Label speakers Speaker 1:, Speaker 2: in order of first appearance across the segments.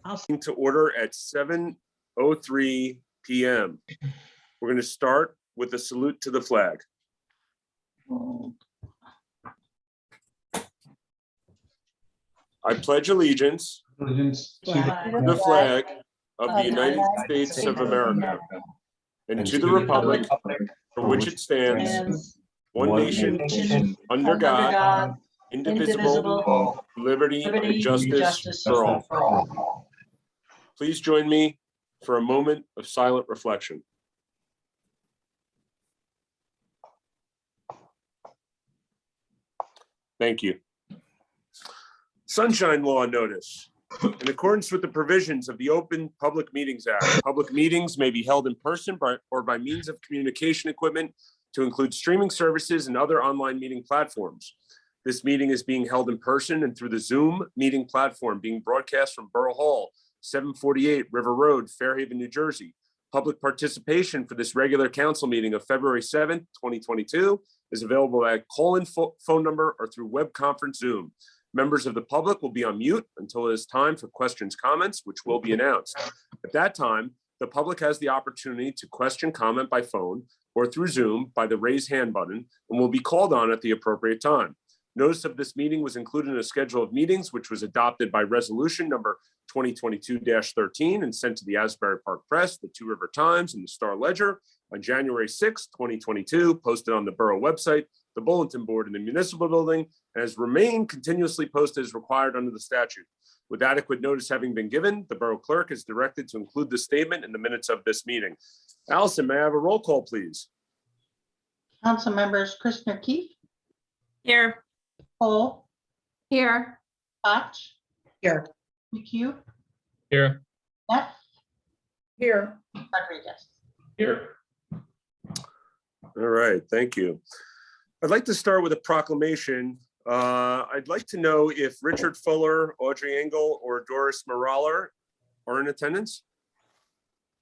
Speaker 1: To order at 7:03 p.m. We're going to start with a salute to the flag. I pledge allegiance to the flag of the United States of America and to the republic for which it stands, one nation, under God, indivisible, liberty and justice for all. Please join me for a moment of silent reflection. Thank you. Sunshine Law notice. In accordance with the provisions of the Open Public Meetings Act, public meetings may be held in person or by means of communication equipment to include streaming services and other online meeting platforms. This meeting is being held in person and through the Zoom meeting platform being broadcast from Borough Hall, 748 River Road, Fairhaven, New Jersey. Public participation for this regular council meeting of February 7th, 2022 is available at call-in phone number or through web conference Zoom. Members of the public will be on mute until it is time for questions, comments, which will be announced. At that time, the public has the opportunity to question, comment by phone or through Zoom by the raise hand button and will be called on at the appropriate time. Notice of this meeting was included in a schedule of meetings, which was adopted by resolution number 2022-13 and sent to the Asbury Park Press, the Two River Times, and the Star Ledger on January 6, 2022, posted on the Borough website, the bulletin board in the Municipal building, and has remained continuously posted as required under the statute. With adequate notice having been given, the Borough Clerk is directed to include the statement in the minutes of this meeting. Allison, may I have a roll call, please?
Speaker 2: Council members Christner Keefe.
Speaker 3: Here.
Speaker 2: Cole.
Speaker 3: Here.
Speaker 2: Koch.
Speaker 3: Here.
Speaker 2: McHugh.
Speaker 4: Here.
Speaker 2: Neff.
Speaker 3: Here.
Speaker 2: Rodriguez.
Speaker 4: Here.
Speaker 1: All right, thank you. I'd like to start with a proclamation. I'd like to know if Richard Fuller, Audrey Engel, or Doris Moraller are in attendance.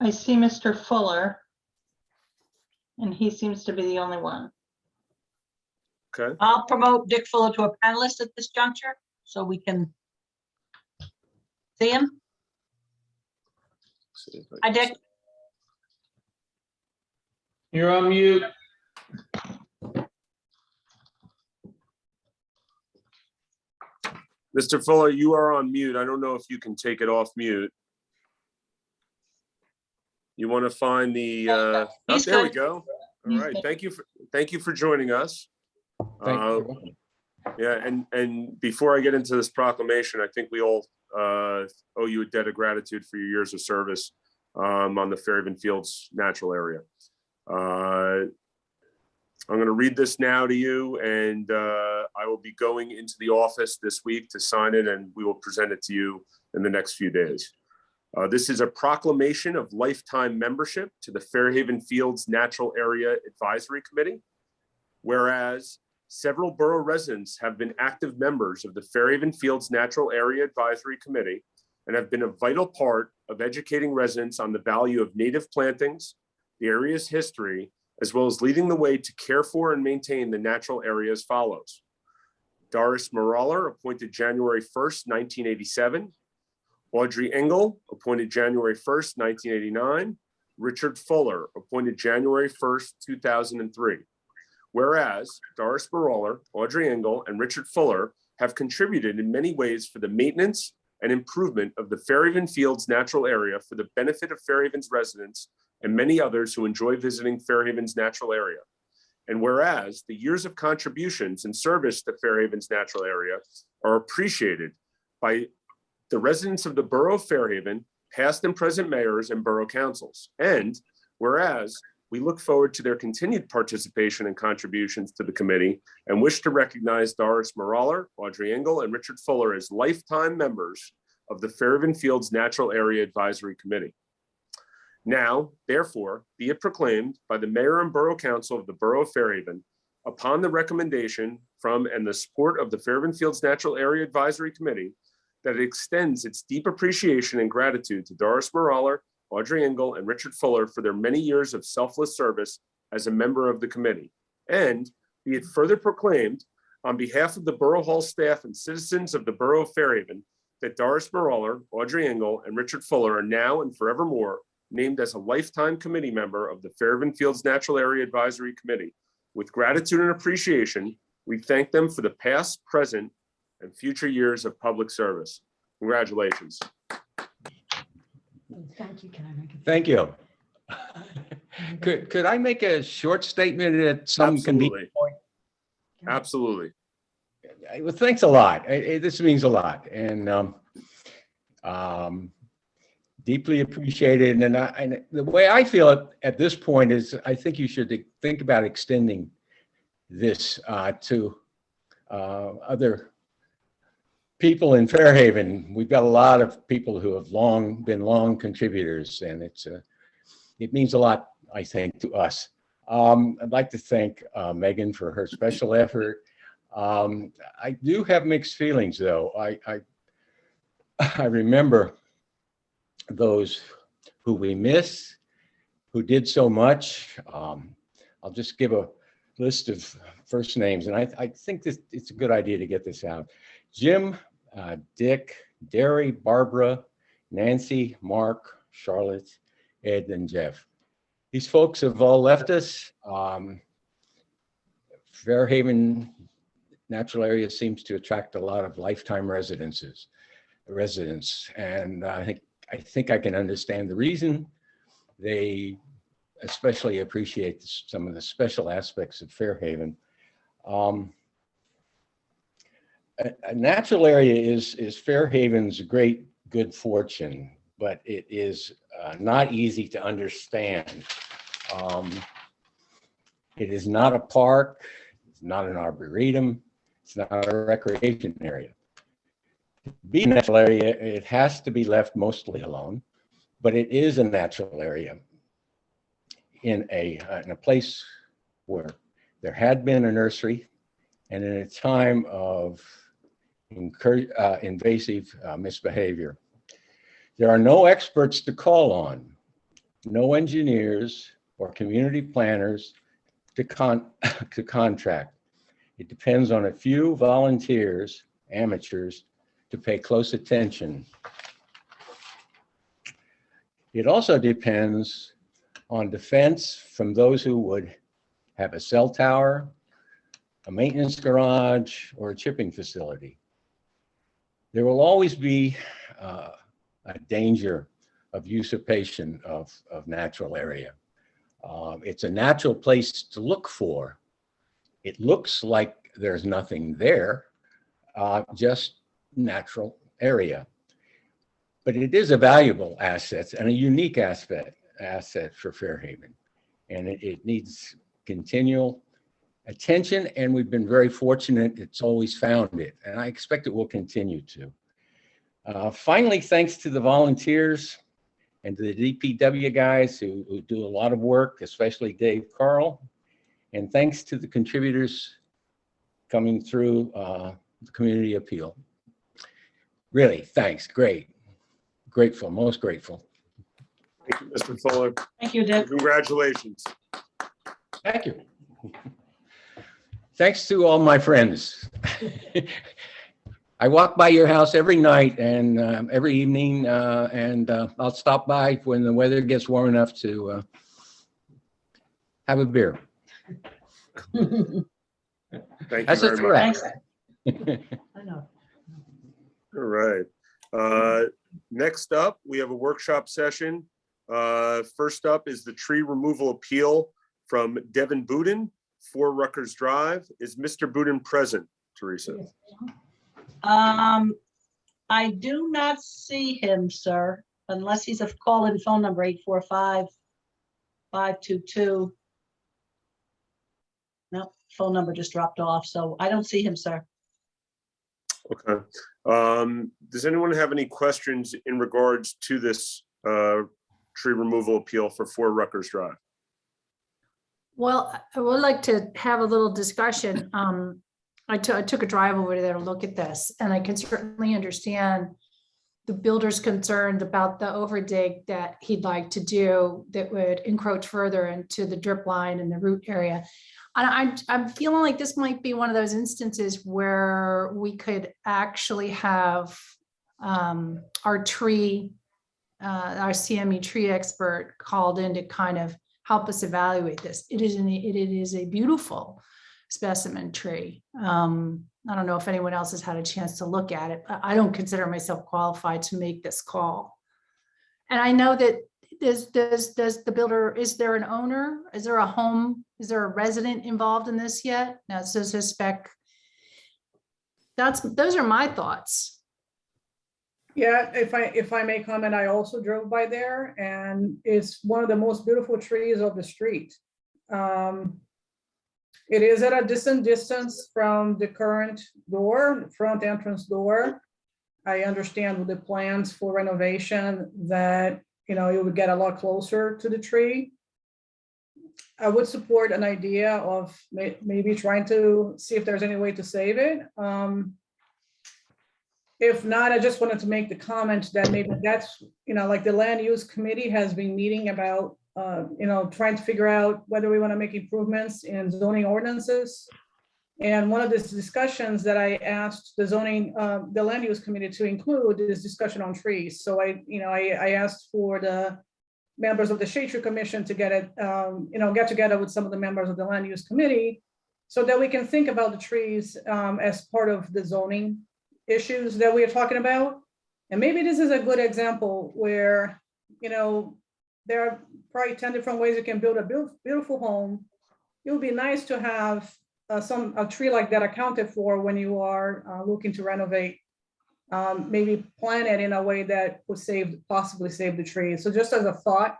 Speaker 2: I see Mr. Fuller, and he seems to be the only one.
Speaker 1: Okay.
Speaker 3: I'll promote Dick Fuller to a panelist at this juncture so we can see him. Hi, Dick.
Speaker 4: You're on mute.
Speaker 1: Mr. Fuller, you are on mute. I don't know if you can take it off mute. You want to find the, oh,
Speaker 3: He's
Speaker 1: there we
Speaker 3: good.
Speaker 1: go. All right, thank you for joining us. Yeah, and before I get into this proclamation, I think we all owe you a debt of gratitude for your years of service on the Fairhaven Fields natural area. I'm going to read this now to you, and I will be going into the office this week to sign it, and we will present it to you in the next few days. This is a proclamation of lifetime membership to the Fairhaven Fields Natural Area Advisory Committee. Whereas several borough residents have been active members of the Fairhaven Fields Natural Area Advisory Committee and have been a vital part of educating residents on the value of native plantings, the area's history, as well as leading the way to care for and maintain the natural area as follows. Doris Moraller, appointed January 1st, 1987. Audrey Engel, appointed January 1st, 1989. Richard Fuller, appointed January 1st, 2003. Whereas Doris Moraller, Audrey Engel, and Richard Fuller have contributed in many ways for the maintenance and improvement of the Fairhaven Fields natural area for the benefit of Fairhaven's residents and many others who enjoy visiting Fairhaven's natural area. And whereas the years of contributions and service to Fairhaven's natural area are appreciated by the residents of the Borough of Fairhaven, past and present mayors and borough councils. And whereas we look forward to their continued participation and contributions to the committee and wish to recognize Doris Moraller, Audrey Engel, and Richard Fuller as lifetime members of the Fairhaven Fields Natural Area Advisory Committee. Now, therefore, be it proclaimed by the Mayor and Borough Council of the Borough of Fairhaven, upon the recommendation from and the support of the Fairhaven Fields Natural Area Advisory Committee, that it extends its deep appreciation and gratitude to Doris Moraller, Audrey Engel, and Richard Fuller for their many years of selfless service as a member of the committee. And be it further proclaimed on behalf of the Borough Hall staff and citizens of the Borough of Fairhaven that Doris Maroller, Audrey Engel, and Richard Fuller are now and forevermore named as a lifetime committee member of the Fairhaven Fields Natural Area Advisory Committee. With gratitude and appreciation, we thank them for the past, present, and future years of public service. Congratulations.
Speaker 5: Thank you. Can I make it?
Speaker 6: Thank you. Could I make a short statement at some convenient point?
Speaker 1: Absolutely.
Speaker 6: Well, thanks a lot. This means a lot, and deeply appreciated. And the way I feel it at this point is, I think you should think about extending this to other people in Fairhaven. We've got a lot of people who have been long contributors, and it means a lot, I think, to us. I'd like to thank Megan for her special effort. I do have mixed feelings, though. I remember those who we miss, who did so much. I'll just give a list of first names, and I think it's a good idea to get this out. Jim, Dick, Derry, Barbara, Nancy, Mark, Charlotte, Ed, and Jeff. These folks have all left us. Fairhaven Natural Area seems to attract a lot of lifetime residents, and I think I can understand the reason. They especially appreciate some of the special aspects of Fairhaven. A natural area is Fairhaven's great good fortune, but it is not easy to understand. It is not a park, it's not an arboretum, it's not a recreation area. To be a natural area, it has to be left mostly alone, but it is a natural area in a place where there had been a nursery, and in a time of invasive misbehavior. There are no experts to call on, no engineers or community planners to contract. It depends on a few volunteers, amateurs, to pay close attention. It also depends on defense from those who would have a cell tower, a maintenance garage, or a chipping facility. There will always be a danger of usurpation of natural area. It's a natural place to look for. It looks like there's nothing there, just natural area. But it is a valuable asset and a unique asset for Fairhaven. And it needs continual attention, and we've been very fortunate it's always found it, and I expect it will continue to. Finally, thanks to the volunteers and to the DPW guys who do a lot of work, especially Dave Carl, and thanks to the contributors coming through the community appeal. Really, thanks, grateful, most grateful.
Speaker 1: Thank you, Mr. Fuller.
Speaker 3: Thank you, Dick.
Speaker 1: Congratulations.
Speaker 6: Thank you. Thanks to all my friends. I walk by your house every night and every evening, and I'll stop by when the weather gets warm enough to have a beer.
Speaker 1: Thank you
Speaker 6: That's a
Speaker 1: very much.
Speaker 6: threat.
Speaker 3: Thanks. I know.
Speaker 1: All right. Next up, we have a workshop session. First up is the tree removal appeal from Devin Budin, 4 Rutgers Drive. Is Mr. Budin present, Teresa?
Speaker 3: I do not see him, sir, unless he's a call-in phone number 845-522. No, phone number just dropped off, so I don't see him, sir.
Speaker 1: Okay. Does anyone have any questions in regards to this tree removal appeal for 4 Rutgers Drive?
Speaker 5: Well, I would like to have a little discussion. I took a drive over there to look at this, and I can certainly understand the builder's concerned about the overdig that he'd like to do that would encroach further into the drip line and the root area. And I'm feeling like this might be one of those instances where we could actually have our tree, our CME tree expert called in to kind of help us evaluate this. It is a beautiful specimen tree. I don't know if anyone else has had a chance to look at it, but I don't consider myself qualified to make this call. And I know that does the builder, is there an owner? Is there a home? Is there a resident involved in this yet? Now, it says his spec. Those are my thoughts.
Speaker 7: Yeah, if I may comment, I also drove by there and it's one of the most beautiful trees of the street. It is at a distant distance from the current door, front entrance door. I understand with the plans for renovation that, it would get a lot closer to the tree. I would support an idea of maybe trying to see if there's any way to save it. If not, I just wanted to make the comment that maybe that's, like the land use committee has been meeting about, trying to figure out whether we want to make improvements in zoning ordinances. And one of the discussions that I asked the land use committee to include is discussion on trees. So I asked for the members of the Shade Tree Commission to get together with some of the members of the land use committee so that we can think about the trees as part of the zoning issues that we are talking about. And maybe this is a good example where, there are probably 10 different ways you can build a beautiful home. It would be nice to have a tree like that accounted for when you are looking to renovate. Maybe plan it in a way that would possibly save the tree. So just as a thought,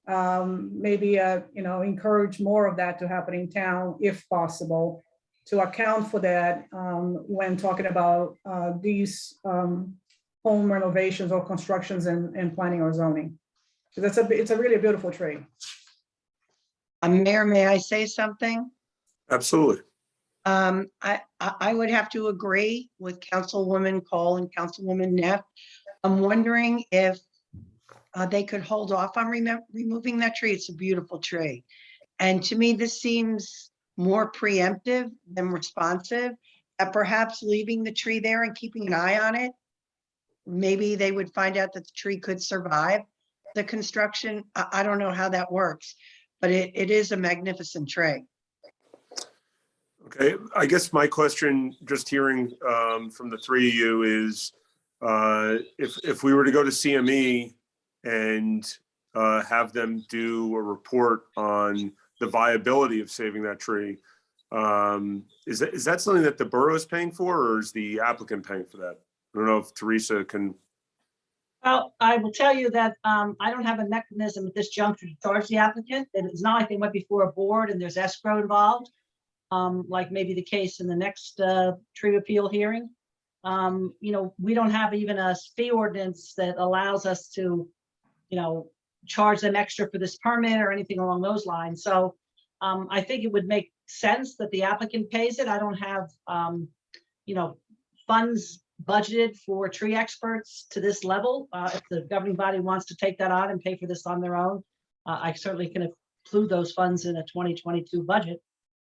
Speaker 7: maybe encourage more of that to happen in town if possible, to account for that when talking about these home renovations or constructions and planning or zoning. So it's a really beautiful tree.
Speaker 8: Mayor, may I say something?
Speaker 1: Absolutely.
Speaker 8: I would have to agree with Councilwoman Cole and Councilwoman Neff. I'm wondering if they could hold off on removing that tree. It's a beautiful tree. And to me, this seems more preemptive than responsive, that perhaps leaving the tree there and keeping an eye on it, maybe they would find out that the tree could survive the construction. I don't know how that works, but it is a magnificent tree.
Speaker 1: Okay, I guess my question, just hearing from the three of you, is if we were to go to CME and have them do a report on the viability of saving that tree, is that something that the borough is paying for, or is the applicant paying for that? I don't know if Teresa can.
Speaker 3: Well, I will tell you that I don't have a mechanism at this juncture to charge the applicant. And it's not like they went before a board and there's escrow involved, like maybe the case in the next tree appeal hearing. We don't have even a fee ordinance that allows us to, charge them extra for this permit or anything along those lines. So I think it would make sense that the applicant pays it. I don't have, funds budgeted for tree experts to this level. If the governing body wants to take that on and pay for this on their own, I certainly can include those funds in a 2022 budget.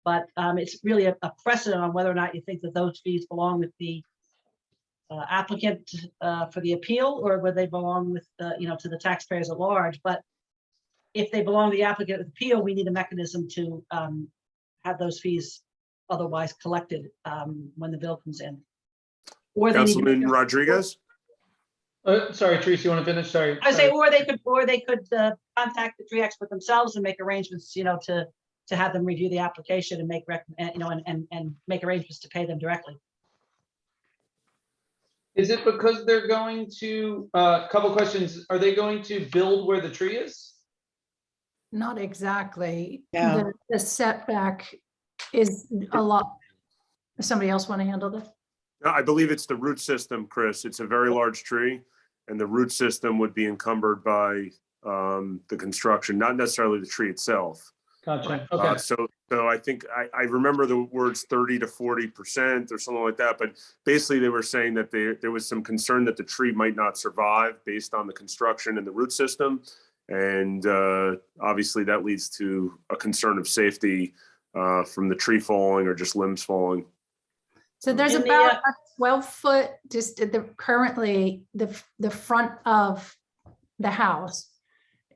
Speaker 3: But it's really a precedent on whether or not you think that those fees belong with the applicant for the appeal, or whether they belong with to the taxpayers at large. But if they belong to the applicant with appeal, we need a mechanism to have those fees otherwise collected when the bill comes in. Or they
Speaker 1: Councilman Rodriguez?
Speaker 4: Sorry, Teresa, you want to finish? Sorry.
Speaker 3: I say, or they could contact the tree expert themselves and make arrangements, to have them review the application and make and make arrangements to pay them directly.
Speaker 4: Is it because they're going to, couple questions, are they going to build where the tree is?
Speaker 5: Not exactly.
Speaker 8: Yeah.
Speaker 5: The setback is a lot. Does somebody else want to handle this?
Speaker 1: No, I believe it's the root system, Chris. It's a very large tree, and the root system would be encumbered by the construction, not necessarily the tree itself.
Speaker 4: Gotcha. Okay.
Speaker 1: So I think I remember the words 30 to 40% or something like that, but basically they were saying that there was some concern that the tree might not survive based on the construction and the root system. And obviously that leads to a concern of safety from the tree falling or just limbs falling.
Speaker 5: So there's
Speaker 3: In the,
Speaker 5: about 12-foot, just at currently the front of the house,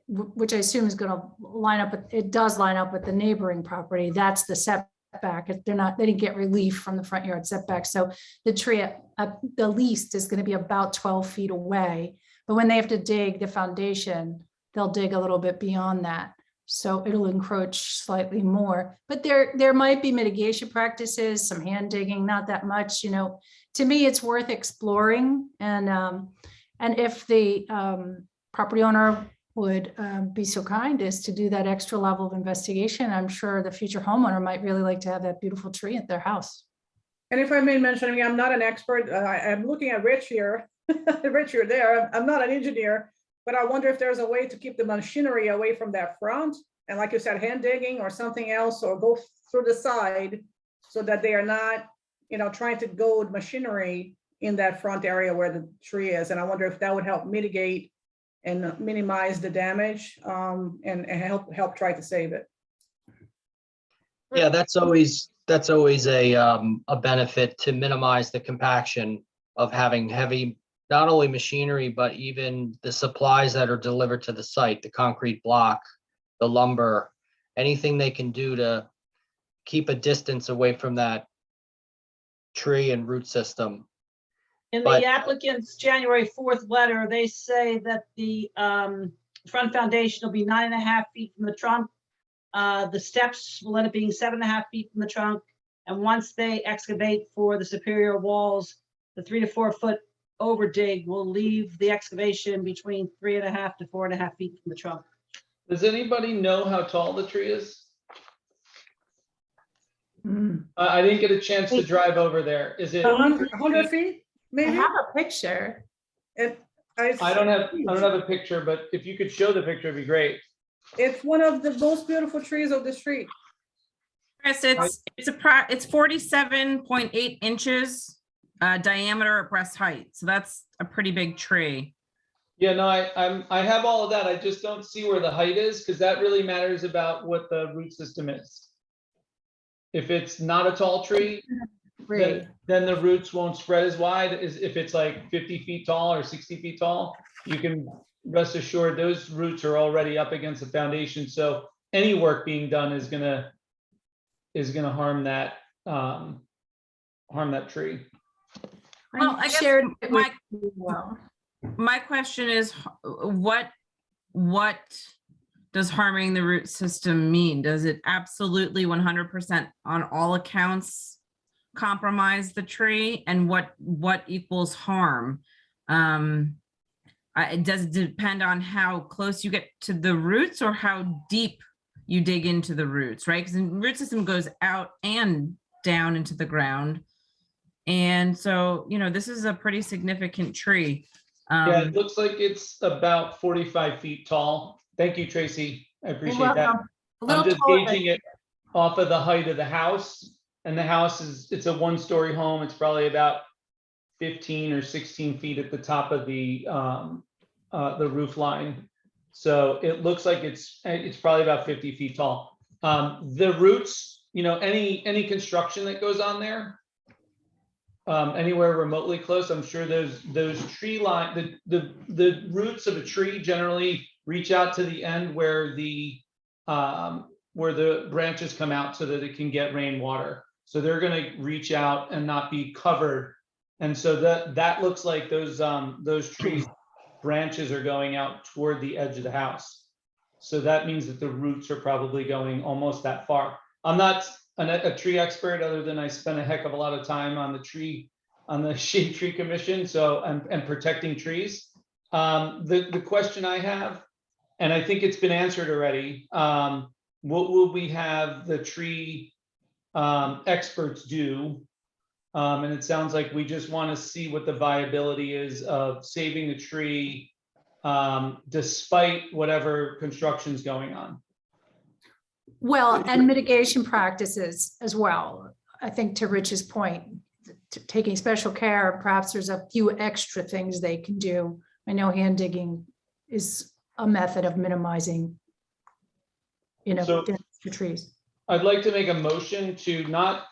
Speaker 5: which I assume is going to line up, it does line up with the neighboring property. That's the setback. They didn't get relief from the front yard setback. So the tree at the least is going to be about 12 feet away. But when they have to dig the foundation, they'll dig a little bit beyond that. So it'll encroach slightly more, but there might be mitigation practices, some hand digging, not that much, to me, it's worth exploring. And if the property owner would be so kind as to do that extra level of investigation, I'm sure the future homeowner might really like to have that beautiful tree at their house.
Speaker 7: And if I may mention, I mean, I'm not an expert. I'm looking at Rich here. Rich, you're there. I'm not an engineer, but I wonder if there's a way to keep the machinery away from that front. And like you said, hand digging or something else, or go through the side so that they are not, trying to go with machinery in that front area where the tree is. And I wonder if that would help mitigate and minimize the damage, and help try to save it.
Speaker 9: Yeah, that's always a benefit, to minimize the compaction of having heavy, not only machinery, but even the supplies that are delivered to the site, the concrete block, the lumber, anything they can do to keep a distance away from that tree and root system.
Speaker 3: In
Speaker 9: But-
Speaker 3: the applicant's January 4th letter, they say that the front foundation will be 9.5 feet from the trunk. The steps will end up being 7.5 feet from the trunk. And once they excavate for the superior walls, the 3 to 4 foot over dig will leave the excavation between 3.5 to 4.5 feet from the trunk.
Speaker 4: Does anybody know how tall the tree is? I didn't get a chance to drive over there. Is it?
Speaker 7: 100 feet,
Speaker 5: I
Speaker 7: maybe?
Speaker 5: have a picture.
Speaker 4: I don't have a picture, but if you could show the picture, it'd be great.
Speaker 7: It's one of the most beautiful trees of the street.
Speaker 10: Chris, it's 47.8 inches diameter at breast height. So that's a pretty big tree.
Speaker 4: Yeah, no, I have all of that. I just don't see where the height is, because that really matters about what the root system is. If it's not a tall tree, then the roots won't spread as wide as if it's like 50 feet tall or 60 feet tall. You can rest assured those roots are already up against the foundation. So any work being done is gonna harm that tree.
Speaker 10: Well, I guess
Speaker 5: shared it
Speaker 10: my-
Speaker 5: with you, well.
Speaker 10: My question is, what does harming the root system mean? Does it absolutely 100% on all accounts compromise the tree? And what equals harm? It does depend on how close you get to the roots or how deep you dig into the roots, right? Because the root system goes out and down into the ground. And so, this is a pretty significant tree.
Speaker 4: Yeah, it looks like it's about 45 feet tall. Thank you, Tracy. I appreciate that. I'm just gauging it off of the height of the house. And the house it's a one-story home. It's probably about 15 or 16 feet at the top of the roof line. So it looks like it's probably about 50 feet tall. The roots, any construction that goes on there, anywhere remotely close, I'm sure those tree line, the roots of a tree generally reach out to the end where the branches come out so that it can get rainwater. So they're going to reach out and not be covered. And so that looks like those trees branches are going out toward the edge of the house. So that means that the roots are probably going almost that far. I'm not a tree expert, other than I spent a heck of a lot of time on the Shade Tree Commission, so and protecting trees. The question I have, and I think it's been answered already, what will we have the tree experts do? And it sounds like we just want to see what the viability is of saving the tree despite whatever construction's going on.
Speaker 5: Well, and mitigation practices as well. I think to Rich's point, taking special care, perhaps there's a few extra things they can do. I know hand digging is a method of minimizing,
Speaker 4: So-
Speaker 5: damage to trees.
Speaker 4: I'd like to make a motion to not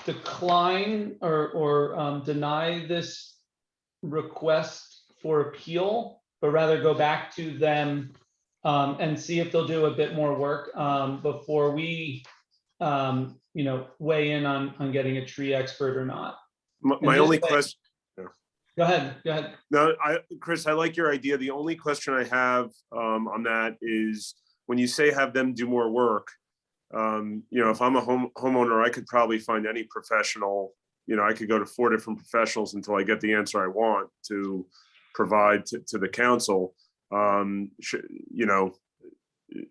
Speaker 4: decline or deny this request for appeal, but rather go back to them and see if they'll do a bit more work before we, weigh in on getting a tree expert or not.
Speaker 1: My
Speaker 4: this
Speaker 1: only
Speaker 4: way-
Speaker 1: question,
Speaker 4: Go ahead.
Speaker 1: no, Chris, I like your idea. The only question I have on that is when you say have them do more work, if I'm a homeowner, I could probably find any professional, I could go to 4 different professionals until I get the answer I want to provide to the council.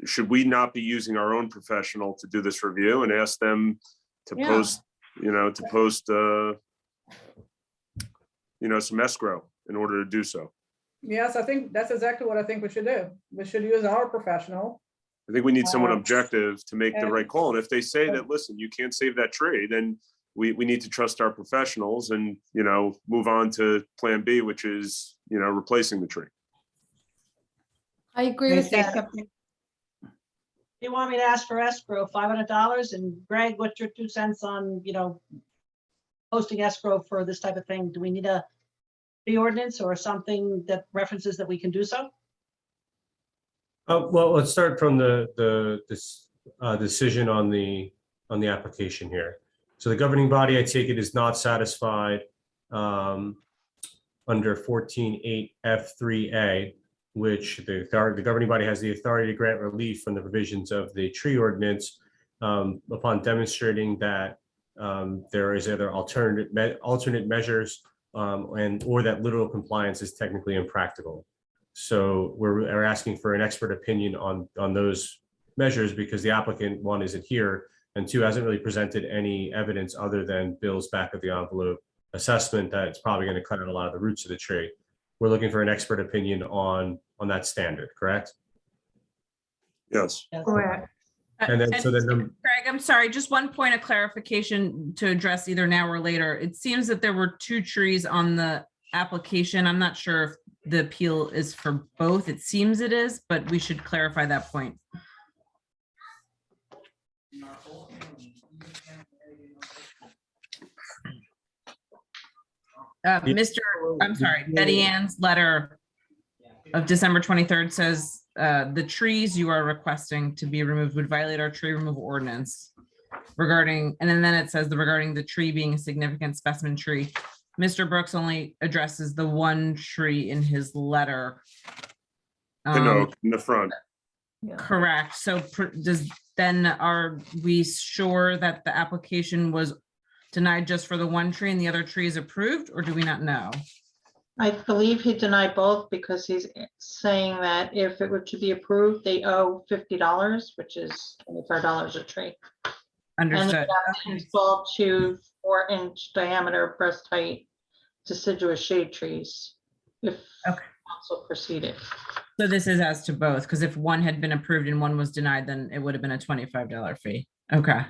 Speaker 1: Should we not be using our own professional to do this review and ask them to
Speaker 7: Yeah.
Speaker 1: post some escrow in order to do so?
Speaker 7: Yes, I think that's exactly what I think we should do. We should use our professional.
Speaker 1: I think we need someone
Speaker 7: Uh,
Speaker 1: objective to make the
Speaker 7: and-
Speaker 1: right call. And if they say that, listen, you can't save that tree, then we need to trust our professionals and, move on to plan B, which is, replacing the tree.
Speaker 5: I agree
Speaker 8: Can I
Speaker 5: with
Speaker 8: say
Speaker 5: that.
Speaker 8: something?
Speaker 3: You want me to ask for escrow $500? And Greg, what's your 2 cents on, posting escrow for this type of thing? Do we need a fee ordinance or something that references that we can do so?
Speaker 11: Well, let's start from this decision on the application here. So the governing body, I take it, is not satisfied under 14.8 F3A, which the governing body has the authority to grant relief from the provisions of the tree ordinance upon demonstrating that there is either alternate measures or that literal compliance is technically impractical. So we're asking for an expert opinion on those measures because the applicant, 1, isn't here, and 2, hasn't really presented any evidence other than Bill's back of the envelope assessment that it's probably going to cut out a lot of the roots of the tree. We're looking for an expert opinion on that standard, correct?
Speaker 1: Yes.
Speaker 5: Correct.
Speaker 11: And then, so then
Speaker 10: Greg, I'm sorry, just one point of clarification to address either now or later. It seems that there were 2 trees on the application. I'm not sure if the appeal is for both. It seems it is, but we should clarify that point. I'm sorry, Betty Ann's letter of December 23rd says the trees you are requesting to be removed would violate our tree removal ordinance regarding, and then it says regarding the tree being a significant specimen tree. Mr. Brooks only addresses the 1 tree in his letter.
Speaker 1: The note in the front.
Speaker 10: Correct. So are we sure that the application was denied just for the 1 tree and the other tree is approved, or do we not know?
Speaker 2: I believe he denied both because he's saying that if it were to be approved, they owe $50, which is $25 a tree. And they
Speaker 10: Understood.
Speaker 2: have to install 2 4-inch diameter breast height deciduous shade trees if
Speaker 10: Okay.
Speaker 2: council proceeded.
Speaker 10: So this is as to both, because if 1 had been approved and 1 was denied, then it would have been a $25 fee. Okay.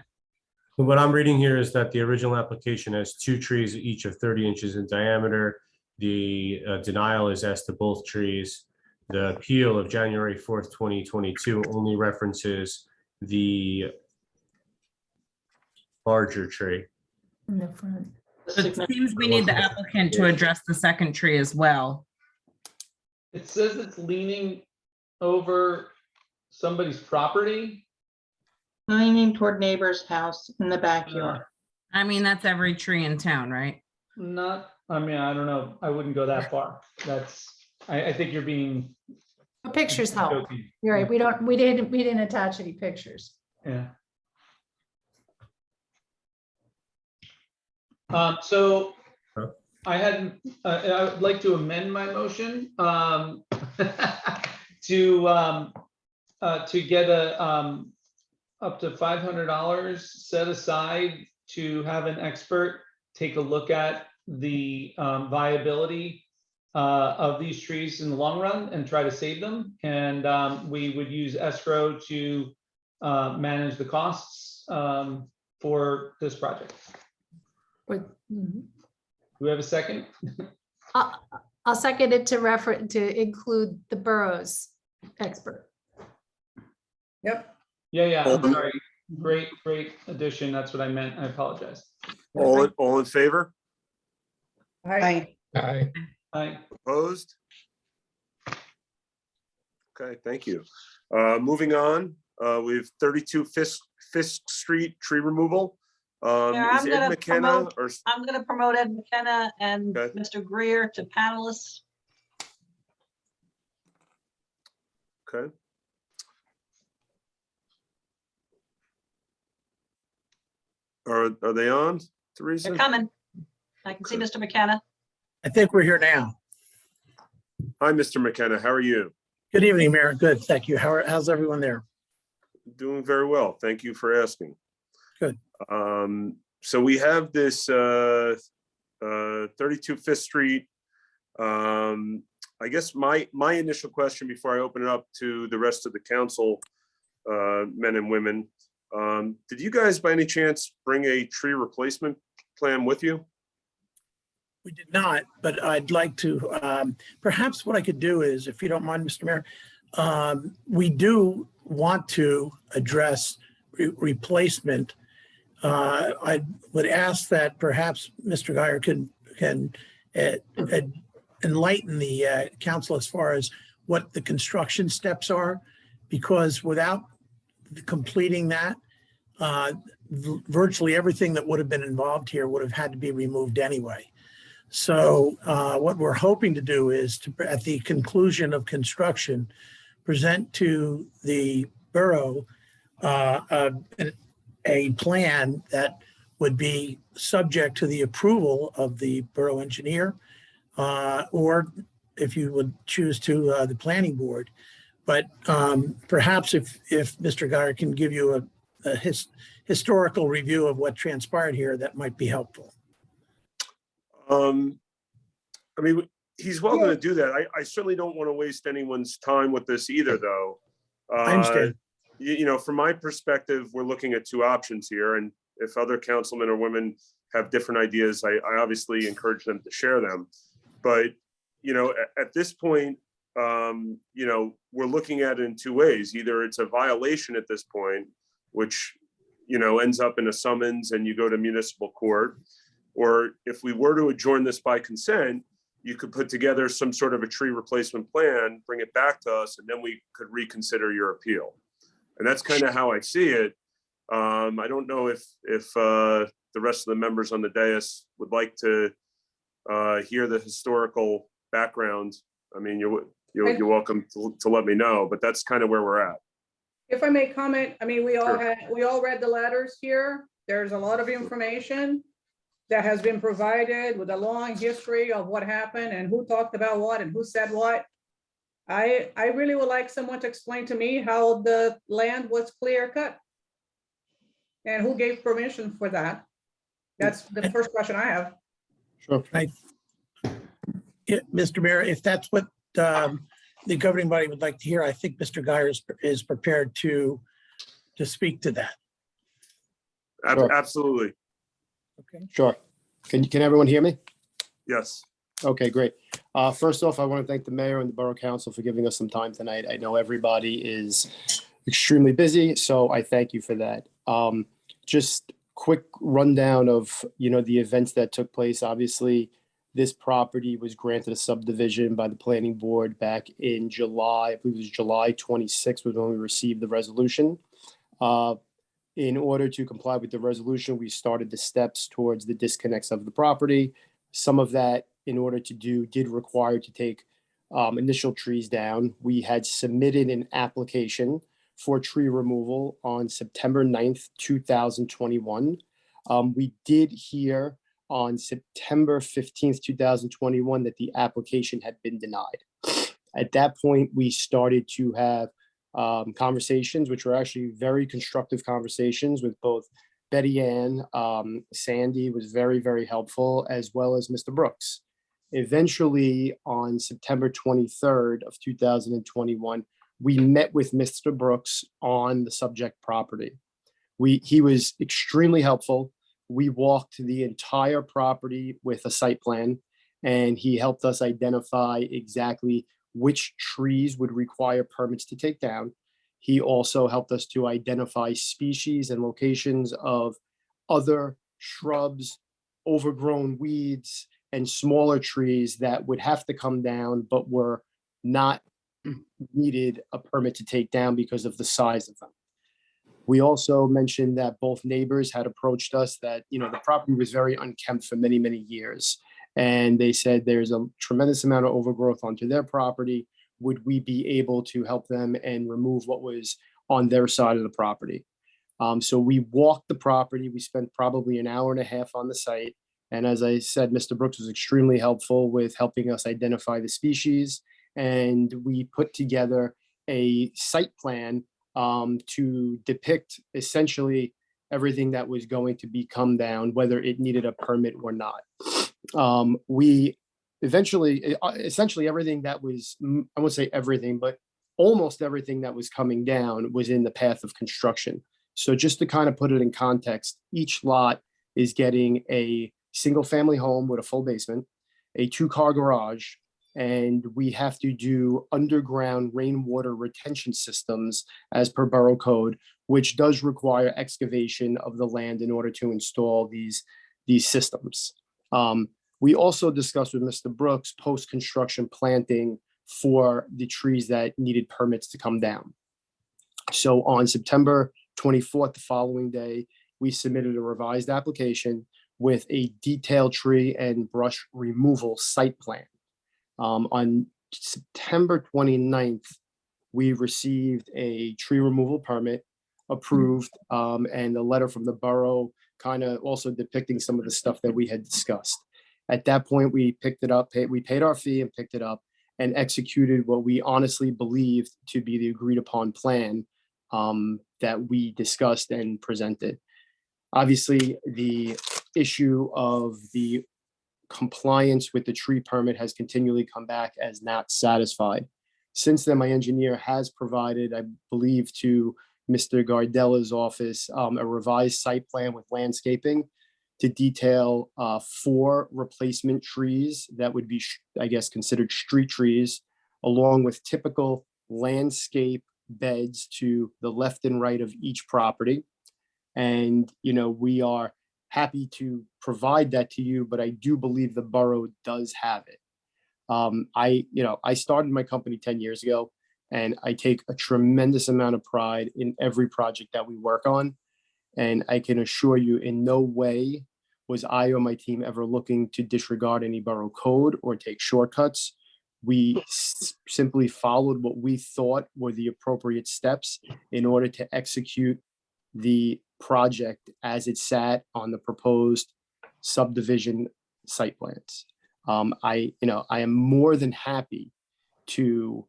Speaker 11: what I'm reading here is that the original application has 2 trees, each of 30 inches in diameter. The denial is as to both trees. The appeal of January 4th, 2022 only references the larger tree.
Speaker 5: In the front.
Speaker 10: So it seems we need the applicant to address the 2nd tree as well.
Speaker 4: It says it's leaning over somebody's property.
Speaker 2: Leaning toward neighbor's house in the backyard.
Speaker 10: I mean, that's every tree in town, right?
Speaker 4: I don't know. I wouldn't go that far. I think you're being.
Speaker 5: The pictures help.
Speaker 4: joking.
Speaker 5: You're right. We didn't attach any pictures.
Speaker 4: Yeah. So I would like to amend my motion to get up to $500 set aside to have an expert take a look at the viability of these trees in the long run and try to save them. And we would use escrow to manage the costs for this project.
Speaker 5: Mhm.
Speaker 4: Do we have a second?
Speaker 5: I'll second it to include the borough's expert.
Speaker 7: Yep.
Speaker 4: Yeah, I'm sorry. Great addition. That's what I meant. I apologize.
Speaker 1: All in favor?
Speaker 7: Aye.
Speaker 8: Aye.
Speaker 1: Opposed? Okay, thank you. Moving on, we have 32 Fisk Street tree removal.
Speaker 3: Yeah,
Speaker 1: Is
Speaker 3: I'm
Speaker 1: Ed
Speaker 3: gonna
Speaker 1: McKenna
Speaker 3: promote-
Speaker 1: or,
Speaker 3: I'm going to promote Ed McKenna and
Speaker 1: Okay.
Speaker 3: Mr. Greer to panelists.
Speaker 1: okay. Are they on, Teresa?
Speaker 3: They're coming. I can see
Speaker 1: Okay.
Speaker 3: Mr. McKenna.
Speaker 12: I think we're here now.
Speaker 1: Hi, Mr. McKenna, how are you?
Speaker 12: Good evening, Mayor. Good, thank you. How's everyone there?
Speaker 1: Doing very well. Thank you for asking.
Speaker 12: Good.
Speaker 1: So we have this 32 Fifth Street. I guess my initial question before I open it up to the rest of the council, men and women, did you guys by any chance bring a tree replacement plan with you?
Speaker 12: We did not, but I'd like to, perhaps what I could do is, if you don't mind, Mr. Mayor, we do want to address replacement. I would ask that perhaps Mr. Guyer can enlighten the council as far as what the construction steps are, because without completing that, virtually everything that would have been involved here would have had to be removed anyway. So what we're hoping to do is to, at the conclusion of construction, present to the borough a plan that would be subject to the approval of the borough engineer, or if you would choose to, the planning board. But perhaps if Mr. Guyer can give you a historical review of what transpired here, that might be helpful.
Speaker 1: I mean, he's welcome to do that. I certainly don't want to waste anyone's time with this either, though.
Speaker 12: I understand.
Speaker 1: You know, from my perspective, we're looking at two options here, and if other councilmen or women have different ideas, I obviously encourage them to share them. But, you know, at this point, you know, we're looking at it in two ways. Either it's a violation at this point, which, you know, ends up in a summons and you go to municipal court, or if we were to adjourn this by consent, you could put together some sort of a tree replacement plan, bring it back to us, and then we could reconsider your appeal. And that's kind of how I see it. I don't know if the rest of the members on the dais would like to hear the historical background. I mean, you're welcome to let me know, but that's kind of where we're at.
Speaker 7: If I may comment, I mean, we all
Speaker 1: Sure.
Speaker 7: we all read the letters here. There's a lot of information that has been provided with a long history of what happened and who talked about what and who said what. I really would like someone to explain to me how the land was clear cut. And who gave permission for that? That's the first question I have.
Speaker 12: Sure. Mr. Mayor, if that's what the governing body would like to hear, I think Mr. Guyer is prepared to speak to that.
Speaker 13: Sure.
Speaker 1: Absolutely.
Speaker 12: Okay.
Speaker 13: Sure. Can everyone hear me?
Speaker 1: Yes.
Speaker 13: Okay, great. First off, I want to thank the mayor and the borough council for giving us some time tonight. I know everybody is extremely busy, so I thank you for that. Just quick rundown of, you know, the events that took place. Obviously, this property was granted a subdivision by the planning board back in July. I believe it was July 26th was when we received the resolution. In order to comply with the resolution, we started the steps towards the disconnects of the property. Some of that, in order to do, did require to take initial trees down. We had submitted an application for tree removal on September 9th, 2021. We did hear on September 15th, 2021, that the application had been denied. At that point, we started to have conversations, which were actually very constructive conversations with both Betty Ann. Sandy was very, very helpful, as well as Mr. Brooks. Eventually, on September 23rd of 2021, we met with Mr. Brooks on the subject property. He was extremely helpful. We walked the entire property with a site plan, and he helped us identify exactly which trees would require permits to take down. He also helped us to identify species and locations of other shrubs, overgrown weeds, and smaller trees that would have to come down, but were not needed a permit to take down because of the size of them. We also mentioned that both neighbors had approached us that, the property was very unkempt for many, many years. And they said there's a tremendous amount of overgrowth onto their property. Would we be able to help them and remove what was on their side of the property? So we walked the property. We spent probably an hour and a half on the site. And as I said, Mr. Brooks was extremely helpful with helping us identify the species. And we put together a site plan to depict essentially everything that was going to be come down, whether it needed a permit or not. We eventually, essentially everything that was, I won't say everything, but almost everything that was coming down was in the path of construction. So just to kind of put it in context, each lot is getting a single family home with a full basement, a 2-car garage, and we have to do underground rainwater retention systems as per borough code, which does require excavation of the land in order to install these systems. We also discussed with Mr. Brooks post-construction planting for the trees that needed permits to come down. So on September 24th, the following day, we submitted a revised application with a detailed tree and brush removal site plan. On September 29th, we received a tree removal permit approved and a letter from the borough kind of also depicting some of the stuff that we had discussed. At that point, we picked it up, we paid our fee and picked it up and executed what we honestly believed to be the agreed upon plan that we discussed and presented. Obviously, the issue of the compliance with the tree permit has continually come back as not satisfied. Since then, my engineer has provided, I believe, to Mr. Gardella's office, a revised site plan with landscaping to detail 4 replacement trees that would be, I guess, considered street trees, along with typical landscape beds to the left and right of each property. And, we are happy to provide that to you, but I do believe the borough does have it. I started my company 10 years ago, and I take a tremendous amount of pride in every project that we work on. And I can assure you in no way was I or my team ever looking to disregard any borough code or take shortcuts. We simply followed what we thought were the appropriate steps in order to execute the project as it sat on the proposed subdivision site plans. I am more than happy to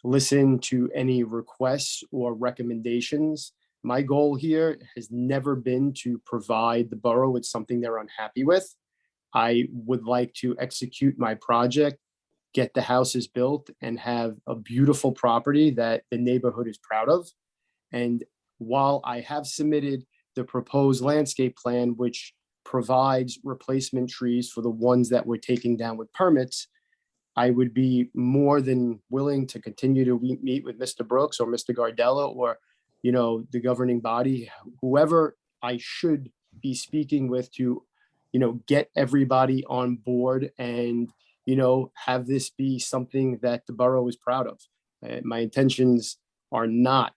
Speaker 13: listen to any requests or recommendations. My goal here has never been to provide the borough with something they're unhappy with. I would like to execute my project, get the houses built, and have a beautiful property that the neighborhood is proud of. And while I have submitted the proposed landscape plan, which provides replacement trees for the ones that we're taking down with permits, I would be more than willing to continue to meet with Mr. Brooks or Mr. Gardella or, the governing body, whoever I should be speaking with to, get everybody on board and, have this be something that the borough is proud of. My intentions are not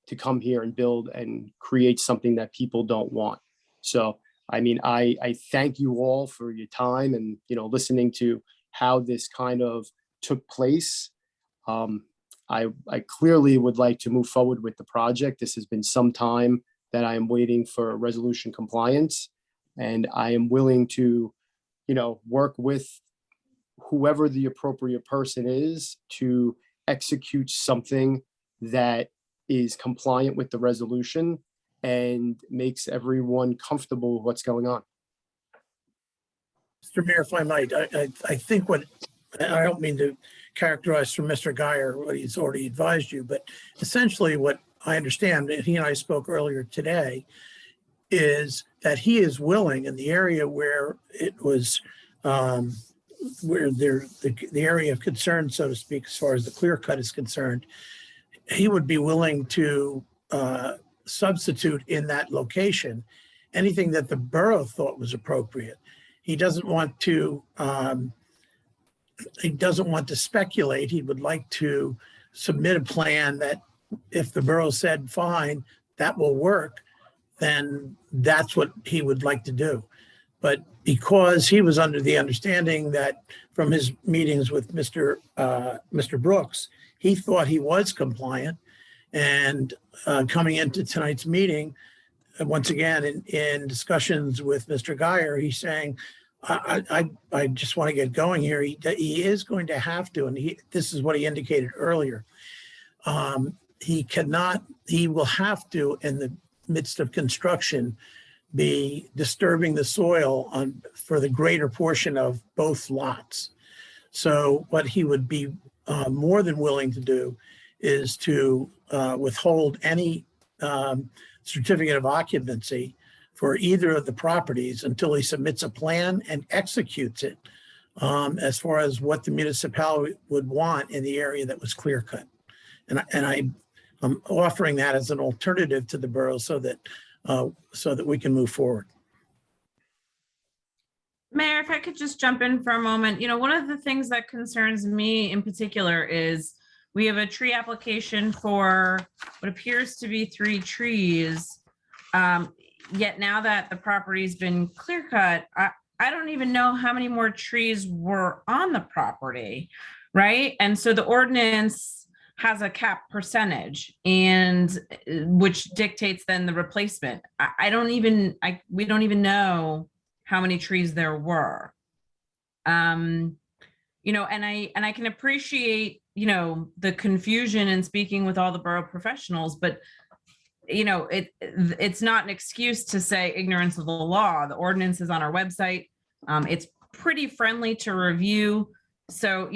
Speaker 13: to come here and build and create something that people don't want. So, I thank you all for your time and, listening to how this kind of took place. I clearly would like to move forward with the project. This has been some time that I am waiting for resolution compliance, and I am willing to, work with whoever the appropriate person is to execute something that is compliant with the resolution and makes everyone comfortable with what's going on.
Speaker 12: Mr. Mayor, if I might, I think I don't mean to characterize from Mr. Guyer what he's already advised you, but essentially what I understand, and he and I spoke earlier today, is that he is willing in the area where it was, where the area of concern, so to speak, as far as the clear cut is concerned, he would be willing to substitute in that location anything that the borough thought was appropriate. He doesn't want to speculate. He would like to submit a plan that if the borough said, fine, that will work, then that's what he would like to do. But because he was under the understanding that from his meetings with Mr. Brooks, he thought he was compliant. And coming into tonight's meeting, once again, in discussions with Mr. Geyer, he's saying, I just want to get going here. He is going to have to, and this is what he indicated earlier. He will have to, in the midst of construction, be disturbing the soil for the greater portion of both lots. So what he would be more than willing to do is to withhold any certificate of occupancy for either of the properties until he submits a plan and executes it as far as what the municipality would want in the area that was clear cut. And I'm offering that as an alternative to the borough so that we can move forward.
Speaker 10: Mayor, if I could just jump in for a moment, one of the things that concerns me in particular is we have a tree application for what appears to be 3 trees. Yet now that the property's been clear cut, I don't even know how many more trees were on the property, right? And so the ordinance has a cap percentage, and which dictates then the replacement. We don't even know how many trees there were. And I can appreciate, the confusion in speaking with all the borough professionals, but it's not an excuse to say ignorance of the law. The ordinance is on our website. It's pretty friendly to review. So,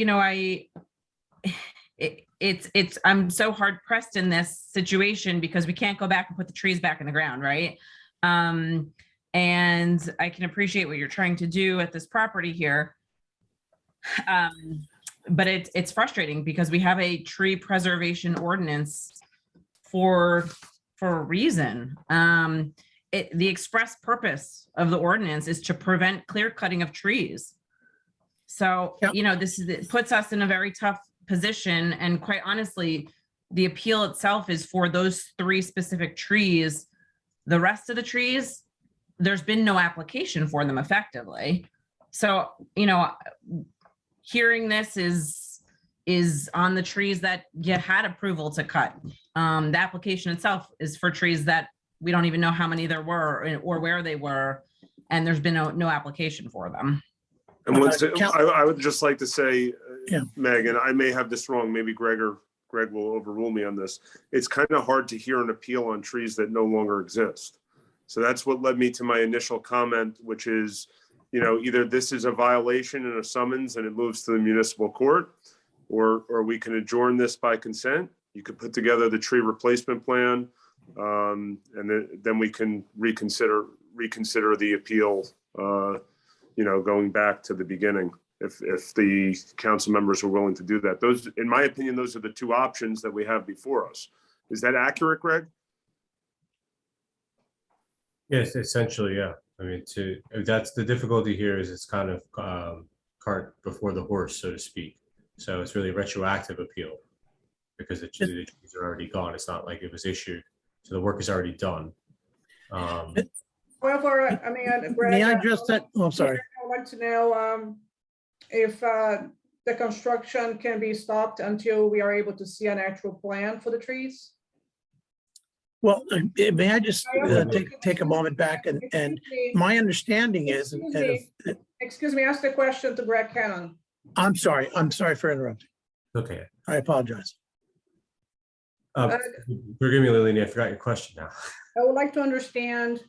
Speaker 10: I'm so hard pressed in this situation because we can't go back and put the trees back in the ground, right? And I can appreciate what you're trying to do at this property here. But it's frustrating because we have a tree preservation ordinance for a reason. The express purpose of the ordinance is to prevent clear cutting of trees. So,
Speaker 12: Yep.
Speaker 10: It puts us in a very tough position. And quite honestly, the appeal itself is for those 3 specific trees. The rest of the trees, there's been no application for them effectively. So, hearing this is on the trees that you had approval to cut. The application itself is for trees that we don't even know how many there were or where they were, and there's been no application for them.
Speaker 1: And I would just like to say, Megan, I may have this wrong. Maybe Greg will overrule me on this. It's kind of hard to hear an appeal on trees that no longer exist. So that's what led me to my initial comment, which is, either this is a violation and a summons and it moves to the municipal court, or we can adjourn this by consent. You could put together the tree replacement plan, and then we can reconsider the appeal, going back to the beginning, if the council members are willing to do that. Those, in my opinion, those are the 2 options that we have before us. Is that accurate, Greg?
Speaker 11: Yes, essentially, yeah. I mean, that's the difficulty here is it's kind of cart before the horse, so to speak. So it's really a retroactive appeal because the trees are already gone. It's not like it was issued. So the work is already done.
Speaker 7: However, I mean, Greg,
Speaker 12: May I address that? Oh, I'm sorry.
Speaker 7: I want to know if the construction can be stopped until we are able to see an actual plan for the trees.
Speaker 12: Well, may I just take a moment back and my understanding is,
Speaker 7: Excuse me, ask the question to Greg Cannon.
Speaker 12: I'm sorry for interrupting.
Speaker 11: Okay.
Speaker 12: I apologize.
Speaker 11: Forgive me, Lillian, I forgot your question now.
Speaker 7: I would like to understand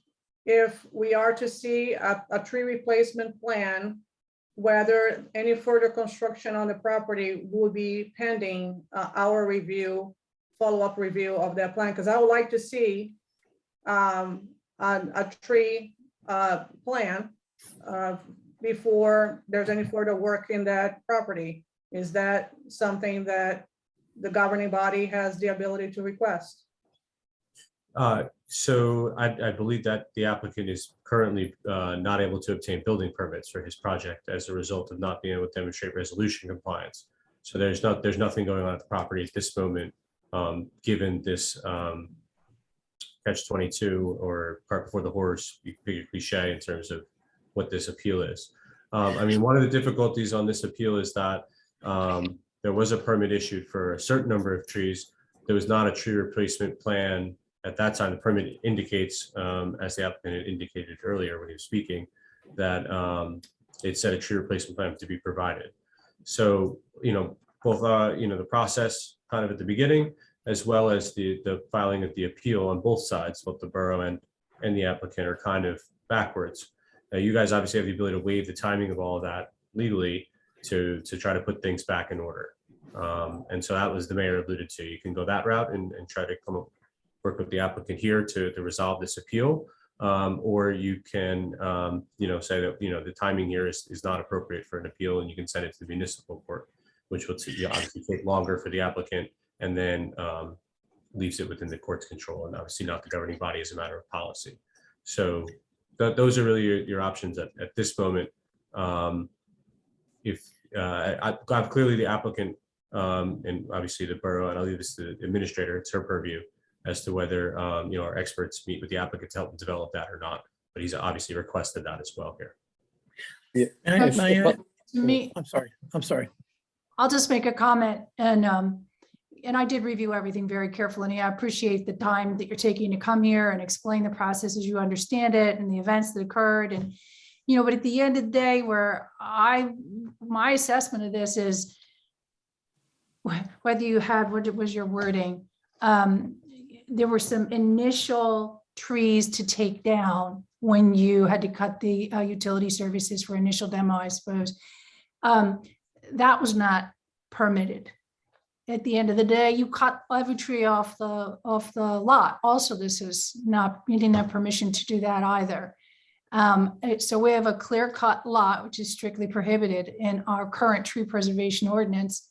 Speaker 7: if we are to see a tree replacement plan, whether any further construction on the property will be pending our review, follow-up review of that plan, because I would like to see a tree plan before there's any further work in that property. Is that something that the governing body has the ability to request?
Speaker 11: So I believe that the applicant is currently not able to obtain building permits for his project as a result of not being able to demonstrate resolution compliance. So there's nothing going on at the property at this moment, given this catch-22 or cart before the horse cliche in terms of what this appeal is. I mean, one of the difficulties on this appeal is that there was a permit issued for a certain number of trees. There was not a tree replacement plan at that time. The permit indicates, as the applicant had indicated earlier when he was speaking, that it said a tree replacement plan to be provided. So, both, the process kind of at the beginning, as well as the filing of the appeal on both sides, both the borough and the applicant, are kind of backwards. Now, you guys obviously have the ability to waive the timing of all of that legally to try to put things back in order. And so that was the mayor alluded to. You can go that route and try to work with the applicant here to resolve this appeal. Or you can, say that, the timing here is not appropriate for an appeal, and you can send it to the municipal court, which will obviously take longer for the applicant, and then leaves it within the court's control, and obviously not the governing body as a matter of policy. So those are really your options at this moment. If I've clearly the applicant and obviously the borough, and I'll leave this to the administrator, it's her purview as to whether our experts meet with the applicant to help them develop that or not. But he's obviously requested that as well here.
Speaker 12: Yeah.
Speaker 5: Me,
Speaker 12: I'm sorry.
Speaker 5: I'll just make a comment, and I did review everything very carefully, and I appreciate the time that you're taking to come here and explain the process as you understand it and the events that occurred. And, but at the end of the day, my assessment of this is whether you had, what was your wording? There were some initial trees to take down when you had to cut the utility services for initial demo, I suppose. That was not permitted. At the end of the day, you cut every tree off the lot. Also, this is not, you didn't have permission to do that either. So we have a clear-cut lot, which is strictly prohibited in our current tree preservation ordinance.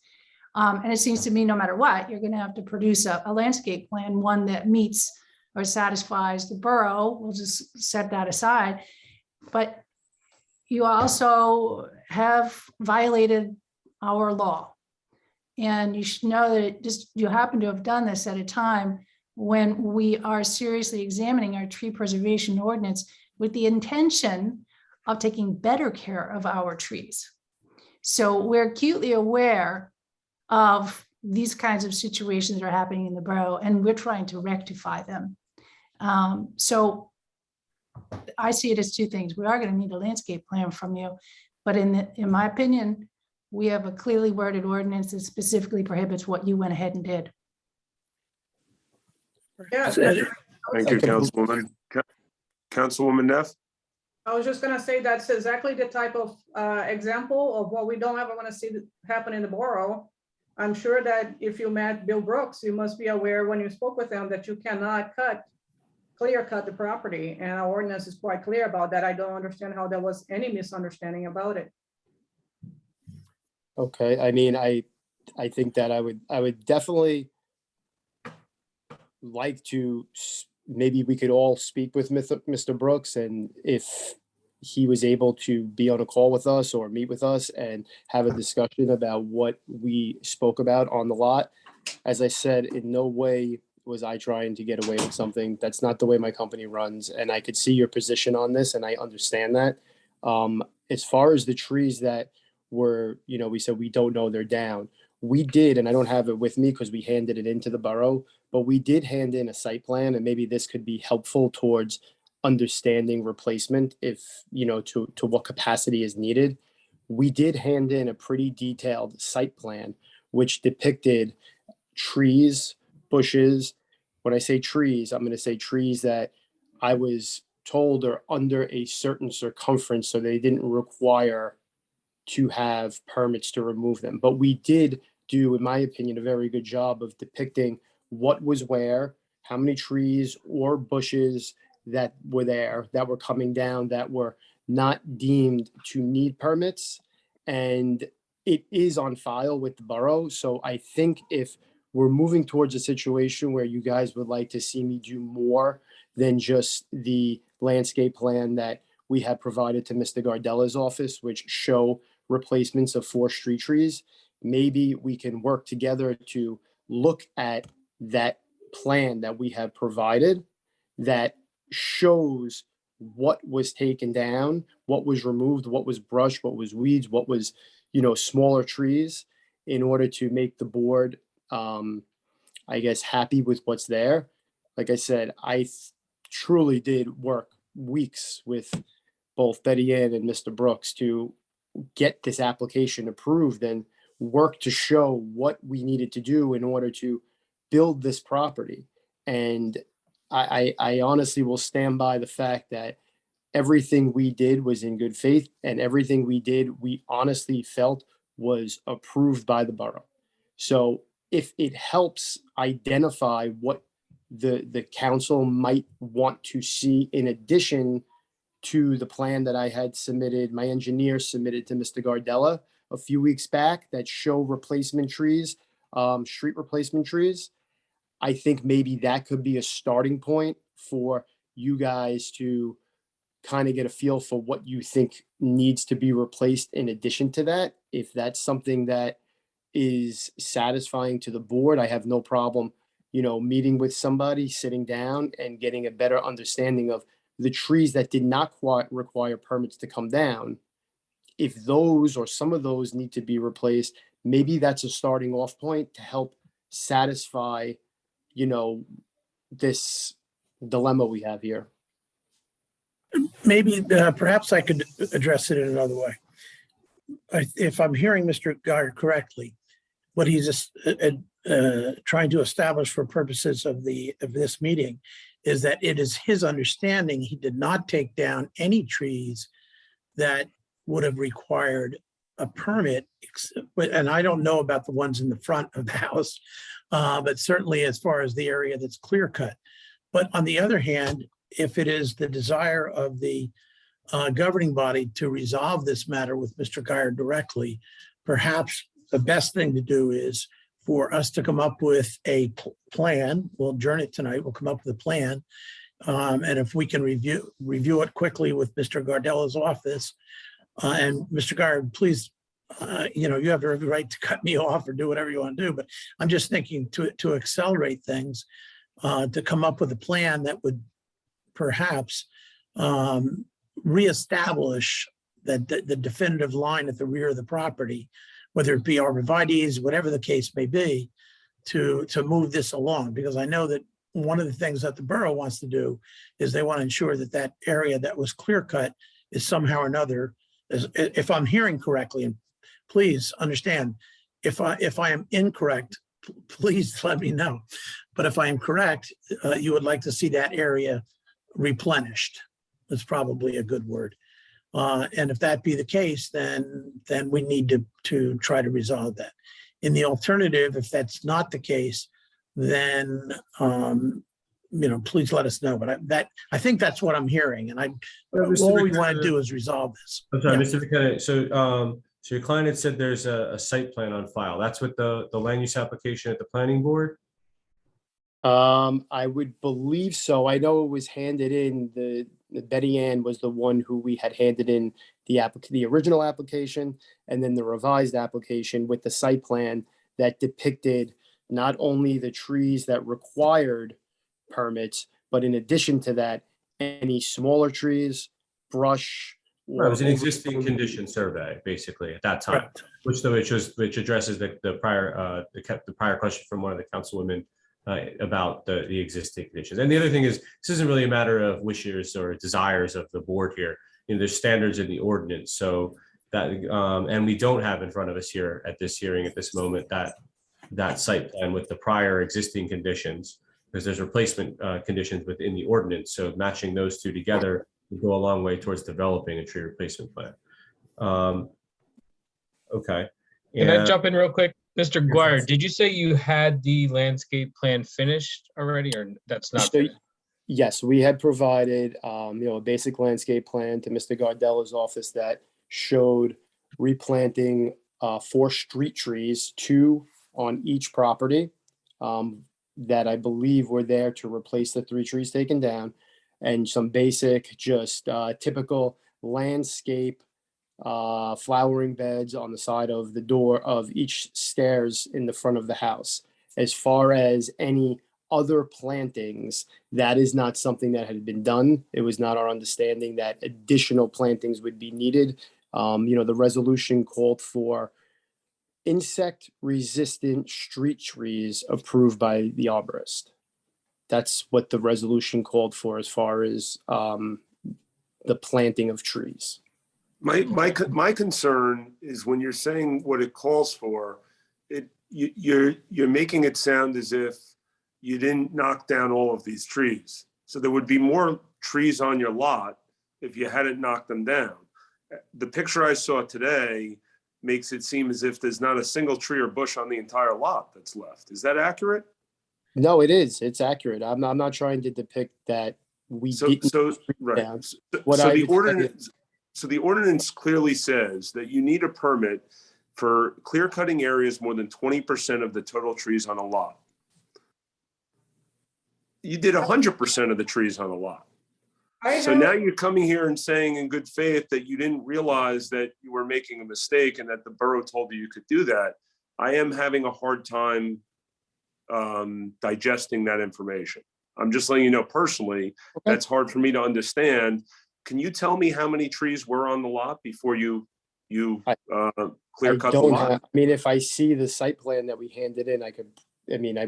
Speaker 5: And it seems to me, no matter what, you're going to have to produce a landscape plan, one that meets or satisfies the borough. We'll just set that aside. But you also have violated our law. And you should know that you happen to have done this at a time when we are seriously examining our tree preservation ordinance with the intention of taking better care of our trees. So we're acutely aware of these kinds of situations that are happening in the borough, and we're trying to rectify them. So I see it as two things. We are going to need a landscape plan from you, but in my opinion, we have a clearly worded ordinance that specifically prohibits what you went ahead and did.
Speaker 7: Yeah.
Speaker 1: Thank you, Councilwoman. Councilwoman Neff?
Speaker 7: I was just gonna say that's exactly the type of example of what we don't ever want to see happen in the borough. I'm sure that if you met Bill Brooks, you must be aware when you spoke with him that you cannot clear cut the property, and our ordinance is quite clear about that. I don't understand how there was any misunderstanding about it.
Speaker 13: Okay, I mean, I think that I would definitely like to, maybe we could all speak with Mr. Brooks, and if he was able to be on a call with us or meet with us and have a discussion about what we spoke about on the lot. As I said, in no way was I trying to get away with something. That's not the way my company runs. And I could see your position on this, and I understand that. As far as the trees that were, we said we don't know they're down. We did, and I don't have it with me because we handed it into the borough, but we did hand in a site plan, and maybe this could be helpful towards understanding replacement if, to what capacity is needed. We did hand in a pretty detailed site plan, which depicted trees, bushes. When I say trees, I'm going to say trees that I was told are under a certain circumference, so they didn't require to have permits to remove them. But we did do, in my opinion, a very good job of depicting what was where, how many trees or bushes that were there, that were coming down, that were not deemed to need permits. And it is on file with the borough. So I think if we're moving towards a situation where you guys would like to see me do more than just the landscape plan that we had provided to Mr. Gardella's office, which show replacements of 4 street trees. Maybe we can work together to look at that plan that we have provided that shows what was taken down, what was removed, what was brush, what was weeds, what was, smaller trees, in order to make the board, I guess, happy with what's there. Like I said, truly did work weeks with both Betty Ann and Mr. Brooks to get this application approved and work to show what we needed to do in order to build this property. And I honestly will stand by the fact that everything we did was in good faith, and everything we did, we honestly felt was approved by the borough. So if it helps identify what the council might want to see in addition to the plan that I had submitted, my engineer submitted to Mr. Gardella a few weeks back that show replacement trees, street replacement trees, I think maybe that could be a starting point for you guys to kind of get a feel for what you think needs to be replaced in addition to that. If that's something that is satisfying to the board, I have no problem, meeting with somebody, sitting down and getting a better understanding of the trees that did not require permits to come down. If those or some of those need to be replaced, maybe that's a starting off point to help satisfy, this dilemma we have here.
Speaker 12: Maybe perhaps I could address it in another way. If I'm hearing Mr. Guard correctly, what he's trying to establish for purposes of this meeting is that it is his understanding he did not take down any trees that would have required a permit, and I don't know about the ones in the front of the house, but certainly as far as the area that's clear cut. But on the other hand, if it is the desire of the governing body to resolve this matter with Mr. Guyer directly, perhaps the best thing to do is for us to come up with a plan. We'll adjourn it tonight. We'll come up with a plan. And if we can review it quickly with Mr. Gardella's office, and Mr. Guard, please, you have every right to cut me off or do whatever you want to do, but I'm just thinking to accelerate things, to come up with a plan that would perhaps reestablish the definitive line at the rear of the property, whether it be arborvitae's, whatever the case may be, to move this along. Because I know that one of the things that the borough wants to do is they want to ensure that that area that was clear cut is somehow or another, if I'm hearing correctly, and please understand, if I am incorrect, please let me know. But if I am correct, you would like to see that area replenished. That's probably a good word. And if that be the case, then we need to try to resolve that. In the alternative, if that's not the case, then please let us know. But I think that's what I'm hearing, and all we want to do is resolve this.
Speaker 11: I'm sorry,
Speaker 12: Yeah.
Speaker 11: Mr. McKenna. So your client had said there's a site plan on file. That's with the land use application at the planning board?
Speaker 13: I would believe so. I know it was handed in, the Betty Ann was the one who we had handed in the original application, and then the revised application with the site plan that depicted not only the trees that required permits, but in addition to that, any smaller trees, brush.
Speaker 11: It was an existing condition survey, basically, at that time,
Speaker 12: Correct.
Speaker 11: which addresses the prior question from one of the councilwomen about the existing conditions. And the other thing is, this isn't really a matter of wishes or desires of the board here. There's standards in the ordinance, so that and we don't have in front of us here at this hearing at this moment that site plan with the prior existing conditions, because there's replacement conditions within the ordinance. So matching those two together would go a long way towards developing a tree replacement plan. Okay.
Speaker 14: Can I jump in real quick? Mr. Guire, did you say you had the landscape plan finished already, or that's not?
Speaker 13: So, yes, we had provided, a basic landscape plan to Mr. Gardella's office that showed replanting 4 street trees, 2 on each property, that I believe were there to replace the 3 trees taken down, and some basic, just typical landscape flowering beds on the side of the door of each stairs in the front of the house. As far as any other plantings, that is not something that had been done. It was not our understanding that additional plantings would be needed. The resolution called for insect-resistant street trees approved by the arborist. That's what the resolution called for as far as the planting of trees.
Speaker 1: My concern is when you're saying what it calls for, you're making it sound as if you didn't knock down all of these trees. So there would be more trees on your lot if you hadn't knocked them down. The picture I saw today makes it seem as if there's not a single tree or bush on the entire lot that's left. Is that accurate?
Speaker 13: No, it is. It's accurate. I'm not trying to depict that we didn't.
Speaker 1: Right.
Speaker 13: What
Speaker 1: So
Speaker 13: I
Speaker 1: the
Speaker 13: would say
Speaker 1: ordinance, so the ordinance clearly says that you need a permit for clear cutting areas more than 20% of the total trees on a lot. You did 100% of the trees on a lot. So now you're coming here and saying in good faith that you didn't realize that you were making a mistake and that the borough told you you could do that. I am having a hard time digesting that information. I'm just letting you know personally, that's hard for me to understand. Can you tell me how many trees were on the lot before you clear cut the lot?
Speaker 13: If I see the site plan that we handed in,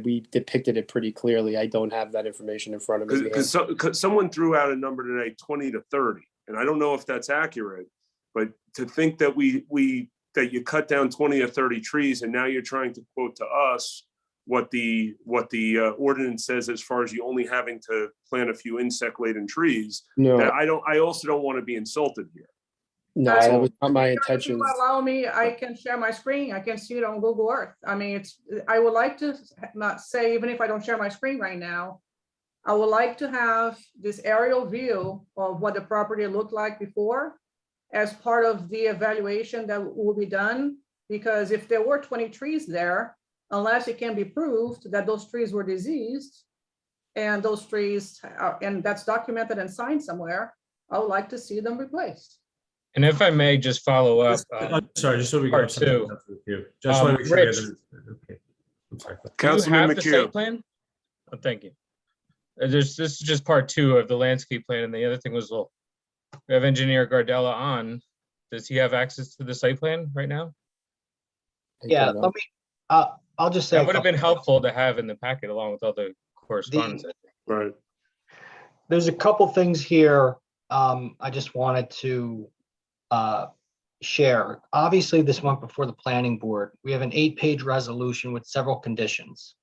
Speaker 13: we depicted it pretty clearly. I don't have that information in front of me.
Speaker 1: Because someone threw out a number today, 20 to 30, and I don't know if that's accurate, but to think that that you cut down 20 or 30 trees and now you're trying to quote to us what the ordinance says as far as you only having to plant a few insect-laden trees.
Speaker 13: No,
Speaker 1: I also don't want to be insulted here.
Speaker 13: No, that was not my intention.
Speaker 7: Allow me, I can share my screen. I can see it on Google Earth. I would like to not say, even if I don't share my screen right now, I would like to have this aerial view of what the property looked like before as part of the evaluation that will be done. Because if there were 20 trees there, unless it can be proved that those trees were diseased and those trees, and that's documented and signed somewhere, I would like to see them replaced.
Speaker 14: And if I may just follow up.
Speaker 11: I'm sorry, just so we
Speaker 14: part
Speaker 11: got
Speaker 14: two.
Speaker 11: Just want to make sure.
Speaker 14: Rich,
Speaker 11: Okay. I'm sorry.
Speaker 1: Councilman
Speaker 14: you have the
Speaker 1: McHugh.
Speaker 14: site plan? Oh, thank you. This is just part 2 of the landscape plan, and the other thing was, well, we have engineer Gardella on. Does he have access to the site plan right now?
Speaker 9: Yeah, let me, I'll just say.
Speaker 14: That would have been helpful to have in the packet along with all the correspondence.
Speaker 1: Right.
Speaker 9: There's a couple things here I just wanted to share. Obviously, this went before the planning board. We have an 8-page resolution with several conditions.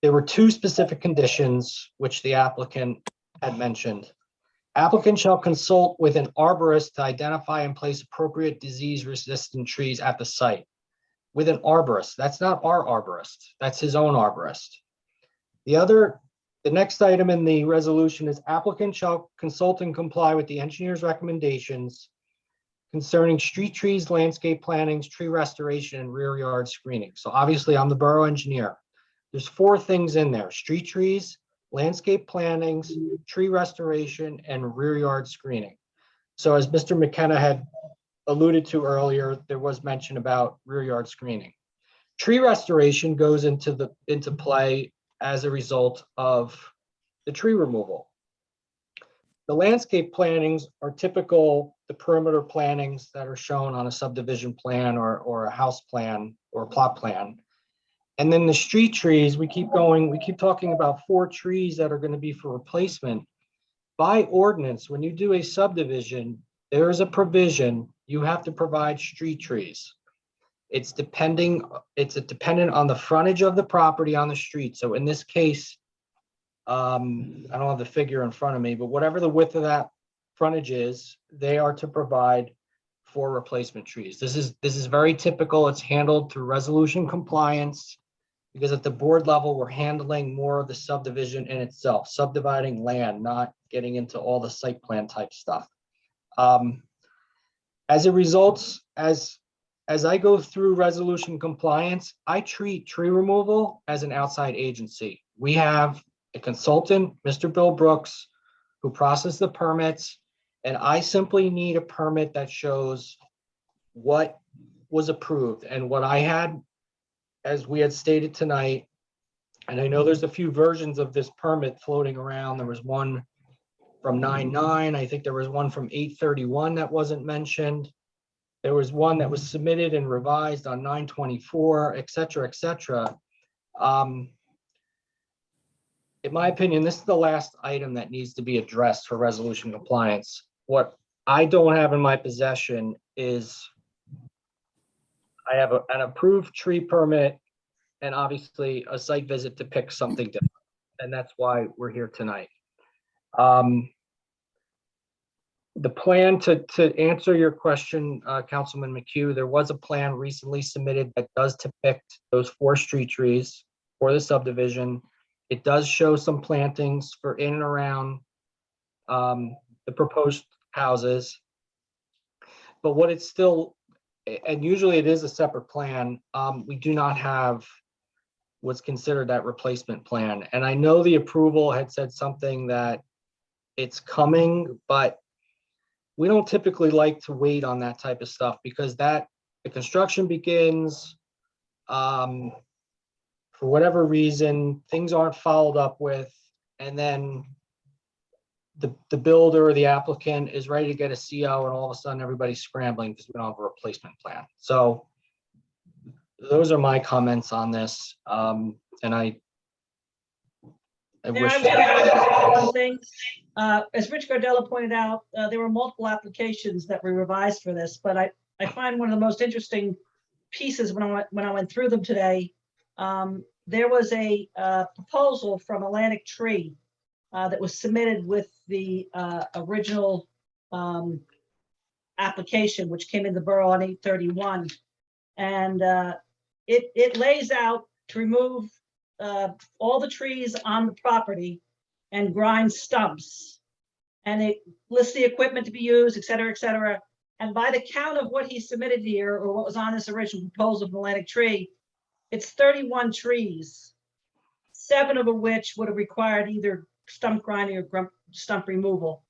Speaker 9: There were 2 specific conditions which the applicant had mentioned. Applicant shall consult with an arborist to identify and place appropriate disease-resistant trees at the site. With an arborist, that's not our arborist, that's his own arborist. The next item in the resolution is applicant shall consult and comply with the engineer's recommendations concerning street trees, landscape plantings, tree restoration, and rear yard screening. So obviously I'm the borough engineer. There's 4 things in there: street trees, landscape plantings, tree restoration, and rear yard screening. So as Mr. McKenna had alluded to earlier, there was mention about rear yard screening. Tree restoration goes into play as a result of the tree removal. The landscape plantings are typical, the perimeter plantings that are shown on a subdivision plan or a house plan or a plot plan. And then the street trees, we keep talking about 4 trees that are going to be for replacement. By ordinance, when you do a subdivision, there is a provision, you have to provide street trees. It's dependent on the frontage of the property on the street. So in this case, I don't have the figure in front of me, but whatever the width of that frontage is, they are to provide for replacement trees. This is very typical. It's handled through resolution compliance, because at the board level, we're handling more of the subdivision in itself, subdividing land, not getting into all the site plan type stuff. As a result, as as I go through resolution compliance, I treat tree removal as an outside agency. We have a consultant, Mr. Bill Brooks, who processes the permits, and I simply need a permit that shows what was approved. And what I had, as we had stated tonight, and I know there's a few versions of this permit floating around. There was one from 9/9. I think there was one from 8/31 that wasn't mentioned. There was one that was submitted and revised on 9/24, et cetera, et cetera. In my opinion, this is the last item that needs to be addressed for resolution compliance. What I don't have in my possession is I have an approved tree permit and obviously a site visit to pick something different. And that's why we're here tonight. The plan to answer your question, Councilman McHugh, there was a plan recently submitted that does depict those 4 street trees for the subdivision. It does show some plantings for in and around the proposed houses. But what it's still, and usually it is a separate plan, we do not have what's considered that replacement plan. And I know the approval had said something that it's coming, but we don't typically like to wait on that type of stuff because the construction begins, for whatever reason, things aren't followed up with, and then the builder or the applicant is ready to get a CO, and all of a sudden everybody's scrambling because we don't have a replacement plan. So those are my comments on this. And I
Speaker 3: There,
Speaker 9: wish.
Speaker 3: I'm gonna add one thing. As Rich Gardella pointed out, there were multiple applications that were revised for this, but I find one of the most interesting pieces when I went through them today. There was a proposal from Atlantic Tree that was submitted with the original application, which came in the borough on 8/31. And it lays out to remove all the trees on the property and grind stumps. And it lists the equipment to be used, et cetera, et cetera. And by the count of what he submitted here, or what was on this original proposal of Atlantic Tree, it's 31 trees, 7 of which would have required either stump grinding or stump removal.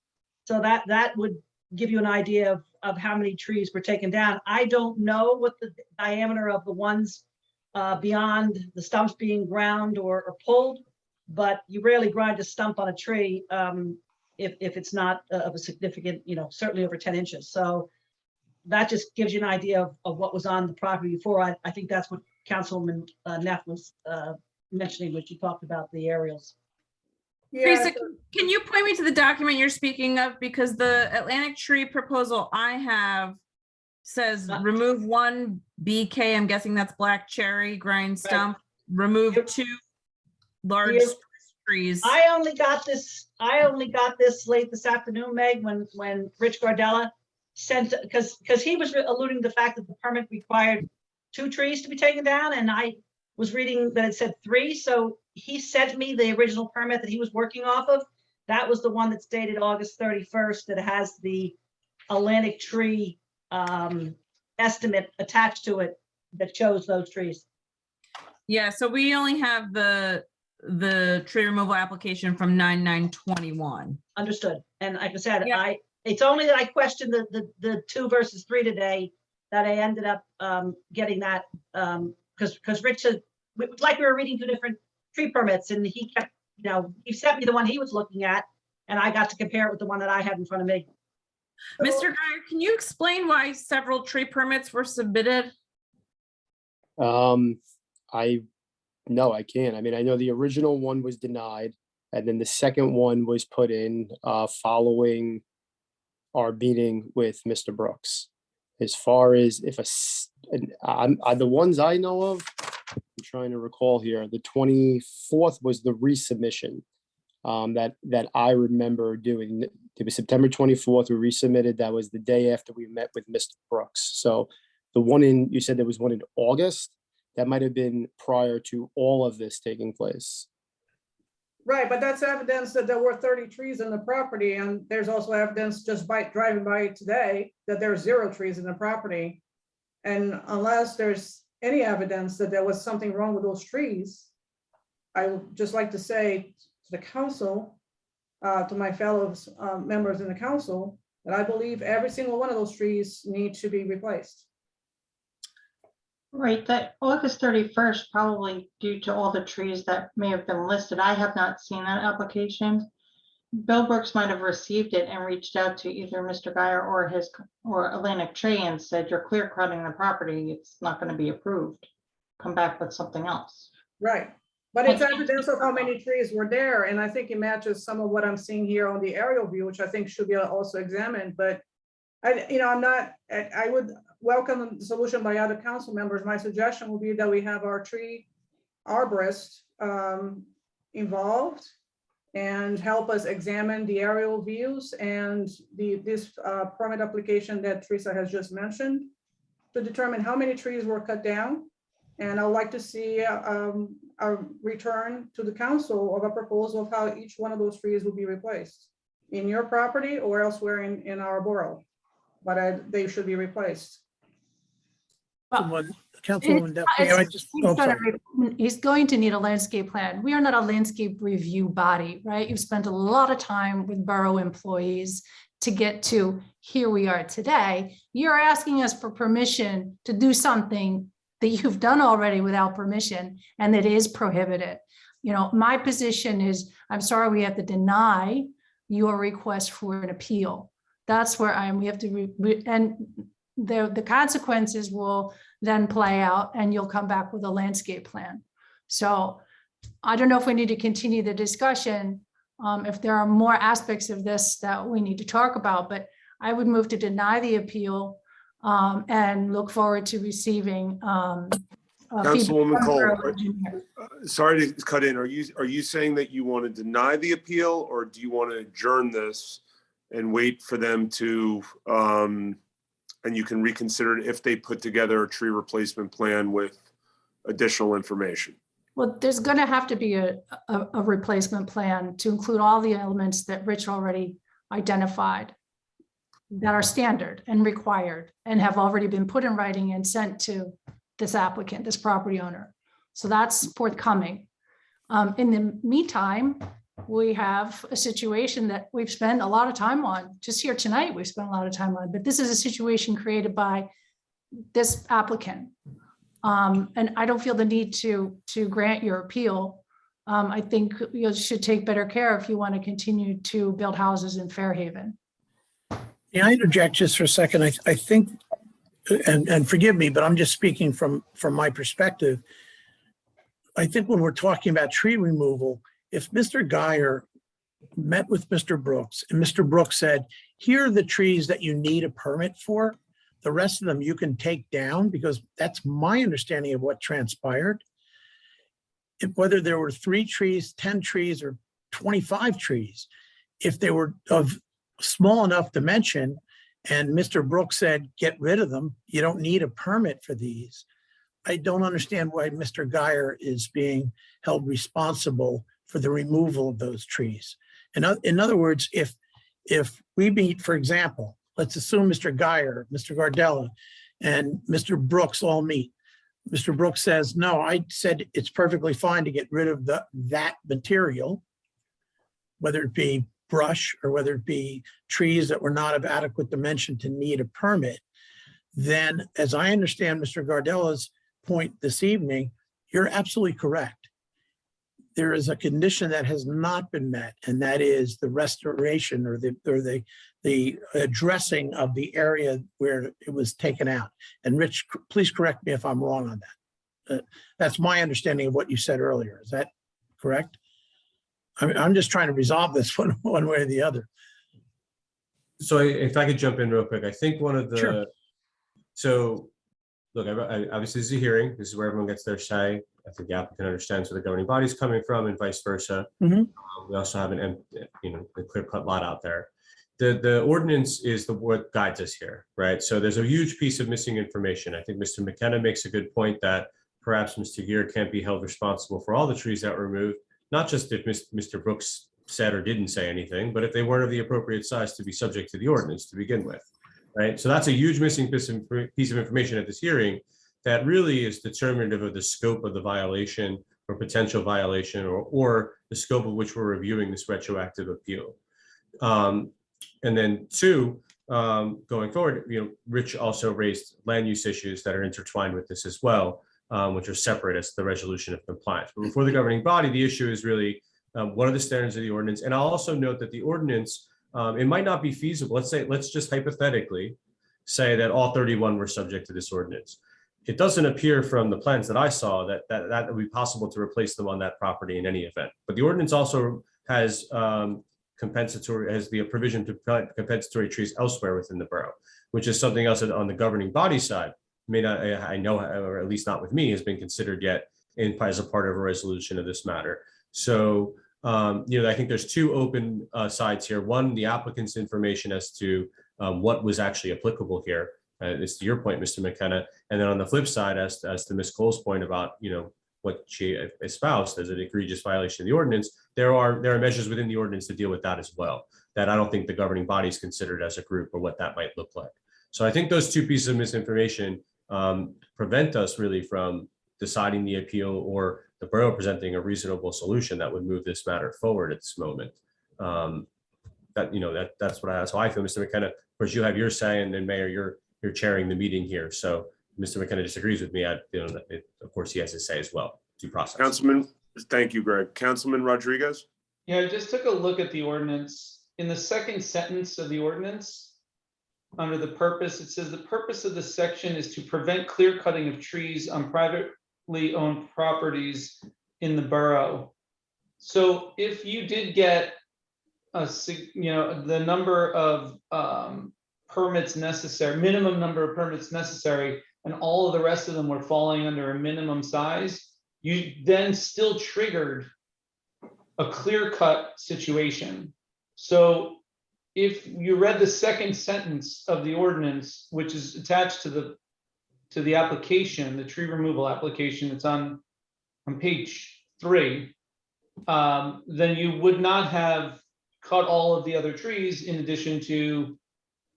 Speaker 3: So that would give you an idea of how many trees were taken down. I don't know what the diameter of the ones beyond the stumps being ground or pulled, but you rarely grind a stump on a tree if it's not of a significant, certainly over 10 inches. So that just gives you an idea of what was on the property before. I think that's what Councilman Neff was mentioning when she talked about the aerials.
Speaker 10: Teresa, can you point me to the document you're speaking of? Because the Atlantic Tree proposal I have says remove 1 BK, I'm guessing that's black cherry grind stump, remove 2 large trees.
Speaker 3: I only got this late this afternoon, Meg, when Rich Gardella sent, because he was alluding to the fact that the permit required 2 trees to be taken down, and I was reading that it said 3. So he sent me the original permit that he was working off of. That was the one that's dated August 31st that has the Atlantic Tree estimate attached to it that shows those trees.
Speaker 10: Yeah, so we only have the tree removal application from 9/9/21.
Speaker 3: Understood. And like I said,
Speaker 10: Yeah.
Speaker 3: It's only that I questioned the 2 versus 3 today that I ended up getting that because Rich said, like we were reading 2 different tree permits, and he kept, he sent me the one he was looking at, and I got to compare it with the one that I had in front of me.
Speaker 10: Mr. Geyer, can you explain why several tree permits were submitted?
Speaker 13: No, I can't. I mean, I know the original one was denied, and then the second one was put in following our meeting with Mr. Brooks. As far as if the ones I know of, I'm trying to recall here, the 24th was the resubmission that I remember doing. It was September 24th, we resubmitted. That was the day after we met with Mr. Brooks. So the one you said there was one in August, that might have been prior to all of this taking place.
Speaker 7: Right, but that's evidence that there were 30 trees in the property, and there's also evidence just by driving by today that there are 0 trees in the property. And unless there's any evidence that there was something wrong with those trees, I would just like to say to the council, to my fellow members in the council, that I believe every single one of those trees need to be replaced.
Speaker 2: Right, that August 31st, probably due to all the trees that may have been listed. I have not seen that application. Bill Brooks might have received it and reached out to either Mr. Geyer or Atlantic Tree and said, you're clear cutting the property. It's not going to be approved. Come back with something else.
Speaker 7: Right, but it's evidence of how many trees were there, and I think it matches some of what I'm seeing here on the aerial view, which I think should be also examined. But I would welcome the solution by other council members. My suggestion would be that we have our tree arborist involved and help us examine the aerial views and this permit application that Teresa has just mentioned to determine how many trees were cut down. And I would like to see a return to the council of a proposal of how each one of those trees will be replaced in your property or elsewhere in our borough. But they should be replaced.
Speaker 12: Councilwoman Duffy,
Speaker 5: He's going to need a landscape plan. We are not a landscape review body, right? You've spent a lot of time with borough employees to get to here we are today. You're asking us for permission to do something that you've done already without permission, and that is prohibited. You know, my position is, I'm sorry, we have to deny your request for an appeal. That's where I am. We have to, and the consequences will then play out, and you'll come back with a landscape plan. So I don't know if we need to continue the discussion, if there are more aspects of this that we need to talk about, but I would move to deny the appeal and look forward to receiving
Speaker 1: Councilwoman Cole, sorry to cut in. Are you saying that you want to deny the appeal, or do you want to adjourn this and wait for them to, and you can reconsider it if they put together a tree replacement plan with additional information?
Speaker 5: Well, there's going to have to be a replacement plan to include all the elements that Rich already identified that are standard and required and have already been put in writing and sent to this applicant, this property owner. So that's forthcoming. In the meantime, we have a situation that we've spent a lot of time on. Just here tonight, we've spent a lot of time on, but this is a situation created by this applicant. And I don't feel the need to grant your appeal. I think you should take better care if you want to continue to build houses in Fairhaven.
Speaker 12: Can I interject just for a second? I think, and forgive me, but I'm just speaking from my perspective. I think when we're talking about tree removal, if Mr. Geyer met with Mr. Brooks and Mr. Brooks said, here are the trees that you need a permit for, the rest of them you can take down, because that's my understanding of what transpired. Whether there were 3 trees, 10 trees, or 25 trees, if they were of small enough dimension and Mr. Brooks said, get rid of them, you don't need a permit for these, I don't understand why Mr. Geyer is being held responsible for the removal of those trees. In other words, if we meet, for example, let's assume Mr. Geyer, Mr. Gardella, and Mr. Brooks all meet. Mr. Brooks says, no, I said it's perfectly fine to get rid of that material, whether it be brush or whether it be trees that were not of adequate dimension to need a permit. Then, as I understand Mr. Gardella's point this evening, you're absolutely correct. There is a condition that has not been met, and that is the restoration or the addressing of the area where it was taken out. And Rich, please correct me if I'm wrong on that. That's my understanding of what you said earlier. Is that correct? I'm just trying to resolve this one way or the other.
Speaker 11: So if I could jump in real quick, I think one of the,
Speaker 12: Sure.
Speaker 11: So look, obviously this is a hearing. This is where everyone gets their say. I think the applicant understands where the governing body's coming from and vice versa.
Speaker 12: Mhm.
Speaker 11: We also have a clear-cut lot out there. The ordinance is what guides us here, right? So there's a huge piece of missing information. I think Mr. McKenna makes a good point that perhaps Mr. Geer can't be held responsible for all the trees that were removed, not just if Mr. Brooks said or didn't say anything, but if they weren't of the appropriate size to be subject to the ordinance to begin with. right? So that's a huge missing piece of information at this hearing that really is determinative of the scope of the violation or potential violation, or the scope of which we're reviewing this retroactive appeal. And then two, going forward, Rich also raised land use issues that are intertwined with this as well, which are separate as the resolution of compliance. But before the governing body, the issue is really what are the standards of the ordinance? And I'll also note that the ordinance, it might not be feasible. Let's just hypothetically say that all 31 were subject to this ordinance. It doesn't appear from the plans that I saw that would be possible to replace them on that property in any event. But the ordinance also has the provision to plant compensatory trees elsewhere within the borough, which is something else that on the governing body side may not, I know, or at least not with me, has been considered yet as a part of a resolution of this matter. So, I think there's two open sides here. One, the applicant's information as to what was actually applicable here. It's to your point, Mr. McKenna. And then on the flip side, as to Ms. Cole's point about, what she espoused as an egregious violation of the ordinance, there are measures within the ordinance to deal with that as well, that I don't think the governing body is considered as a group or what that might look like. So I think those two pieces of misinformation prevent us really from deciding the appeal or the borough presenting a reasonable solution that would move this matter forward at this moment. That's how I feel, Mr. McKenna. Of course, you have your say, and then Mayor, you're chairing the meeting here. So Mr. McKenna disagrees with me. Of course, he has his say as well. Due process.
Speaker 1: Councilman, thank you, Greg. Councilman Rodriguez?
Speaker 4: Yeah, I just took a look at the ordinance. In the second sentence of the ordinance, under the purpose, it says the purpose of this section is to prevent clear cutting of trees on privately owned properties in the borough. So if you did get the number of permits necessary, minimum number of permits necessary, and all of the rest of them were falling under a minimum size, you then still triggered a clear-cut situation. So if you read the second sentence of the ordinance, which is attached to the application, the tree removal application, it's on page 3, then you would not have cut all of the other trees in addition to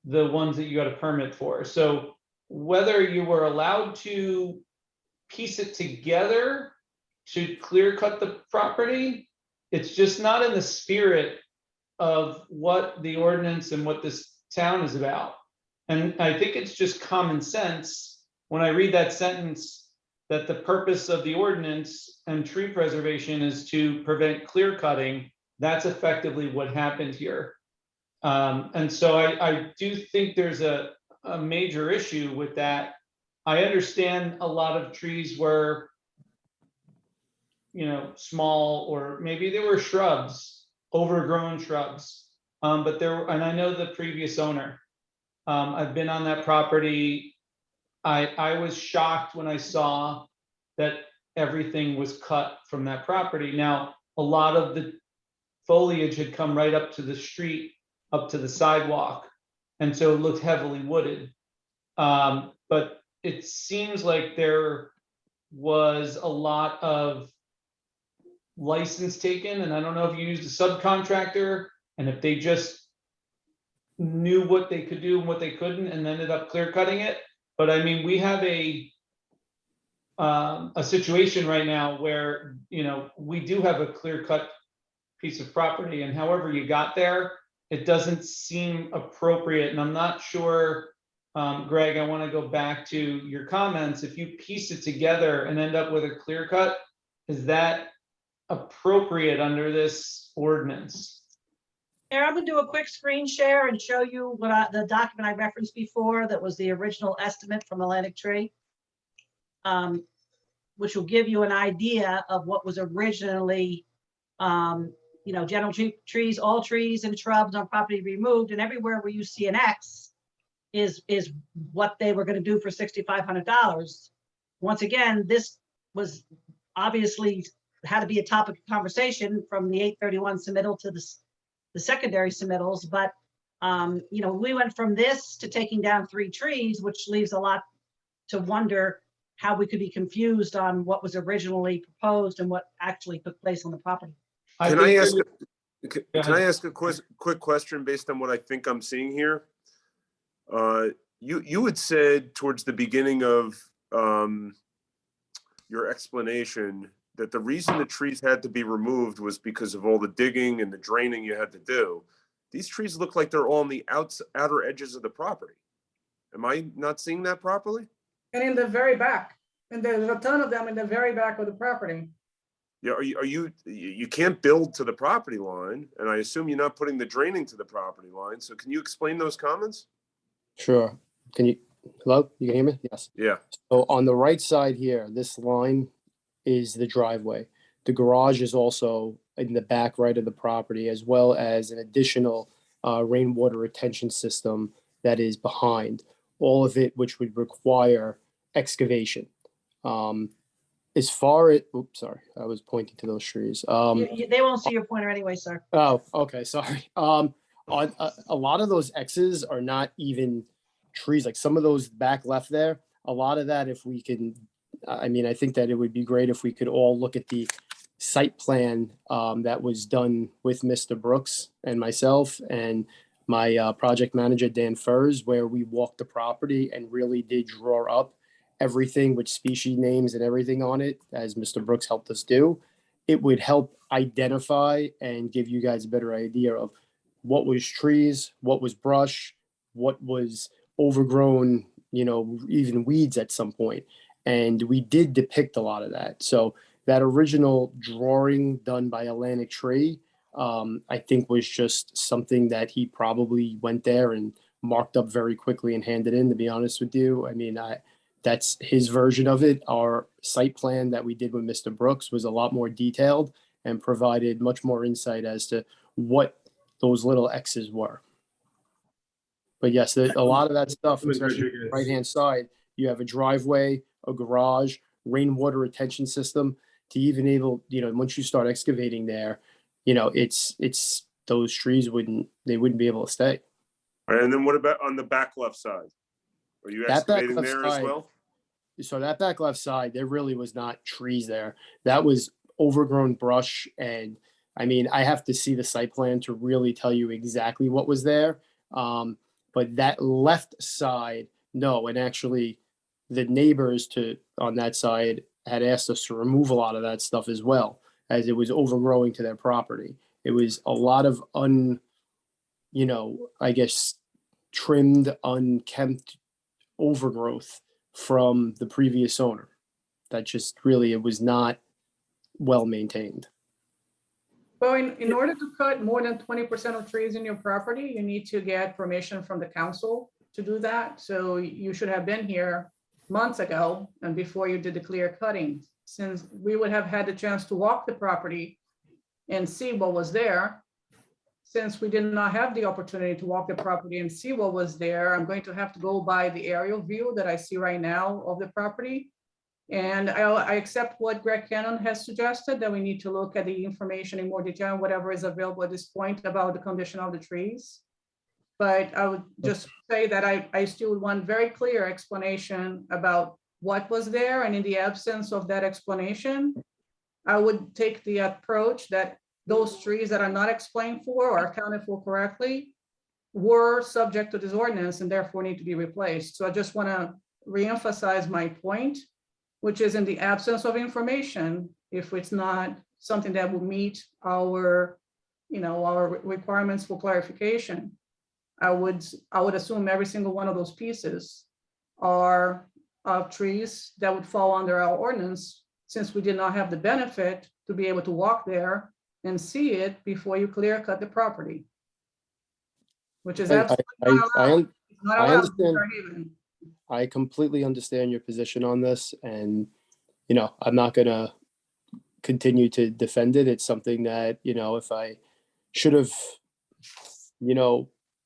Speaker 4: the ones that you got a permit for. So whether you were allowed to piece it together to clear cut the property, it's just not in the spirit of what the ordinance and what this town is about. And I think it's just common sense when I read that sentence that the purpose of the ordinance and tree preservation is to prevent clear cutting. That's effectively what happened here. And so I do think there's a major issue with that. I understand a lot of trees were, small, or maybe they were shrubs, overgrown shrubs. But and I know the previous owner. I've been on that property. I was shocked when I saw that everything was cut from that property. Now, a lot of the foliage had come right up to the street, up to the sidewalk, and so it looked heavily wooded. But it seems like there was a lot of license taken, and I don't know if you used a subcontractor and if they just knew what they could do and what they couldn't and ended up clear cutting it. But I mean, we have a situation right now where, we do have a clear cut piece of property, and however you got there, it doesn't seem appropriate. And I'm not sure, Greg, I want to go back to your comments. If you piece it together and end up with a clear cut, is that appropriate under this ordinance?
Speaker 3: Here, I'm gonna do a quick screen share and show you the document I referenced before that was the original estimate from Atlantic Tree, which will give you an idea of what was originally, general trees, all trees and shrubs on property removed, and everywhere where you see an X is what they were going to do for $6,500. Once again, this was obviously had to be a topic of conversation from the 831 submittal to the secondary submittals, but we went from this to taking down 3 trees, which leaves a lot to wonder how we could be confused on what was originally proposed and what actually took place on the property.
Speaker 1: Can I ask a quick question based on what I think I'm seeing here? You had said towards the beginning of your explanation that the reason the trees had to be removed was because of all the digging and the draining you had to do. These trees look like they're all on the outer edges of the property. Am I not seeing that properly?
Speaker 7: And in the very back, and there's a ton of them in the very back of the property.
Speaker 1: Yeah, you can't build to the property line, and I assume you're not putting the draining to the property line. So can you explain those comments?
Speaker 13: Sure. Hello, you can hear me? Yes.
Speaker 1: Yeah.
Speaker 13: So on the right side here, this line is the driveway. The garage is also in the back right of the property, as well as an additional rainwater retention system that is behind. All of it, which would require excavation. As far as, oops, sorry, I was pointing to those trees.
Speaker 3: They won't see your pointer anyway, sir.
Speaker 13: Oh, okay, sorry. On a lot of those X's are not even trees. Like some of those back left there, a lot of that, if we can, I mean, I think that it would be great if we could all look at the site plan that was done with Mr. Brooks and myself and my project manager, Dan Furs, where we walked the property and really did draw up everything with species names and everything on it, as Mr. Brooks helped us do. It would help identify and give you guys a better idea of what was trees, what was brush, what was overgrown, even weeds at some point. And we did depict a lot of that. So that original drawing done by Atlantic Tree, I think was just something that he probably went there and marked up very quickly and handed in, to be honest with you. I mean, that's his version of it. Our site plan that we did with Mr. Brooks was a lot more detailed and provided much more insight as to what those little X's were. But yes, a lot of that stuff, especially on the right-hand side, you have a driveway, a garage, rainwater retention system to even able, once you start excavating there, it's those trees wouldn't be able to stay.
Speaker 1: And then what about on the back left side? Are you excavating there as well?
Speaker 13: So that back left side, there really was not trees there. That was overgrown brush. And I mean, I have to see the site plan to really tell you exactly what was there. But that left side, no. And actually the neighbors on that side had asked us to remove a lot of that stuff as well, as it was overgrowing to their property. It was a lot of I guess trimmed, unkempt overgrowth from the previous owner. That just really, it was not well maintained.
Speaker 7: Well, in order to cut more than 20% of trees in your property, you need to get permission from the council to do that. So you should have been here months ago and before you did the clear cutting, since we would have had the chance to walk the property and see what was there. Since we did not have the opportunity to walk the property and see what was there, I'm going to have to go by the aerial view that I see right now of the property. And I accept what Greg Cannon has suggested, that we need to look at the information in more detail, whatever is available at this point about the condition of the trees. But I would just say that I still want very clear explanation about what was there. And in the absence of that explanation, I would take the approach that those trees that are not explained for or accounted for correctly were subject to this ordinance and therefore need to be replaced. So I just want to reemphasize my point, which is in the absence of information, if it's not something that will meet our requirements for clarification, I would assume every single one of those pieces are of trees that would fall under our ordinance, since we did not have the benefit to be able to walk there and see it before you clear cut the property, which is absolutely not allowed. It's not
Speaker 13: I
Speaker 7: allowed in
Speaker 13: understand.
Speaker 7: Fairhaven.
Speaker 13: I completely understand your position on this, and I'm not gonna continue to defend it. It's something that if I should have,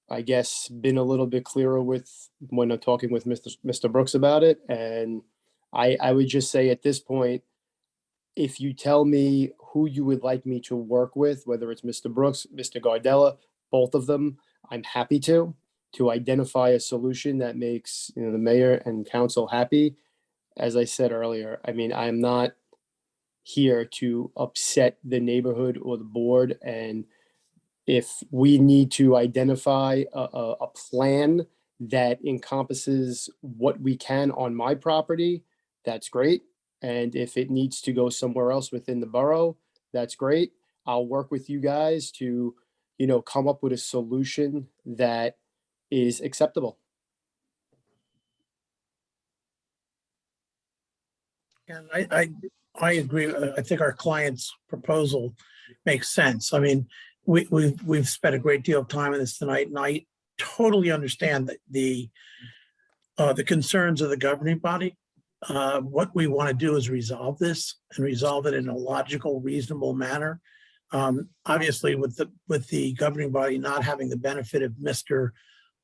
Speaker 13: I guess been a little bit clearer with when I'm talking with Mr. Brooks about it. And I would just say at this point, if you tell me who you would like me to work with, whether it's Mr. Brooks, Mr. Gardella, both of them, I'm happy to identify a solution that makes the mayor and council happy. As I said earlier, I mean, I'm not here to upset the neighborhood or the board. And if we need to identify a plan that encompasses what we can on my property, that's great. And if it needs to go somewhere else within the borough, that's great. I'll work with you guys to, come up with a solution that is acceptable.
Speaker 12: And I agree. I think our client's proposal makes sense. I mean, we've spent a great deal of time on this tonight, and I totally understand that the concerns of the governing body. What we want to do is resolve this and resolve it in a logical, reasonable manner. Obviously, with the governing body not having the benefit of Mr.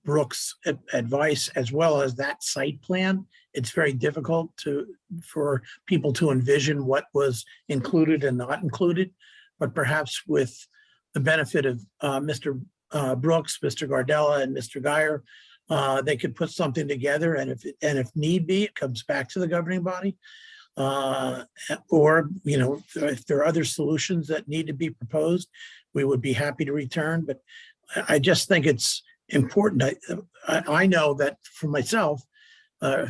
Speaker 12: Brooks' advice as well as that site plan, it's very difficult for people to envision what was included and not included. But perhaps with the benefit of Mr. Brooks, Mr. Gardella, and Mr. Geyer, they could put something together, and if need be, it comes back to the governing body. Or, if there are other solutions that need to be proposed, we would be happy to return. But I just think it's important. I know that for myself,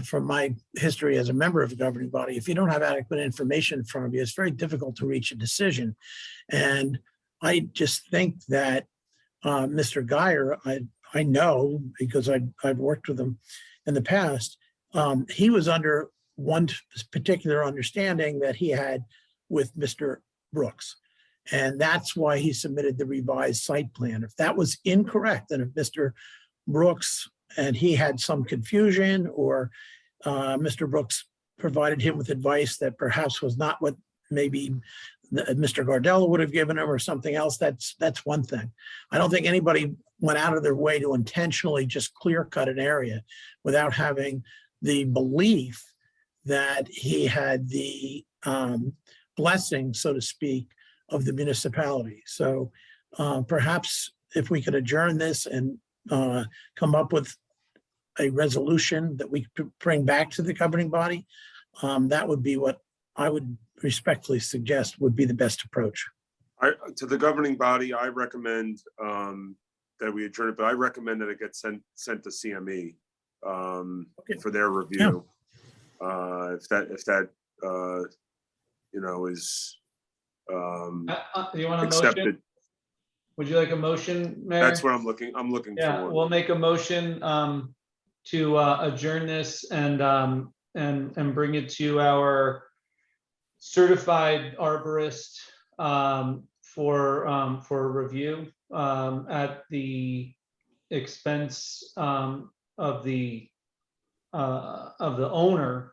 Speaker 12: from my history as a member of the governing body, if you don't have adequate information in front of you, it's very difficult to reach a decision. And I just think that Mr. Geyer, I know because I've worked with him in the past, he was under one particular understanding that he had with Mr. Brooks. And that's why he submitted the revised site plan. If that was incorrect, and if Mr. Brooks and he had some confusion, or Mr. Brooks provided him with advice that perhaps was not what maybe Mr. Gardella would have given him or something else, that's one thing. I don't think anybody went out of their way to intentionally just clear cut an area without having the belief that he had the blessing, so to speak, of the municipality. So perhaps if we could adjourn this and come up with a resolution that we could bring back to the governing body, that would be what I would respectfully suggest would be the best approach.
Speaker 1: To the governing body, I recommend that we adjourn it, but I recommend that it gets sent to CME for their review. If that is
Speaker 4: You want a
Speaker 1: accepted.
Speaker 4: motion? Would you like a motion, Mayor?
Speaker 1: That's what I'm looking
Speaker 4: Yeah,
Speaker 1: for.
Speaker 4: we'll make a motion to adjourn this and bring it to our certified arborist for review at the expense of the owner,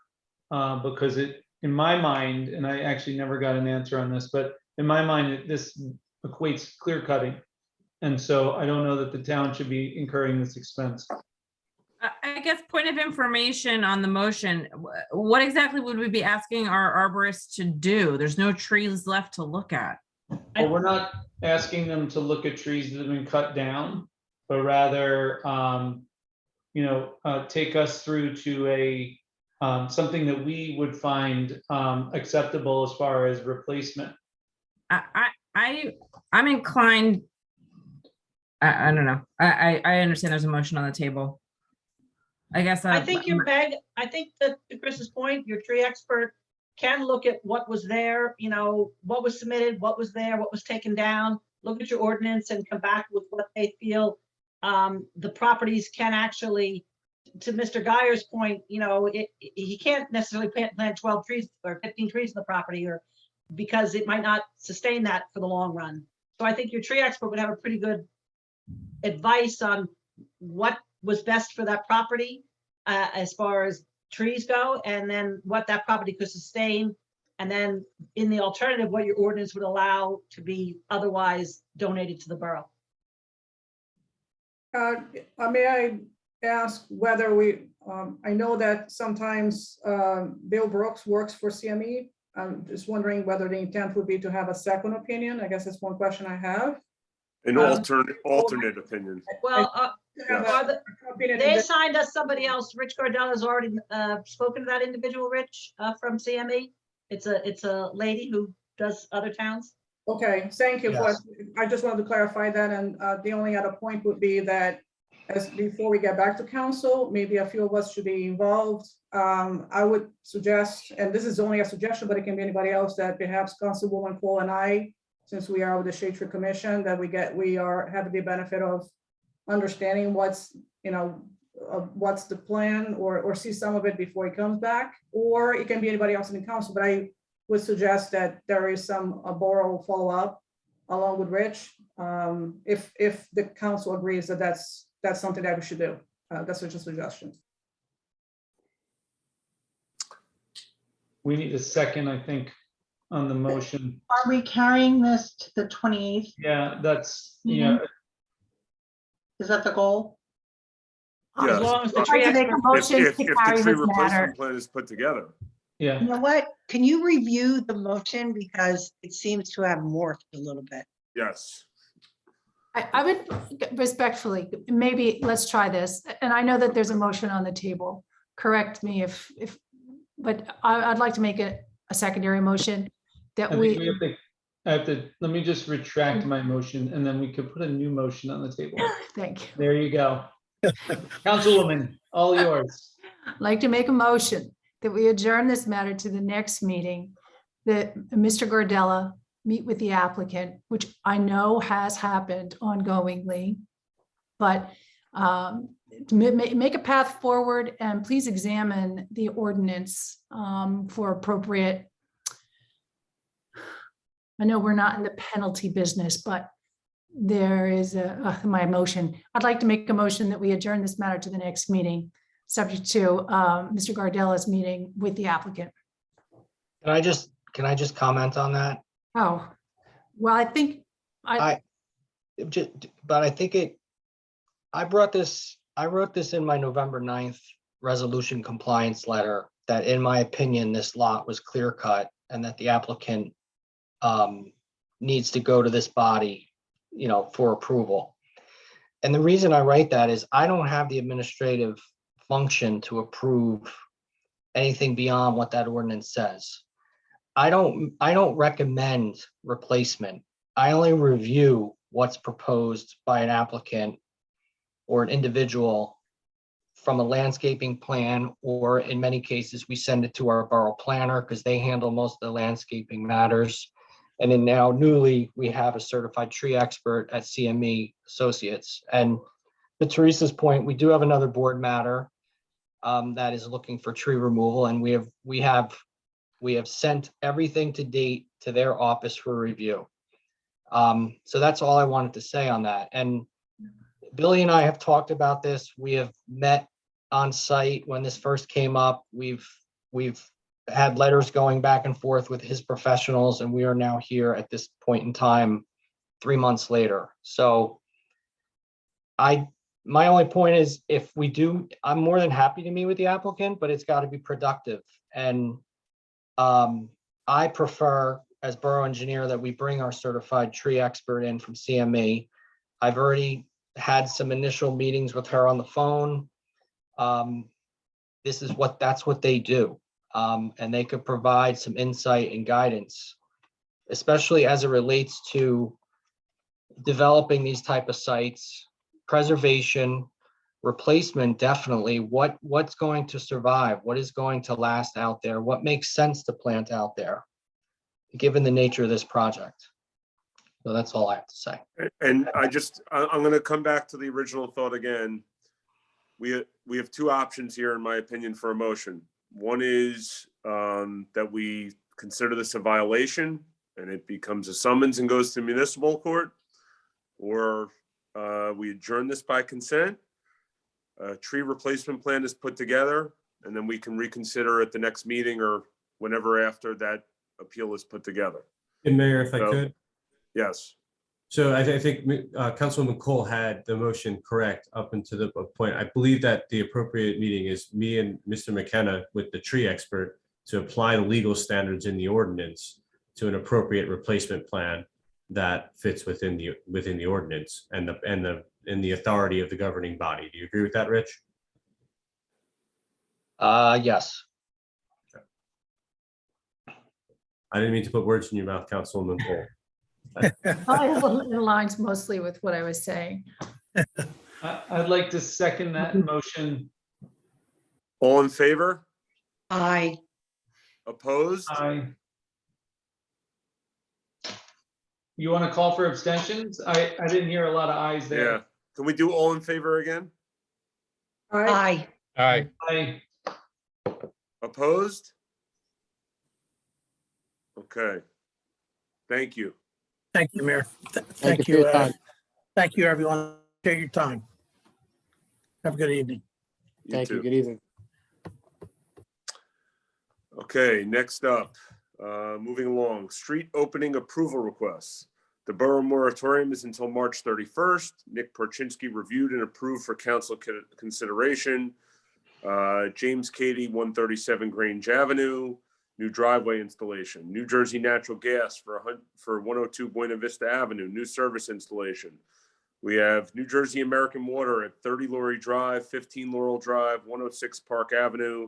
Speaker 4: because in my mind, and I actually never got an answer on this, but in my mind, this equates clear cutting. And so I don't know that the town should be incurring this expense.
Speaker 10: I guess point of information on the motion, what exactly would we be asking our arborist to do? There's no trees left to look at.
Speaker 4: Well, we're not asking them to look at trees that have been cut down, but rather, take us through to a something that we would find acceptable as far as replacement.
Speaker 10: I'm inclined. I don't know. I understand there's a motion on the table. I guess
Speaker 3: I think you're Peg. I think that to Chris's point, your tree expert can look at what was there, what was submitted, what was there, what was taken down, look at your ordinance and come back with what they feel the properties can actually, to Mr. Geyer's point, he can't necessarily plant 12 trees or 15 trees in the property, or because it might not sustain that for the long run. So I think your tree expert would have a pretty good advice on what was best for that property as far as trees go, and then what that property could sustain. And then in the alternative, what your ordinance would allow to be otherwise donated to the borough.
Speaker 7: May I ask whether I know that sometimes Bill Brooks works for CME. I'm just wondering whether the intent would be to have a second opinion. I guess that's one question I have.
Speaker 1: An alternate opinion.
Speaker 3: Well, they assigned us somebody else. Rich Gardella has already spoken to that individual, Rich, from CME. It's a lady who does other towns.
Speaker 7: Okay, thank you.
Speaker 6: Yes.
Speaker 7: I just wanted to clarify that. And the only other point would be that as before we get back to council, maybe a few of us should be involved. I would suggest, and this is only a suggestion, but it can be anybody else, that perhaps Councilwoman Cole and I, since we are with the Shade Tree Commission, that we have the benefit of understanding what's, what's the plan, or see some of it before it comes back, or it can be anybody else in the council, but I would suggest that there is a Borough follow-up along with Rich, if the council agrees that that's something that we should do. That's just a suggestion.
Speaker 4: We need a second, I think, on the motion.
Speaker 2: Are we carrying this to the 28th?
Speaker 4: Yeah, that's,
Speaker 2: Is that the goal?
Speaker 1: Yes.
Speaker 3: As long as the
Speaker 5: I'd like
Speaker 3: tree
Speaker 5: to make a
Speaker 3: experts,
Speaker 5: motion
Speaker 1: If
Speaker 5: to
Speaker 1: the
Speaker 5: carry
Speaker 1: tree
Speaker 5: this matter.
Speaker 1: replacement plan is put together.
Speaker 4: yeah.
Speaker 8: You know what? Can you review the motion, because it seems to have morphed a little bit?
Speaker 1: Yes.
Speaker 5: I would respectfully, maybe let's try this. And I know that there's a motion on the table. Correct me but I'd like to make it a secondary motion that
Speaker 4: I think
Speaker 5: we,
Speaker 4: let me just retract my motion, and then we could put a new motion on the table.
Speaker 5: thank you.
Speaker 4: There you go. Councilwoman, all yours.
Speaker 5: I'd like to make a motion that we adjourn this matter to the next meeting, that Mr. Gardella meet with the applicant, which I know has happened ongoingly, but to make a path forward, and please examine the ordinance for appropriate. I know we're not in the penalty business, but there is my motion. I'd like to make a motion that we adjourn this matter to the next meeting, subject to Mr. Gardella's meeting with the applicant.
Speaker 9: Can I just comment on that?
Speaker 5: Oh, well, I think
Speaker 9: I wrote this in my November 9th resolution compliance letter, that in my opinion, this lot was clear cut, and that the applicant needs to go to this body, for approval. And the reason I write that is I don't have the administrative function to approve anything beyond what that ordinance says. I don't recommend replacement. I only review what's proposed by an applicant or an individual from a landscaping plan, or in many cases, we send it to our borough planner because they handle most of the landscaping matters. And then now newly, we have a certified tree expert at CME Associates. And to Teresa's point, we do have another board matter that is looking for tree removal, and we have sent everything to date to their office for review. So that's all I wanted to say on that. And Billy and I have talked about this. We have met on site when this first came up. We've had letters going back and forth with his professionals, and we are now here at this point in time, 3 months later. So my only point is, if we do, I'm more than happy to meet with the applicant, but it's got to be productive. And I prefer, as borough engineer, that we bring our certified tree expert in from CME. I've already had some initial meetings with her on the phone. That's what they do. And they could provide some insight and guidance, especially as it relates to developing these type of sites, preservation, replacement, definitely. What's going to survive? What is going to last out there? What makes sense to plant out there, given the nature of this project? So that's all I have to say.
Speaker 1: And I'm going to come back to the original thought again. We have two options here, in my opinion, for a motion. One is that we consider this a violation and it becomes a summons and goes to municipal court, or we adjourn this by consent. A tree replacement plan is put together, and then we can reconsider at the next meeting or whenever after that appeal is put together.
Speaker 11: And Mayor, if I could.
Speaker 1: Yes.
Speaker 11: So I think Councilwoman Cole had the motion correct up until the point. I believe that the appropriate meeting is me and Mr. McKenna with the tree expert to apply the legal standards in the ordinance to an appropriate replacement plan that fits within the ordinance and the authority of the governing body. Do you agree with that, Rich?
Speaker 9: Yes.
Speaker 11: I didn't mean to put words in your mouth, Councilwoman Cole.
Speaker 5: It aligns mostly with what I was saying.
Speaker 4: I'd like to second that motion.
Speaker 1: All in favor?
Speaker 8: Aye.
Speaker 1: Opposed?
Speaker 4: Aye. You want to call for abstentions? I didn't hear a lot of ayes
Speaker 1: Yeah.
Speaker 4: there.
Speaker 1: Can we do all in favor again?
Speaker 7: Aye.
Speaker 8: Aye.
Speaker 14: Aye.
Speaker 4: Aye.
Speaker 1: Opposed? Okay. Thank you.
Speaker 12: Thank you, Mayor.
Speaker 13: Thank you for your time.
Speaker 12: Thank you, everyone. Take your time. Have a good evening.
Speaker 13: Thank you.
Speaker 1: too.
Speaker 13: Good evening.
Speaker 1: Okay, next up, moving along, street opening approval requests. The borough moratorium is until March 31st. Nick Perchinsky reviewed and approved for council consideration. James Cady, 137 Grange Avenue, new driveway installation. New Jersey Natural Gas for 102 Buena Vista Avenue, new service installation. We have New Jersey American Water at 30 Laurie Drive, 15 Laurel Drive, 106 Park Avenue,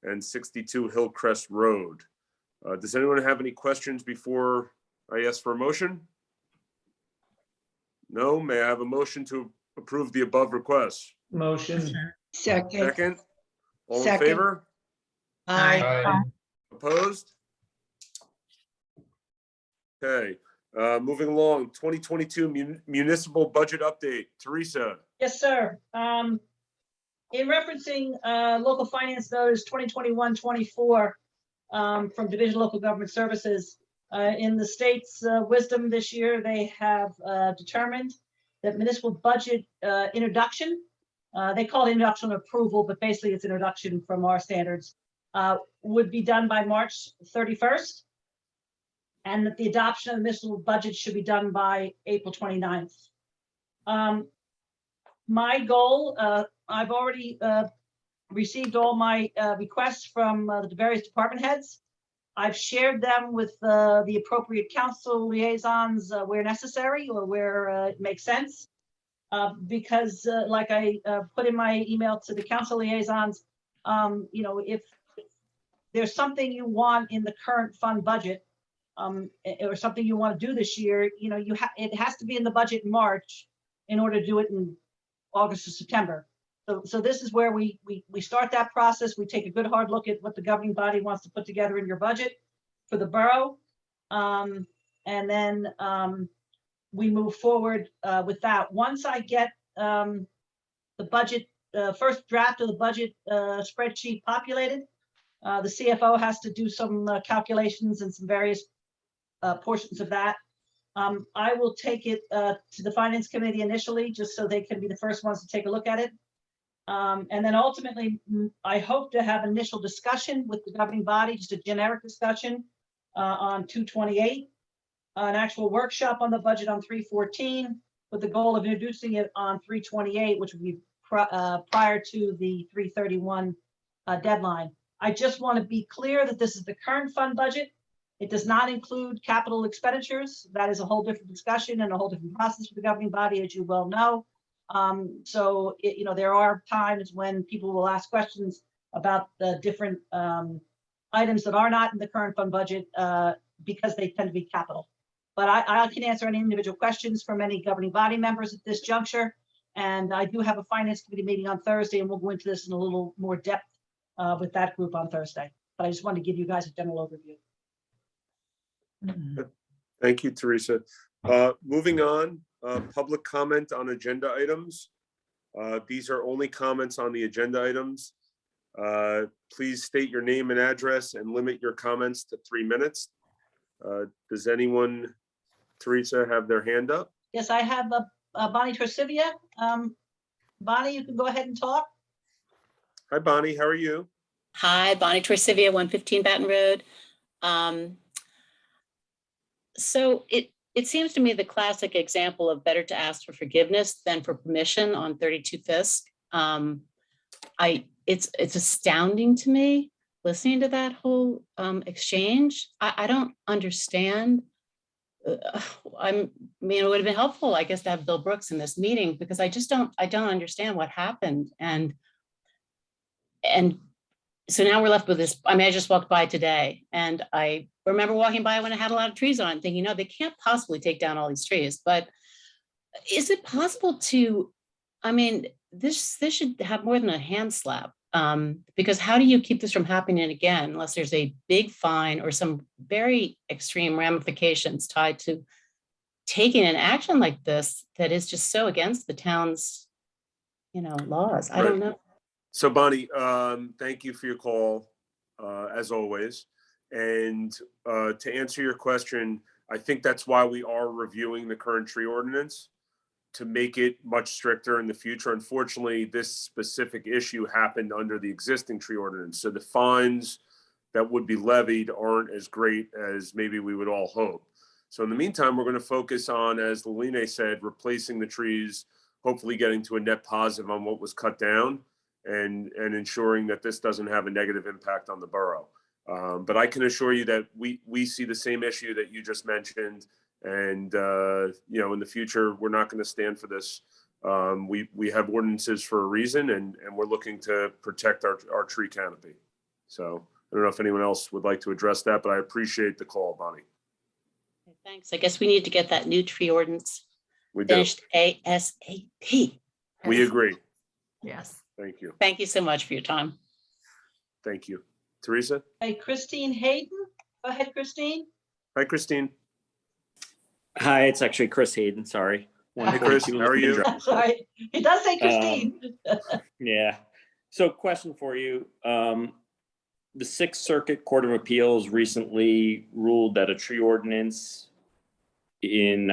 Speaker 1: and 62 Hillcrest Road. Does anyone have any questions before I ask for a motion? No? May I have a motion to approve the above requests?
Speaker 4: Motion.
Speaker 8: Second.
Speaker 1: Second? All in
Speaker 8: Second.
Speaker 1: favor?
Speaker 8: Aye.
Speaker 14: Aye.
Speaker 1: Opposed? Okay, moving along, 2022 municipal budget update. Teresa.
Speaker 3: Yes, sir. In referencing local finance notice 2021-24 from Division of Local Government Services, in the state's wisdom this year, they have determined that municipal budget introduction, they call it introduction approval, but basically it's introduction from our standards, would be done by March 31st. And that the adoption of the municipal budget should be done by April 29th. My goal, I've already received all my requests from the various department heads. I've shared them with the appropriate council liaisons where necessary or where it makes sense. Because like I put in my email to the council liaisons, you know, if there's something you want in the current fund budget, or something you want to do this year, you know, it has to be in the budget in March in order to do it in August or September. So this is where we start that process. We take a good hard look at what the governing body wants to put together in your budget for the borough. And then we move forward with that. Once I get the budget, first draft of the budget spreadsheet populated, the CFO has to do some calculations and some various portions of that. I will take it to the finance committee initially, just so they can be the first ones to take a look at it. And then ultimately, I hope to have initial discussion with the governing body, just a generic discussion on 2/28, an actual workshop on the budget on 3/14, with the goal of introducing it on 3/28, which would be prior to the 3/31 deadline. I just want to be clear that this is the current fund budget. It does not include capital expenditures. That is a whole different discussion and a whole different process for the governing body, as you well know. So, you know, there are times when people will ask questions about the different items that are not in the current fund budget because they tend to be capital. But I can answer any individual questions from any governing body members at this juncture. And I do have a finance committee meeting on Thursday, and we'll go into this in a little more depth with that group on Thursday. But I just wanted to give you guys a general overview.
Speaker 1: Thank you, Teresa. Moving on, public comment on agenda items. These are only comments on the agenda items. Please state your name and address and limit your comments to 3 minutes. Does anyone, Teresa, have their hand up?
Speaker 3: Yes, I have Bonnie Torcivia. Bonnie, you can go ahead and talk.
Speaker 1: Hi, Bonnie, how are you?
Speaker 15: Hi, Bonnie Torcivia, 115 Baton Road. So it seems to me the classic example of better to ask for forgiveness than for permission on 32 Fisk. It's astounding to me listening to that whole exchange. I don't understand. It would have been helpful, I guess, to have Bill Brooks in this meeting, because I don't understand what happened. And so now we're left with this. I mean, I just walked by today and I remember walking by when it had a lot of trees on it, thinking, no, they can't possibly take down all these trees. But is it possible to I mean, this should have more than a hand slap. Because how do you keep this from happening again unless there's a big fine or some very extreme ramifications tied to taking an action like this that is just so against the town's, laws? I don't know.
Speaker 1: So Bonnie, thank you for your call, as always. And to answer your question, I think that's why we are reviewing the current tree ordinance to make it much stricter in the future. Unfortunately, this specific issue happened under the existing tree ordinance. So the fines that would be levied aren't as great as maybe we would all hope. So in the meantime, we're going to focus on, as Leline said, replacing the trees, hopefully getting to a net positive on what was cut down and ensuring that this doesn't have a negative impact on the borough. But I can assure you that we see the same issue that you just mentioned. And, in the future, we're not going to stand for this. We have ordinances for a reason, and we're looking to protect our tree canopy. So I don't know if anyone else would like to address that, but I appreciate the call, Bonnie.
Speaker 15: Thanks. I guess we need to get that new tree ordinance
Speaker 1: We do.
Speaker 15: finished ASAP.
Speaker 1: We agree.
Speaker 5: Yes.
Speaker 1: Thank you.
Speaker 15: Thank you so much for your time.
Speaker 1: Thank you. Teresa?
Speaker 3: Hey, Christine Hayden, go ahead, Christine.
Speaker 1: Hi, Christine.
Speaker 16: Hi, it's actually Chris Hayden, sorry.
Speaker 1: Hey, Chris, how are you?
Speaker 3: Sorry, it does say Christine.
Speaker 16: Yeah. So question for you. The Sixth Circuit Court of Appeals recently ruled that a tree ordinance in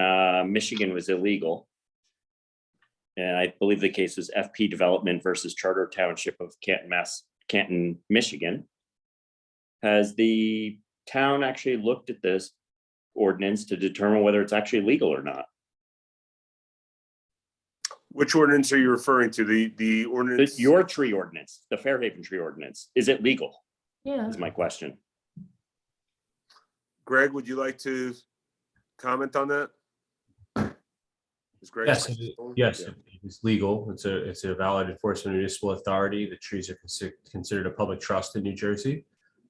Speaker 16: Michigan was illegal. And I believe the case was FP Development versus Charter Township of Canton, Michigan. Has the town actually looked at this ordinance to determine whether it's actually legal or not?
Speaker 1: Which ordinance are you referring to? The ordinance?
Speaker 16: Your tree ordinance, the Fairhaven tree ordinance. Is it legal?
Speaker 5: Yeah.
Speaker 16: Is my question.
Speaker 1: Greg, would you like to comment on that? Is Greg?
Speaker 11: Yes, yes, it is legal. It's a valid enforcement municipal authority. The trees are considered a public trust in New Jersey.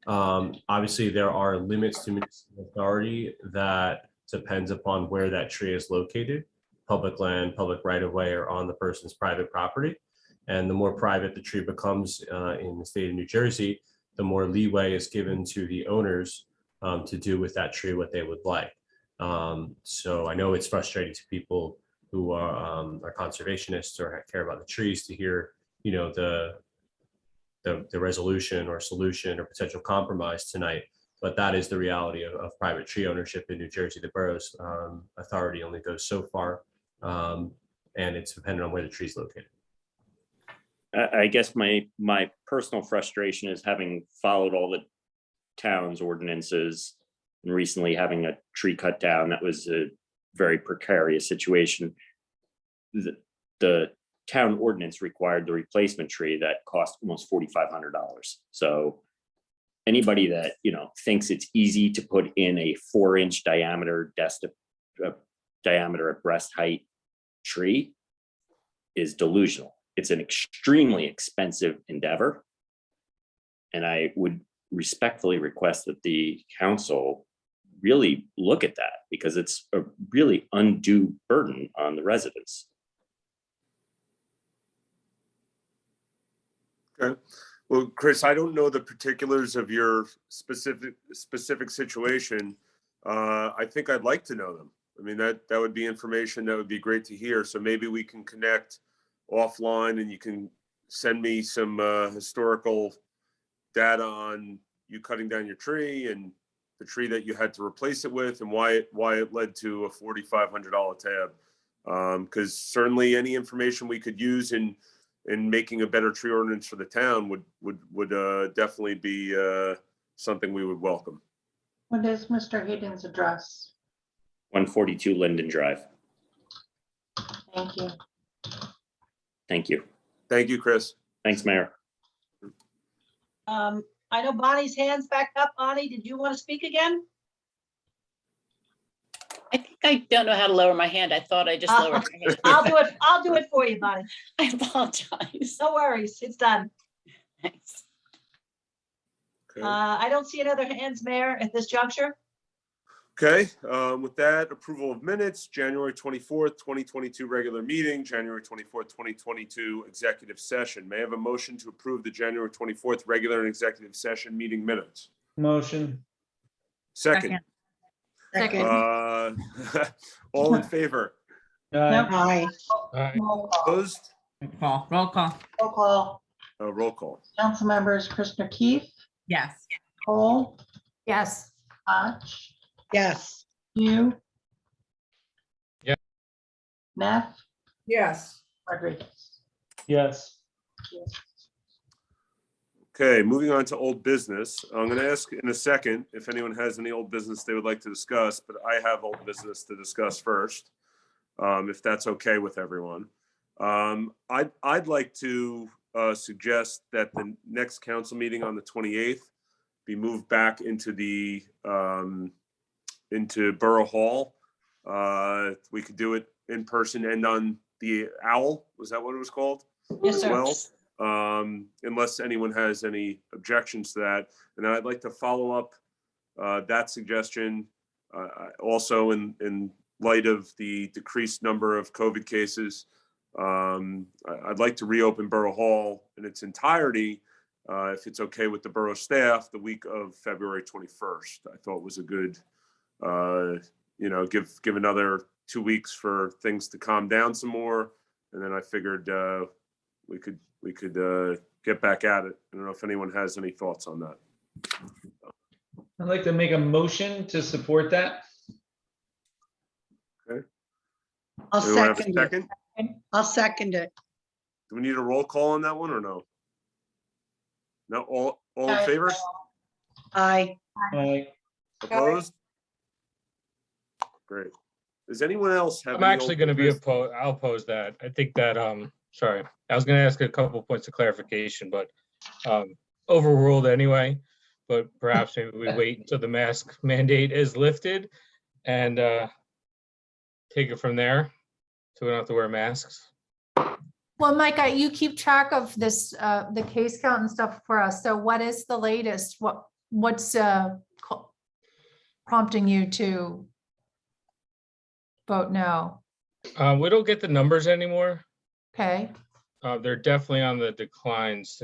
Speaker 11: Obviously, there are limits to municipal authority that depends upon where that tree is located. Public land, public right of way, or on the person's private property. And the more private the tree becomes in the state of New Jersey, the more leeway is given to the owners to do with that tree what they would like. So I know it's frustrating to people who are conservationists or care about the trees to hear, the resolution or solution or potential compromise tonight. But that is the reality of private tree ownership in New Jersey. The borough's authority only goes so far, and it's dependent on where the tree is located.
Speaker 16: I guess my personal frustration is having followed all the town's ordinances and recently having a tree cut down. That was a very precarious situation. The town ordinance required the replacement tree that cost almost $4,500. So anybody that thinks it's easy to put in a 4-inch diameter diameter at breast height tree is delusional. It's an extremely expensive endeavor. And I would respectfully request that the council really look at that, because it's a really undue burden on the residents.
Speaker 1: Okay. Well, Chris, I don't know the particulars of your specific situation. I think I'd like to know them. I mean, that would be information that would be great to hear. So maybe we can connect offline and you can send me some historical data on you cutting down your tree and the tree that you had to replace it with and why it led to a $4,500 tab. Because certainly any information we could use in making a better tree ordinance for the town would definitely be something we would welcome.
Speaker 2: What is Mr. Hayden's address?
Speaker 16: 142 Linden Drive.
Speaker 2: Thank you.
Speaker 16: Thank you.
Speaker 1: Thank you, Chris.
Speaker 16: Thanks, Mayor.
Speaker 3: I know Bonnie's hand's back up. Bonnie, did you want to speak again?
Speaker 15: I think I don't know how to lower my hand. I thought I just lowered my hand.
Speaker 3: I'll do it for you, Bonnie.
Speaker 15: I apologize.
Speaker 3: No worries. It's done.
Speaker 15: Thanks.
Speaker 1: Okay.
Speaker 3: I don't see any other hands, Mayor, at this juncture.
Speaker 1: Okay, with that, approval of minutes, January 24th, 2022 regular meeting, January 24th, 2022 executive session. May I have a motion to approve the January 24th regular and executive session meeting minutes?
Speaker 4: Motion.
Speaker 1: Second.
Speaker 8: Second.
Speaker 1: All in favor?
Speaker 8: Aye.
Speaker 2: Roll call.
Speaker 1: Opposed?
Speaker 10: Roll call.
Speaker 2: Roll call.
Speaker 1: Roll call.
Speaker 2: Council members Krishna Keefe,
Speaker 10: Yes.
Speaker 2: Cole,
Speaker 5: Yes.
Speaker 2: Hodge,
Speaker 8: Yes.
Speaker 2: you.
Speaker 14: Yeah.
Speaker 2: Neff,
Speaker 7: Yes.
Speaker 2: Rodriguez.
Speaker 4: Yes.
Speaker 1: Okay, moving on to old business. I'm going to ask in a second if anyone has any old business they would like to discuss, but I have old business to discuss first, if that's okay with everyone. I'd like to suggest that the next council meeting on the 28th be moved back into the into Borough Hall. We could do it in person and on the Owl. Was that what it was called?
Speaker 3: Yes,
Speaker 1: As
Speaker 3: sir.
Speaker 1: well, unless anyone has any objections to that. And I'd like to follow up that suggestion also in light of the decreased number of COVID cases. I'd like to reopen Borough Hall in its entirety, if it's okay with the borough staff, the week of February 21st. I thought was a good, give another 2 weeks for things to calm down some more. And then I figured we could get back at it. I don't know if anyone has any thoughts on that.
Speaker 4: I'd like to make a motion to support that.
Speaker 1: Okay.
Speaker 8: I'll
Speaker 1: Anyone have a
Speaker 8: second it.
Speaker 1: second?
Speaker 8: I'll second it.
Speaker 1: Do we need a roll call on that one or no? No, all in favor?
Speaker 8: Aye.
Speaker 4: Aye.
Speaker 1: Opposed? Great. Does anyone else have?
Speaker 14: I'm
Speaker 1: any
Speaker 14: actually
Speaker 1: old
Speaker 14: going to be
Speaker 1: business?
Speaker 14: opposed. I'll oppose that. I think that, sorry, I was going to ask a couple points of clarification, but overruled anyway. But perhaps maybe we wait until the mask mandate is lifted and take it from there, so we don't have to wear masks.
Speaker 5: Well, Mike, you keep track of this, the case count and stuff for us. So what is the latest? What's prompting you to vote no?
Speaker 14: We don't get the numbers anymore.
Speaker 5: Okay.
Speaker 14: They're definitely on the declines.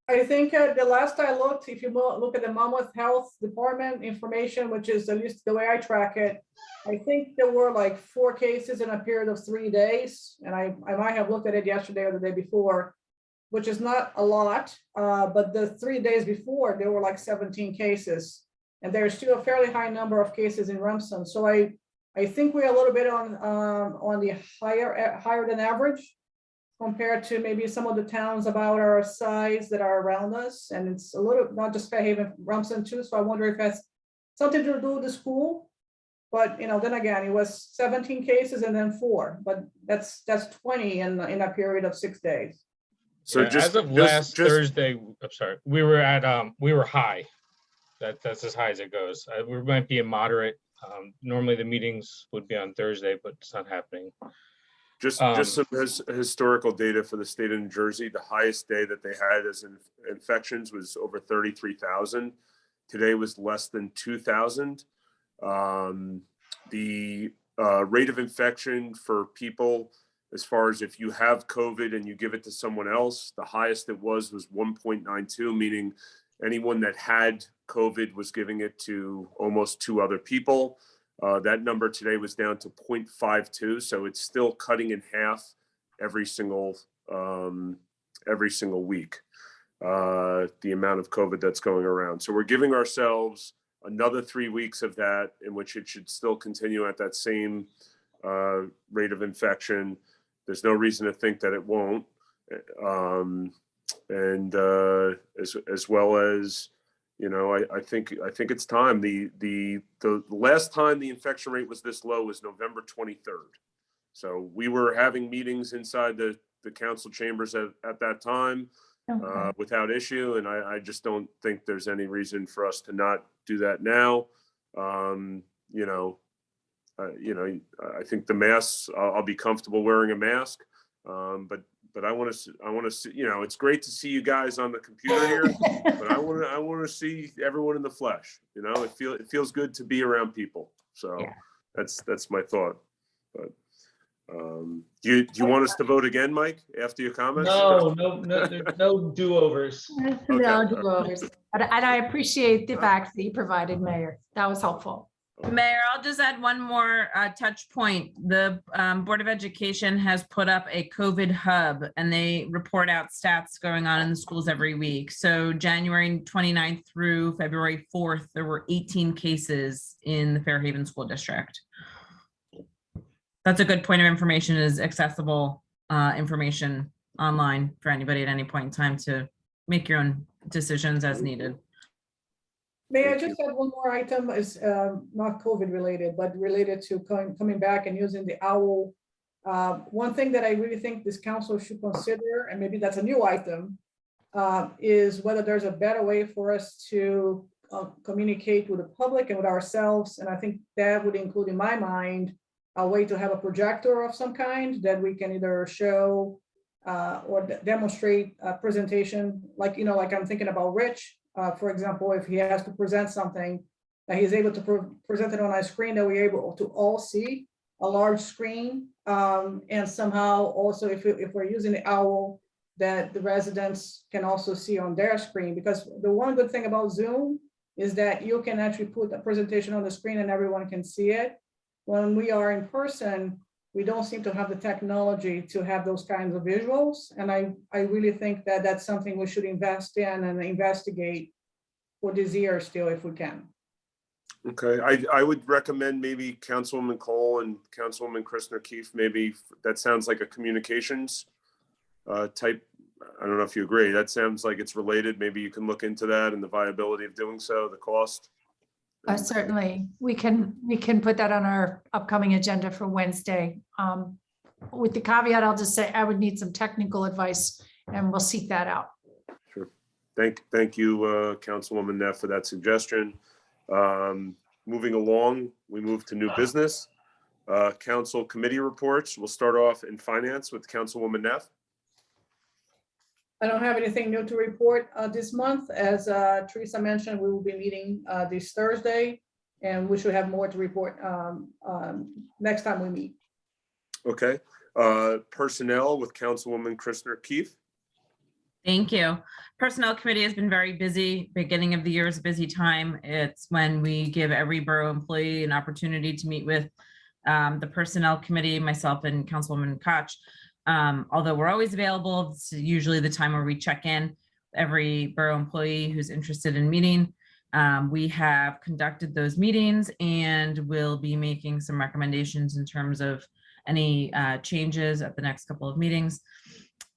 Speaker 7: I think the last I looked, if you look at the Monmouth Health Department information, which is at least the way I track it, I think there were like 4 cases in a period of 3 days. And I might have looked at it yesterday or the day before, which is not a lot. But the 3 days before, there were like 17 cases. And there's still a fairly high number of cases in Remsen. So I think we're a little bit on the higher than average, compared to maybe some of the towns about our size that are around us. And it's a little, not just Fairhaven, Remsen too. So I wonder if that's something to do with the school. But, then again, it was 17 cases and then 4, but that's 20 in a period of 6 days.
Speaker 1: So
Speaker 14: Yeah, as of last Thursday, I'm sorry, we were at, we were high. That's as high as it goes. We might be a moderate. Normally the meetings would be on Thursday, but it's not happening.
Speaker 1: Just some historical data for the state of New Jersey. The highest day that they had as infections was over 33,000. Today was less than 2,000. The rate of infection for people, as far as if you have COVID and you give it to someone else, the highest it was 1.92, meaning anyone that had COVID was giving it to almost 2 other people. That number today was down to 0.52, so it's still cutting in half every single week, the amount of COVID that's going around. So we're giving ourselves another 3 weeks of that, in which it should still continue at that same rate of infection. There's no reason to think that it won't. As well as, I think it's time. The last time the infection rate was this low was November 23rd. So we were having meetings inside the council chambers at that time without issue. And I just don't think there's any reason for us to not do that now. I think the masks, I'll be comfortable wearing a mask. But but I want to see, you know, it's great to see you guys on the computer here, but I want to see everyone in the flesh. You know, it feels good to be around people. So
Speaker 5: Yeah.
Speaker 1: that's my thought. But do you want us to vote again, Mike, after your comments?
Speaker 4: No, there's no do-overs.
Speaker 5: No do-overs. And I appreciate the facts that you provided, Mayor. That was helpful.
Speaker 10: Mayor, I'll just add one more touch point. The Board of Education has put up a COVID hub and they report out stats going on in the schools every week. So January 29th through February 4th, there were 18 cases in the Fairhaven School District. That's a good point of information, is accessible information online for anybody at any point in time to make your own decisions as needed.
Speaker 7: May I just add one more item, is not COVID related, but related to coming back and using the OWL. One thing that I really think this council should consider, and maybe that's a new item, is whether there's a better way for us to communicate with the public and with ourselves. And I think that would include, in my mind, a way to have a projector of some kind that we can either show or demonstrate a presentation, like, you know, like I'm thinking about Rich. For example, if he has to present something, that he's able to present it on a screen that we're able to all see, a large screen. And somehow also, if we're using the OWL, that the residents can also see on their screen. Because the one good thing about Zoom is that you can actually put a presentation on the screen and everyone can see it. When we are in person, we don't seem to have the technology to have those kinds of visuals. And I really think that that's something we should invest in and investigate for this year still, if we can.
Speaker 1: Okay, I would recommend maybe Councilwoman Cole and Councilwoman Christner Keefe, maybe that sounds like a communications type. I don't know if you agree. That sounds like it's related. Maybe you can look into that and the viability of doing so, the cost.
Speaker 5: Certainly, we can put that on our upcoming agenda for Wednesday. With the caveat, I'll just say I would need some technical advice and we'll seek that out.
Speaker 1: Sure. Thank you, Councilwoman Neff, for that suggestion. Moving along, we move to new business. Council committee reports. We'll start off in finance with Councilwoman Neff.
Speaker 7: I don't have anything new to report this month. As Teresa mentioned, we will be meeting this Thursday, and we should have more to report next time we meet.
Speaker 1: Okay. Personnel with Councilwoman Christner Keefe.
Speaker 10: Thank you. Personnel committee has been very busy. Beginning of the year is a busy time. It's when we give every borough employee an opportunity to meet with the personnel committee, myself and Councilwoman Koch. Although we're always available, it's usually the time where we check in every borough employee who's interested in meeting. We have conducted those meetings and will be making some recommendations in terms of any changes at the next couple of meetings.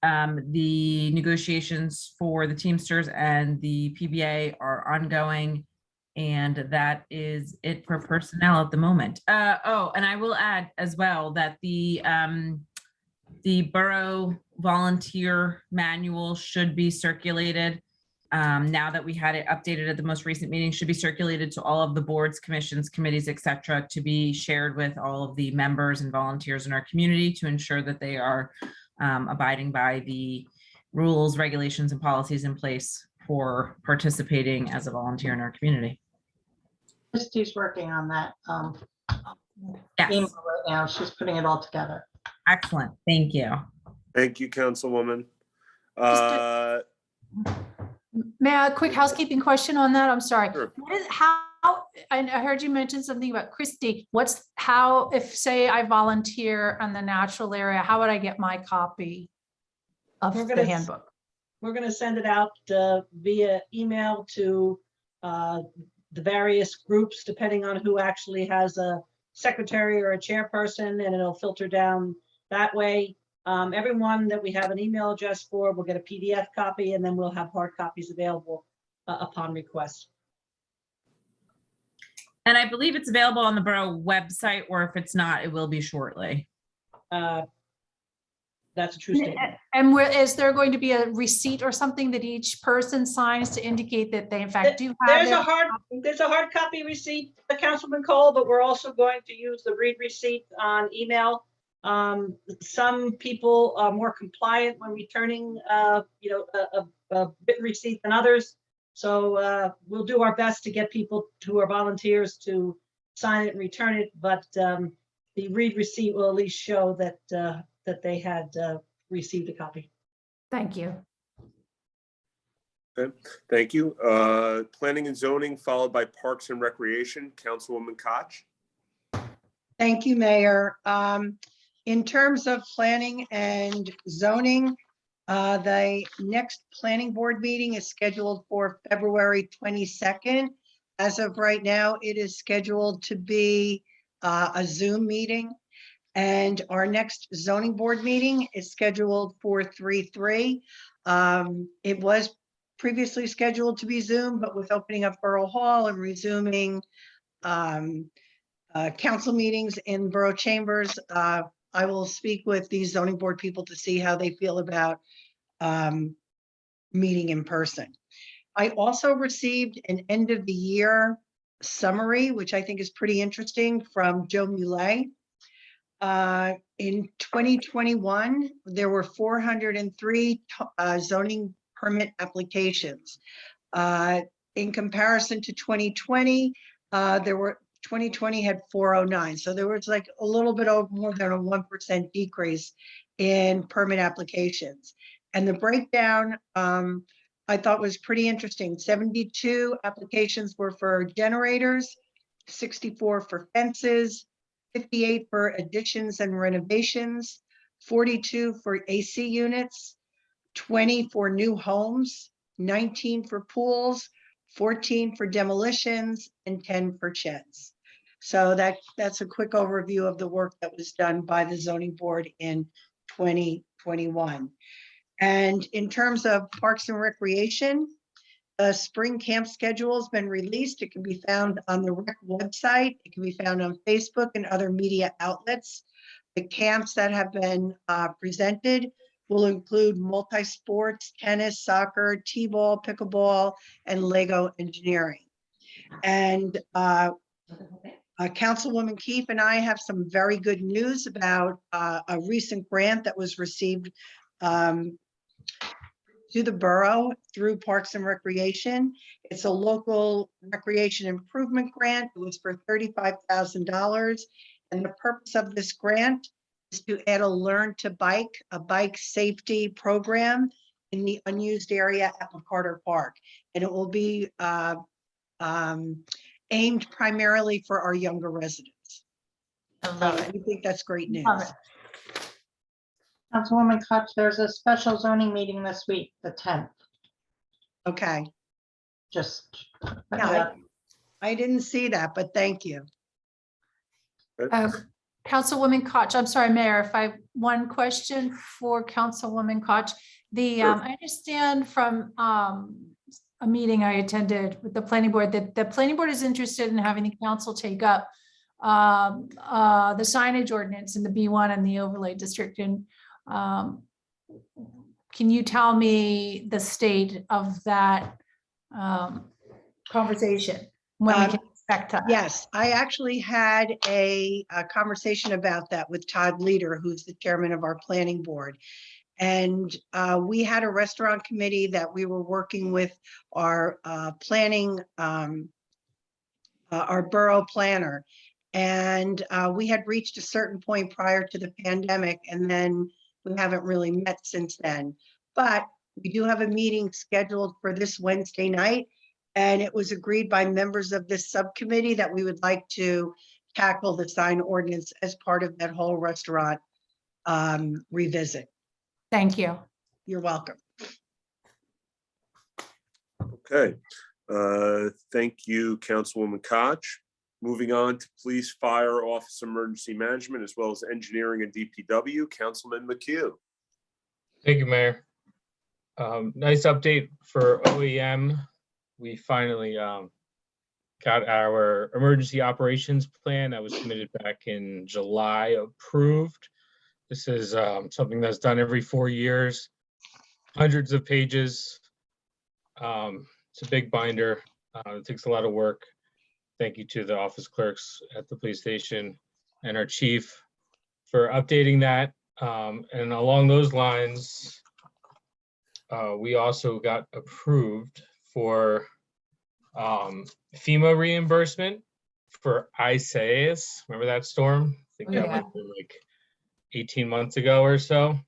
Speaker 10: The negotiations for the Teamsters and the PBA are ongoing, and that is it for personnel at the moment. Oh, and I will add as well that the borough volunteer manual should be circulated. Now that we had it updated at the most recent meeting, should be circulated to all of the boards, commissions, committees, etc., to be shared with all of the members and volunteers in our community to ensure that they are abiding by the rules, regulations, and policies in place for participating as a volunteer in our community.
Speaker 2: Christy's working on that
Speaker 10: Yes.
Speaker 2: email right now. She's putting it all together.
Speaker 10: Excellent. Thank you.
Speaker 1: Thank you, Councilwoman.
Speaker 5: May I, a quick housekeeping question on that? I'm sorry.
Speaker 1: Sure.
Speaker 5: What is, how, I heard you mention something about Christy. How, if say I volunteer on the natural area, how would I get my copy of
Speaker 3: We're
Speaker 5: the
Speaker 3: gonna
Speaker 5: handbook?
Speaker 3: We're going to send it out via email to the various groups, depending on who actually has a secretary or a chairperson, and it'll filter down that way. Everyone that we have an email address for will get a PDF copy, and then we'll have hard copies available upon request.
Speaker 10: And I believe it's available on the borough website, or if it's not, it will be shortly.
Speaker 3: That's a true statement.
Speaker 5: And is there going to be a receipt or something that each person signs to indicate that they in fact do have
Speaker 3: There's a hard copy receipt, Councilman Cole, but we're also going to use the read receipt on email Some people are more compliant when returning, a written receipt than others. So we'll do our best to get people who are volunteers to sign it and return it, but the read receipt will at least show that they had received a copy.
Speaker 5: Thank you.
Speaker 1: Okay, thank you. Planning and zoning, followed by Parks and Recreation, Councilwoman Koch.
Speaker 8: Thank you, Mayor. In terms of planning and zoning, the next planning board meeting is scheduled for February 22nd. As of right now, it is scheduled to be a Zoom meeting. And our next zoning board meeting is scheduled for 3/3. It was previously scheduled to be Zoom, but with opening up Borough Hall and resuming council meetings in Borough Chambers, I will speak with these zoning board people to see how they feel about meeting in person. I also received an end of the year summary, which I think is pretty interesting, from Joe Muley. In 2021, there were 403 zoning permit applications. In comparison to 2020, 2020 had 409. So there was like a little bit over more than a 1% decrease in permit applications. And the breakdown I thought was pretty interesting. 72 applications were for generators, 64 for fences, 58 for additions and renovations, 42 for AC units, 20 for new homes, 19 for pools, 14 for demolitions, and 10 for sheds. So that's a quick overview of the work that was done by the zoning board in 2021. And in terms of Parks and Recreation, the spring camp schedule has been released. It can be found on the rec website. It can be found on Facebook and other media outlets. The camps that have been presented will include multi-sports, tennis, soccer, t-ball, pickleball, and Lego engineering. And Councilwoman Keefe and I have some very good news about a recent grant that was received to the borough through Parks and Recreation. It's a local recreation improvement grant. It was for $35,000. And the purpose of this grant is to add a Learn to Bike, a bike safety program in the unused area at McCarter Park. And it will be aimed primarily for our younger residents.
Speaker 5: I love it.
Speaker 8: We think that's great news.
Speaker 5: Love it.
Speaker 2: Councilwoman Koch, there's a special zoning meeting this week, the 10th.
Speaker 8: Okay.
Speaker 2: Just.
Speaker 8: Yeah, I didn't see that, but thank you.
Speaker 5: Councilwoman Koch, I'm sorry, Mayor, if I have one question for Councilwoman Koch.
Speaker 1: Sure.
Speaker 5: I understand from a meeting I attended with the planning board that the planning board is interested in having the council take up the signage ordinance in the B1 and the overlay district. And can you tell me the state of that conversation? When we can expect that?
Speaker 8: Yes, I actually had a conversation about that with Todd Leader, who's the chairman of our planning board. And we had a restaurant committee that we were working with our planning, our borough planner. And we had reached a certain point prior to the pandemic, and then we haven't really met since then. But we do have a meeting scheduled for this Wednesday night, and it was agreed by members of this subcommittee that we would like to tackle the sign ordinance as part of that whole restaurant revisit.
Speaker 5: Thank you.
Speaker 8: You're welcome.
Speaker 1: Okay, thank you, Councilwoman Koch. Moving on to Police, Fire, Office Emergency Management, as well as Engineering and DPW, Councilman McHugh.
Speaker 14: Thank you, Mayor. Nice update for OEM. We finally got our emergency operations plan that was submitted back in July approved. This is something that's done every 4 years, hundreds of pages. It's a big binder. It takes a lot of work. Thank you to the office clerks at the police station and our chief for updating that. And along those lines, we also got approved for FEMA reimbursement for Isaias. Remember that storm? I think that
Speaker 5: Yeah.
Speaker 14: was like 18 months ago or so,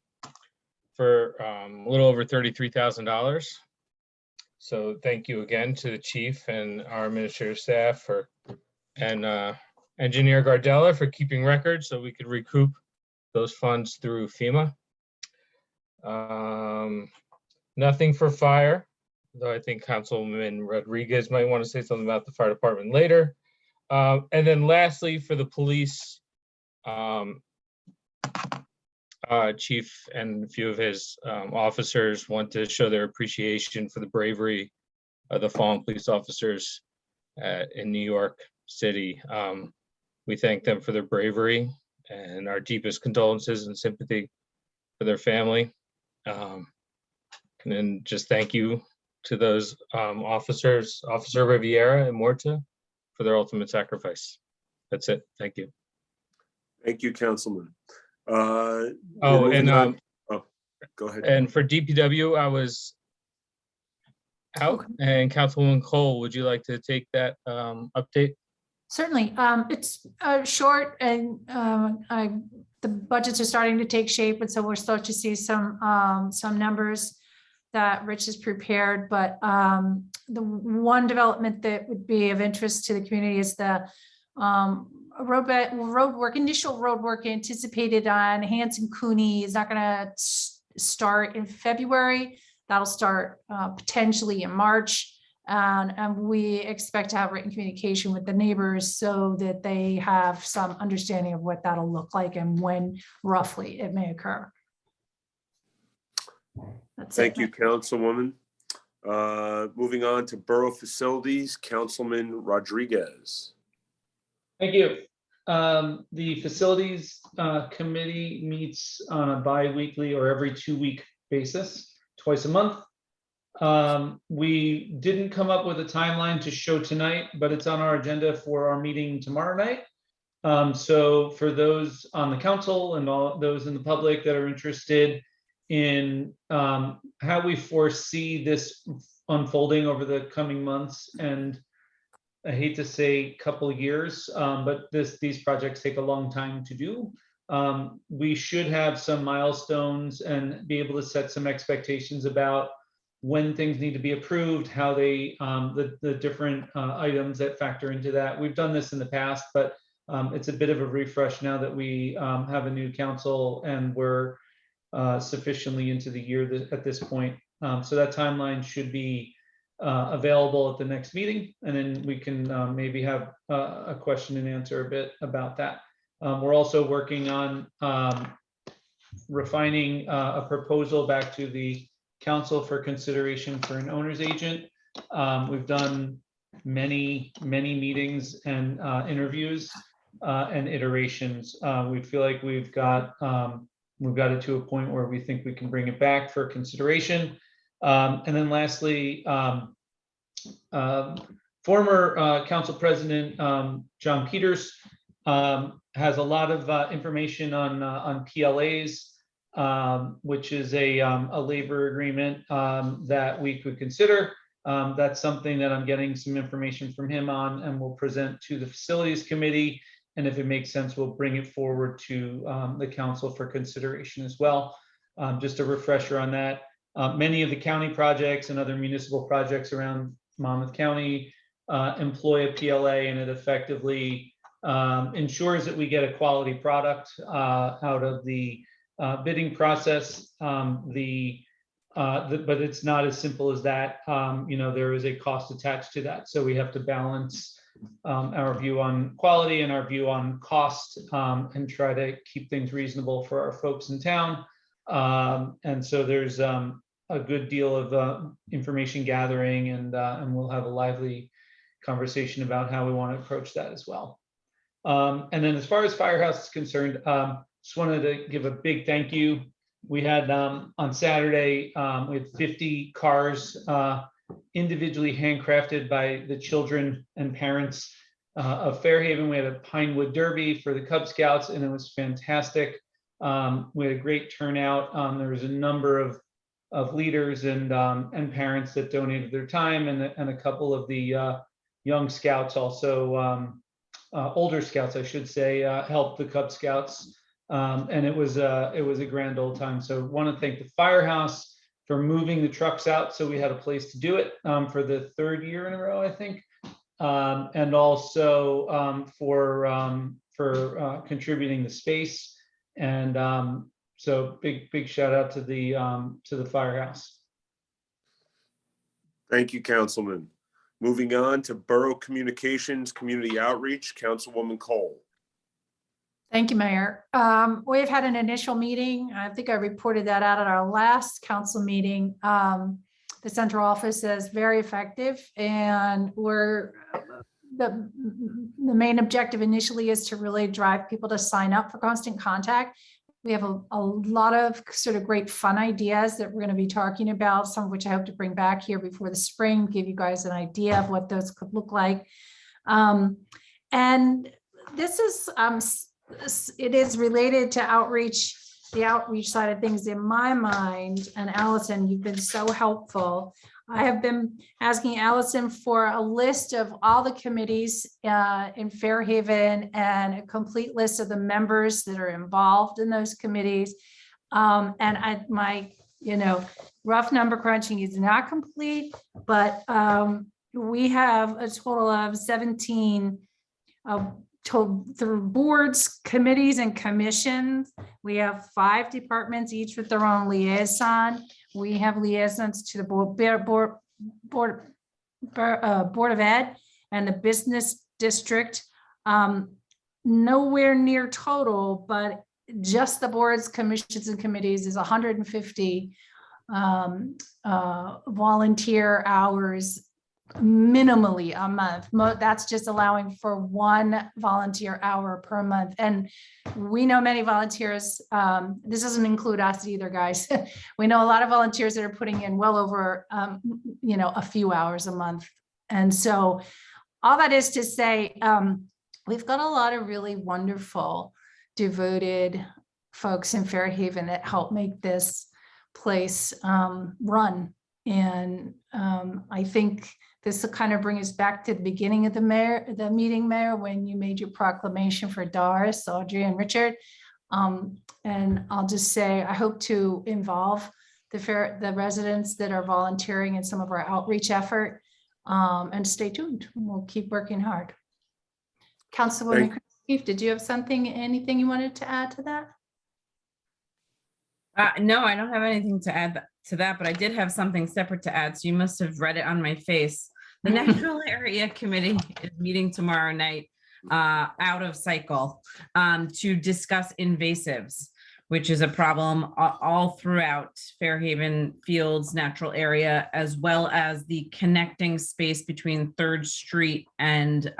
Speaker 14: for a little over $33,000. So thank you again to the chief and our administrative staff and Engineer Gardella for keeping records so we could recoup those funds through FEMA. Nothing for fire, though I think Councilman Rodriguez might want to say something about the fire department later. And then lastly, for the police, chief and a few of his officers want to show their appreciation for the bravery of the fallen police officers in New York City. We thank them for their bravery and our deepest condolences and sympathy for their family. And then just thank you to those officers, Officer Riviera and Morta, for their ultimate sacrifice. That's it. Thank you.
Speaker 1: Thank you, Councilman.
Speaker 14: Oh, and
Speaker 1: go ahead.
Speaker 14: and for DPW, I was out, and Councilwoman Cole, would you like to take that update?
Speaker 5: Certainly. It's short and the budgets are starting to take shape. And so we're starting to see some numbers that Rich has prepared. But the one development that would be of interest to the community is the initial road work anticipated on Hanson Cooney is not going to start in February. That'll start potentially in March. And we expect to have written communication with the neighbors so that they have some understanding of what that'll look like and when roughly it may occur.
Speaker 1: Thank you, Councilwoman. Moving on to Borough Facilities, Councilman Rodriguez.
Speaker 4: Thank you. The Facilities Committee meets on a bi-weekly or every 2-week basis, twice a month. We didn't come up with a timeline to show tonight, but it's on our agenda for our meeting tomorrow night. So for those on the council and all those in the public that are interested in how we foresee this unfolding over the coming months, and I hate to say couple of years, but these projects take a long time to do. We should have some milestones and be able to set some expectations about when things need to be approved, how they, the different items that factor into that. We've done this in the past, but it's a bit of a refresh now that we have a new council and we're sufficiently into the year at this point. So that timeline should be available at the next meeting, and then we can maybe have a question and answer a bit about that. We're also working on refining a proposal back to the council for consideration for an owner's agent. We've done many meetings and interviews and iterations. We feel like we've got it to a point where we think we can bring it back for consideration. And then lastly, former council president John Peters has a lot of information on PLAs, which is a labor agreement that we could consider. That's something that I'm getting some information from him on, and we'll present to the Facilities Committee. And if it makes sense, we'll bring it forward to the council for consideration as well. Just a refresher on that. Many of the county projects and other municipal projects around Monmouth County employ a PLA, and it effectively ensures that we get a quality product out of the bidding process. But it's not as simple as that. There is a cost attached to that. So we have to balance our view on quality and our view on cost, and try to keep things reasonable for our folks in town. And so there's a good deal of information gathering, and we'll have a lively conversation about how we want to approach that as well. And then as far as Firehouse is concerned, just wanted to give a big thank you. We had on Saturday, we had 50 cars individually handcrafted by the children and parents of Fairhaven. We had a Pinewood Derby for the Cub Scouts, and it was fantastic. We had a great turnout. There was a number of leaders and parents that donated their time, and a couple of the young scouts also, older scouts, I should say, helped the Cub Scouts. And it was a grand old time. So want to thank the firehouse for moving the trucks out, so we had a place to do it for the third year in a row, I think. And also for contributing the space. And so big shout out to the firehouse.
Speaker 1: Thank you, Councilman. Moving on to Borough Communications, Community Outreach, Councilwoman Cole.
Speaker 5: Thank you, Mayor. We've had an initial meeting. I think I reported that out at our last council meeting. The central office is very effective, and the main objective initially is to really drive people to sign up for Constant Contact. We have a lot of sort of great fun ideas that we're going to be talking about, some of which I hope to bring back here before the spring, give you guys an idea of what those could look like. And this is, it is related to outreach, the outreach side of things in my mind. And Allison, you've been so helpful. I have been asking Allison for a list of all the committees in Fairhaven and a complete list of the members that are involved in those committees. And my, rough number crunching is not complete, but we have a total of 17 through boards, committees, and commissions. We have 5 departments, each with their own liaison. We have liaisons to the Board of Ed and the Business District. Nowhere near total, but just the boards, commissions, and committees is 150 volunteer hours minimally a month. That's just allowing for 1 volunteer hour per month. And we know many volunteers, this doesn't include us either, guys. We know a lot of volunteers that are putting in well over, a few hours a month. And so all that is to say, we've got a lot of really wonderful, devoted folks in Fairhaven that help make this place run. And I think this will kind of bring us back to the beginning of the meeting, Mayor, when you made your proclamation for Doris, Audrey, and Richard. And I'll just say, I hope to involve the residents that are volunteering in some of our outreach effort, and stay tuned. We'll keep working hard. Councilwoman Keefe, did you have anything you wanted to add to that?
Speaker 10: No, I don't have anything to add to that, but I did have something separate to add. So you must have read it on my face. The Natural Area Committee is meeting tomorrow night out of cycle to discuss invasives, which is a problem all throughout Fairhaven Fields natural area, as well as the connecting space between 3rd Street and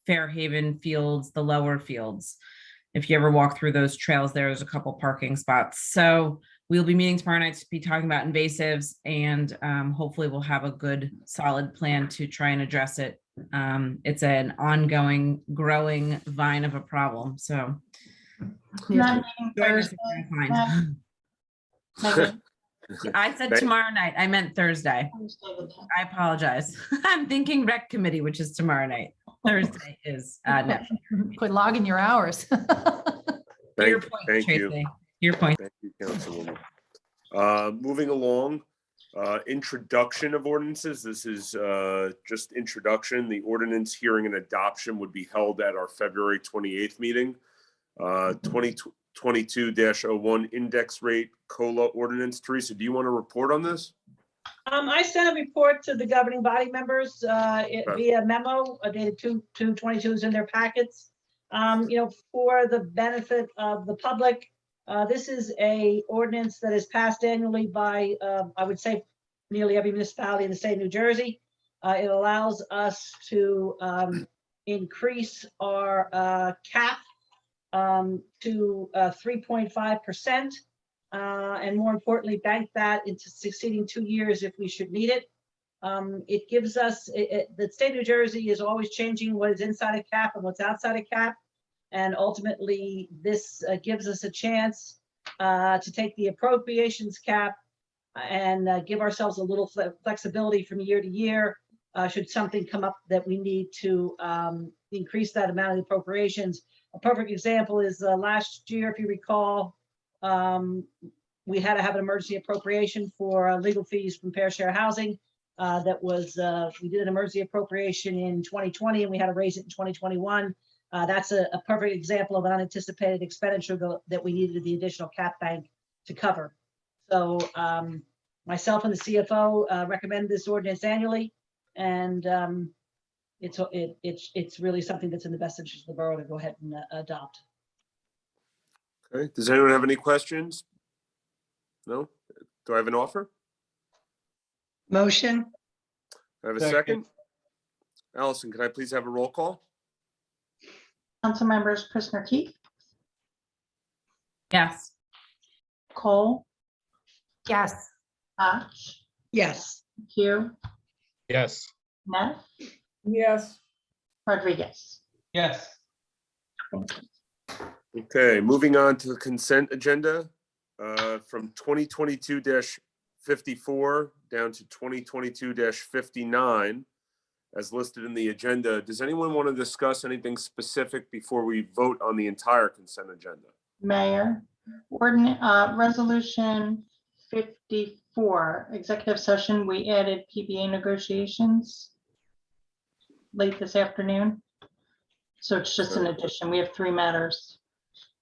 Speaker 10: Fairhaven Fields, the lower fields. If you ever walk through those trails, there's a couple parking spots. So we'll be meeting tomorrow night to be talking about invasives, and hopefully we'll have a good, solid plan to try and address it. It's an ongoing, growing vine of a problem. So
Speaker 2: Not meeting
Speaker 10: join us
Speaker 2: Thursday.
Speaker 10: if you can find. I said tomorrow night. I meant Thursday. I apologize. I'm thinking rec committee, which is tomorrow night. Thursday is natural.
Speaker 5: Quit logging your hours.
Speaker 10: Your point,
Speaker 1: Thank you.
Speaker 10: Tracy. Your point.
Speaker 1: Thank you, Councilwoman. Moving along, introduction of ordinances. This is just introduction. The ordinance hearing and adoption would be held at our February 28th meeting. 2022-01 index rate COLA ordinance. Teresa, do you want to report on this?
Speaker 3: I sent a report to the governing body members via memo dated 2/22 is in their packets. For the benefit of the public, this is a ordinance that is passed annually by, I would say, nearly every municipality in the state of New Jersey. It allows us to increase our cap to 3.5%. And more importantly, bank that into succeeding 2 years if we should need it. It gives us, the state of New Jersey is always changing what is inside a cap and what's outside a cap. And ultimately, this gives us a chance to take the appropriations cap and give ourselves a little flexibility from year to year. Should something come up that we need to increase that amount of appropriations. A perfect example is last year, if you recall, we had to have an emergency appropriation for legal fees from fair share housing. That was, we did an emergency appropriation in 2020 and we had to raise it in 2021. That's a perfect example of an unanticipated expenditure that we needed the additional cap bank to cover. So myself and the CFO recommend this ordinance annually, and it's really something that's in the best interest of the borough to go ahead and adopt.
Speaker 1: Okay, does anyone have any questions? No? Do I have an offer?
Speaker 8: Motion,
Speaker 1: I have a
Speaker 4: Second.
Speaker 1: second. Allison, can I please have a roll call?
Speaker 2: Council members Prisner Keith,
Speaker 10: Yes.
Speaker 2: Cole,
Speaker 5: Yes.
Speaker 2: Hotch,
Speaker 8: yes.
Speaker 2: Hugh,
Speaker 14: Yes.
Speaker 2: Neff,
Speaker 7: Yes.
Speaker 2: Rodriguez.
Speaker 4: Yes.
Speaker 1: Okay, moving on to the consent agenda from 2022-54 down to 2022-59 as listed in the agenda. Does anyone want to discuss anything specific before we vote on the entire consent agenda?
Speaker 2: Mayor, resolution 54, executive session, we added PBA negotiations late this afternoon. So it's just an addition. We have 3 matters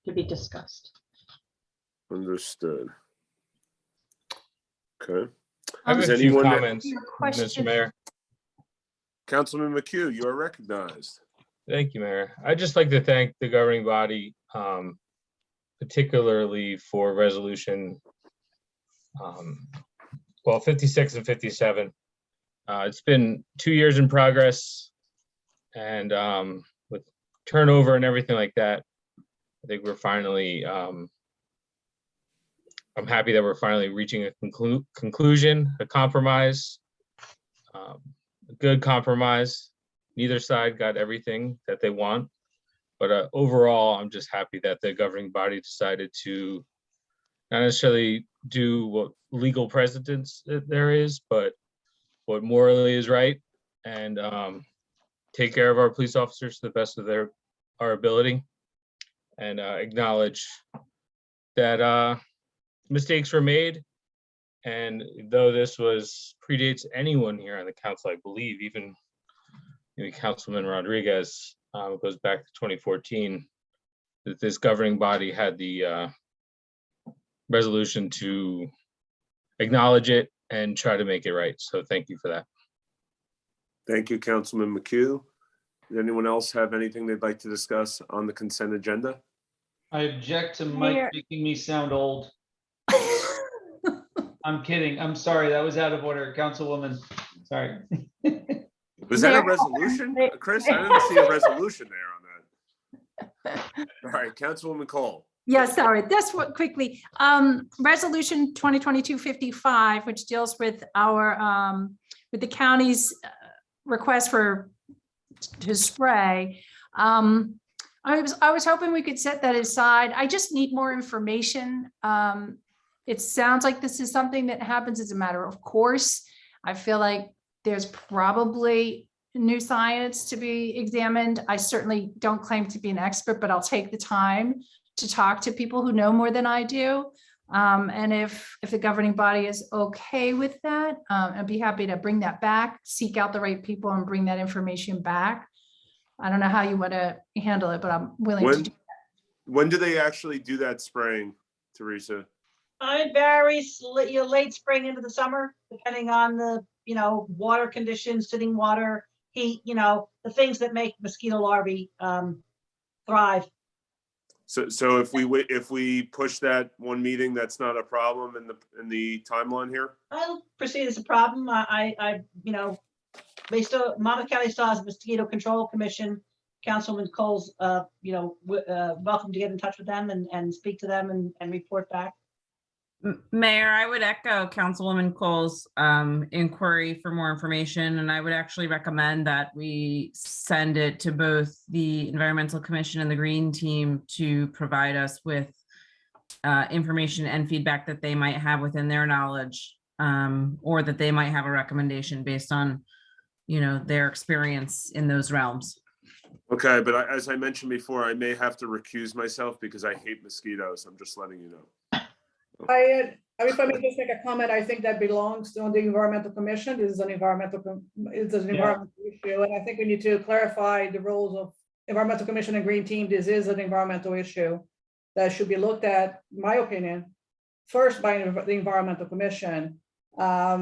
Speaker 2: to be discussed.
Speaker 1: Understood. Okay.
Speaker 14: I have
Speaker 1: Does
Speaker 14: a few
Speaker 1: anyone-
Speaker 14: comments,
Speaker 5: Your
Speaker 14: Mr.
Speaker 5: question.
Speaker 14: Mayor.
Speaker 1: Councilman McHugh, you are recognized.
Speaker 14: Thank you, Mayor. I'd just like to thank the governing body, particularly for resolution 56 and 57. It's been 2 years in progress, and with turnover and everything like that, I think we're finally, I'm happy that we're finally reaching a conclusion, a compromise, a good compromise. Neither side got everything that they want, but overall, I'm just happy that the governing body decided to not necessarily do what legal precedence there is, but what morally is right, and take care of our police officers to the best of our ability, and acknowledge that mistakes were made. And though this predates anyone here on the council, I believe, even maybe Councilman Rodriguez, it goes back to 2014, that this governing body had the resolution to acknowledge it and try to make it right. So thank you for that.
Speaker 1: Thank you, Councilman McHugh. Does anyone else have anything they'd like to discuss on the consent agenda?
Speaker 4: I object to
Speaker 5: Mayor.
Speaker 4: Mike making me sound old. I'm kidding. I'm sorry. That was out of order. Councilwoman, sorry.
Speaker 1: Was that a
Speaker 5: Mayor-
Speaker 1: resolution?
Speaker 5: Mayor-
Speaker 1: Chris, I didn't see a resolution there on that. All right, Councilwoman Cole.
Speaker 5: Yeah, sorry, this one quickly. Resolution 2022-55, which deals with our, with the county's request to spray. I was hoping we could set that aside. I just need more information. It sounds like this is something that happens as a matter of course. I feel like there's probably new science to be examined. I certainly don't claim to be an expert, but I'll take the time to talk to people who know more than I do. And if the governing body is okay with that, I'd be happy to bring that back, seek out the right people and bring that information back. I don't know how you want to handle it, but I'm willing to do.
Speaker 1: When do they actually do that spraying, Teresa?
Speaker 3: It varies, late spring into the summer, depending on the, water conditions, sitting water, heat, the things that make mosquito larvae thrive.
Speaker 1: So if we push that one meeting, that's not a problem in the timeline here?
Speaker 3: I don't perceive it as a problem. Monmouth County still has a mosquito control commission. Councilman Cole's, welcome to get in touch with them and speak to them and report back.
Speaker 10: Mayor, I would echo Councilwoman Cole's inquiry for more information, and I would actually recommend that we send it to both the Environmental Commission and the Green Team to provide us with information and feedback that they might have within their knowledge, or that they might have a recommendation based on, their experience in those realms.
Speaker 1: Okay, but as I mentioned before, I may have to recuse myself because I hate mosquitoes. I'm just letting you know.
Speaker 7: If I may just make a comment, I think that belongs to the Environmental Commission. This is an environmental issue, and I think we need to clarify the roles of Environmental Commission and Green Team. This is an environmental issue that should be looked at, in my opinion, first by the Environmental Commission. I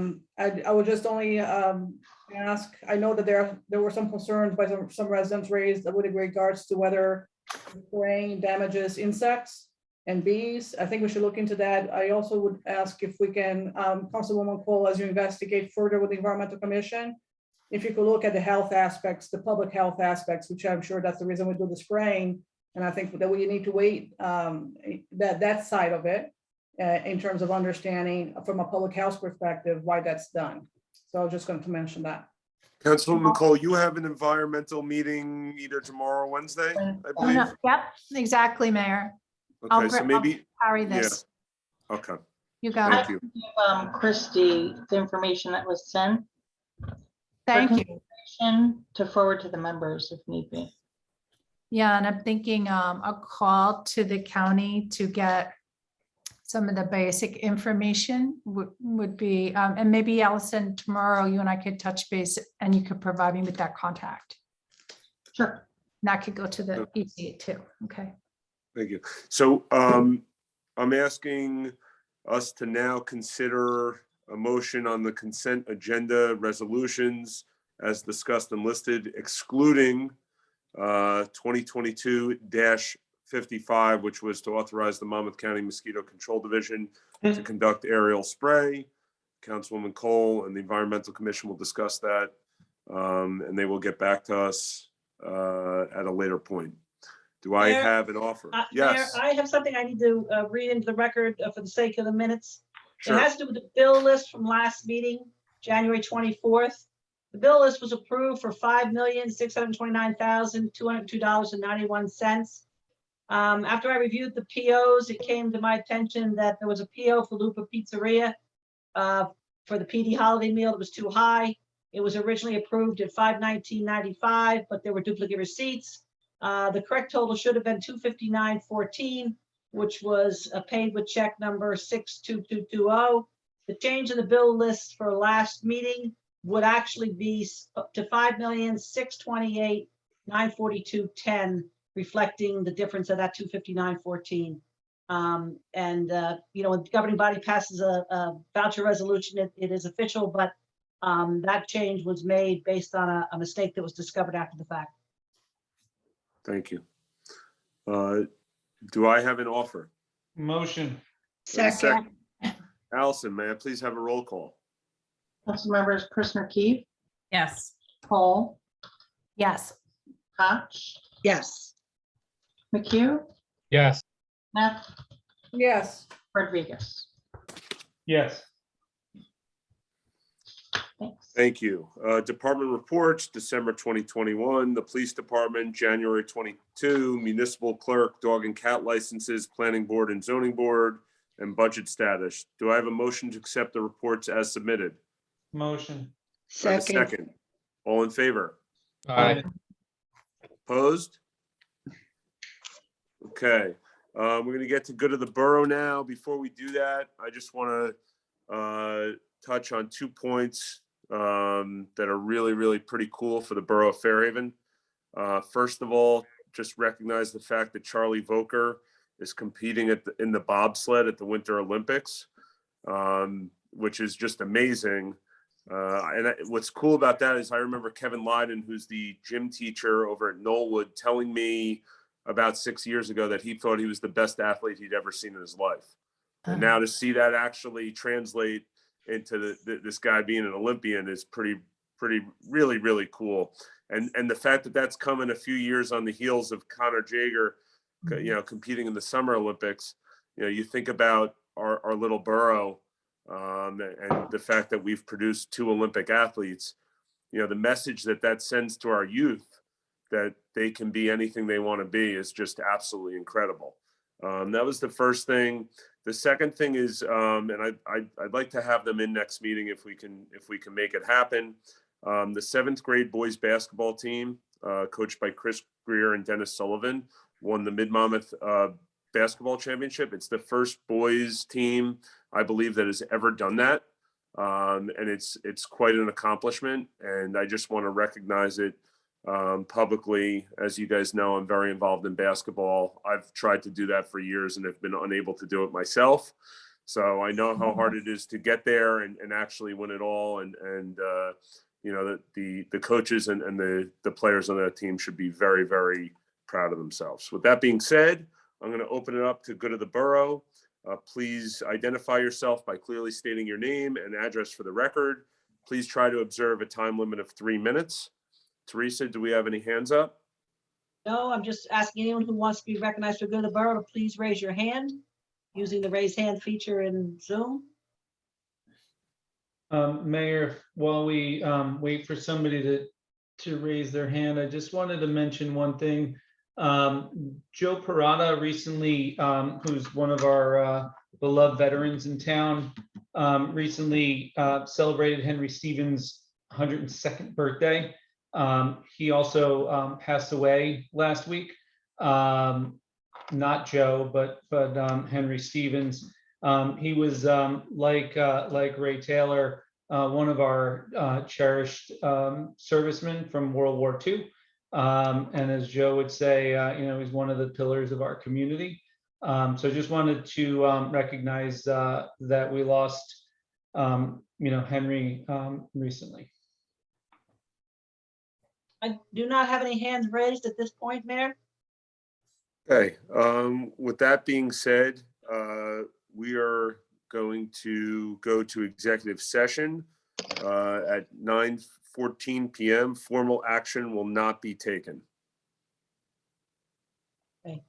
Speaker 7: would just only ask, I know that there were some concerns by some residents raised with regards to whether spraying damages insects and bees. I think we should look into that. I also would ask if we can, Councilwoman Cole, as you investigate further with the Environmental Commission, if you could look at the health aspects, the public health aspects, which I'm sure that's the reason we do the spraying. And I think that we need to wait that side of it in terms of understanding from a public health perspective why that's done. So I was just going to mention that.
Speaker 1: Councilwoman Cole, you have an environmental meeting either tomorrow or Wednesday, I believe?
Speaker 5: Yep, exactly, Mayor.
Speaker 1: Okay, so maybe,
Speaker 5: I'll carry this.
Speaker 1: okay,
Speaker 5: You got
Speaker 1: thank
Speaker 5: it.
Speaker 1: you.
Speaker 2: Give Christie the information that was sent.
Speaker 5: Thank you.
Speaker 2: To forward to the members if need be.
Speaker 5: Yeah, and I'm thinking a call to the county to get some of the basic information would be, and maybe Allison, tomorrow you and I could touch base and you could provide me with that contact.
Speaker 2: Sure.
Speaker 5: And that could go to the EC too. Okay.
Speaker 1: Thank you. So I'm asking us to now consider a motion on the consent agenda resolutions as discussed and listed, excluding 2022-55, which was to authorize the Monmouth County Mosquito Control Division to conduct aerial spray. Councilwoman Cole and the Environmental Commission will discuss that, and they will get back to us at a later point. Do I
Speaker 3: Mayor,
Speaker 1: have an offer?
Speaker 3: Mayor,
Speaker 1: Yes.
Speaker 3: I have something I need to read into the record for the sake of the minutes.
Speaker 1: Sure.
Speaker 3: It has to do with the bill list from last meeting, January 24th. The bill list was approved for $5,629,202.91. After I reviewed the POs, it came to my attention that there was a PO for Lupa Pizzeria for the PD holiday meal that was too high. It was originally approved at $519.95, but there were duplicate receipts. The correct total should have been $259.14, which was paid with check number 62220. The change in the bill list for last meeting would actually be to $5,628,942.10, reflecting the difference of that $259.14. When the governing body passes a voucher resolution, it is official, but that change was made based on a mistake that was discovered after the fact.
Speaker 1: Thank you. Do I have an offer?
Speaker 4: Motion.
Speaker 8: Second.
Speaker 1: Allison, may I please have a roll call?
Speaker 2: Council members Chris McKee,
Speaker 10: Yes.
Speaker 2: Cole,
Speaker 5: Yes.
Speaker 2: Koch,
Speaker 8: Yes.
Speaker 2: McHugh,
Speaker 14: Yes.
Speaker 2: Neff,
Speaker 7: Yes.
Speaker 2: Rodriguez.
Speaker 4: Yes.
Speaker 2: Thanks.
Speaker 1: Thank you. Department reports, December 2021, the Police Department, January 22, Municipal Clerk, Dog and Cat Licenses, Planning Board and Zoning Board, and Budget Status. Do I have a motion to accept the reports as submitted?
Speaker 4: Motion.
Speaker 1: Do I have a
Speaker 8: Second.
Speaker 1: second? All in favor?
Speaker 14: Aye.
Speaker 1: Opposed? Okay, we're going to get to good of the borough now. Before we do that, I just want to touch on 2 points that are really, really pretty cool for the borough of Fairhaven. First of all, just recognize the fact that Charlie Voker is competing in the bobsled at the Winter Olympics, which is just amazing. What's cool about that is I remember Kevin Lyden, who's the gym teacher over at Knollwood, telling me about 6 years ago that he thought he was the best athlete he'd ever seen in his life. And now to see that actually translate into this guy being an Olympian is really, really cool. And the fact that that's coming a few years on the heels of Conor Jager, competing in the Summer Olympics, you think about our little borough, and the fact that we've produced 2 Olympic athletes, you know, the message that that sends to our youth that they can be anything they want to be is just absolutely incredible. That was the first thing. The second thing is, and I'd like to have them in next meeting if we can make it happen. The 7th grade boys basketball team, coached by Chris Greer and Dennis Sullivan, won the Mid-Monmouth basketball championship. It's the first boys team, I believe, that has ever done that. And it's quite an accomplishment. And I just want to recognize it publicly. As you guys know, I'm very involved in basketball. I've tried to do that for years and have been unable to do it myself. So I know how hard it is to get there and actually win it all. And you know, the coaches and the players on that team should be very, very proud of themselves. With that being said, I'm going to open it up to good of the borough. Please identify yourself by clearly stating your name and address for the record. Please try to observe a time limit of 3 minutes. Teresa, do we have any hands up?
Speaker 3: No, I'm just asking anyone who wants to be recognized for good of the borough to please raise your hand using the raise hand feature in Zoom.
Speaker 4: Mayor, while we wait for somebody to raise their hand, I just wanted to mention one thing. Joe Parada recently, who's one of our beloved veterans in town, recently celebrated Henry Stevens' 102nd birthday. He also passed away last week. Not Joe, but Henry Stevens. He was like Ray Taylor, one of our cherished servicemen from World War II. And as Joe would say, you know, he's one of the pillars of our community. So I just wanted to recognize that we lost, you know, Henry recently.
Speaker 3: I do not have any hands raised at this point, Mayor.
Speaker 1: Okay, with that being said, we are going to go to executive session at 9:14 p.m. Formal action will not be taken.
Speaker 3: Okay.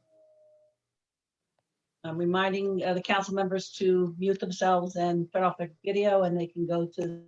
Speaker 3: I'm reminding the council members to mute themselves and turn off their video, and they can go to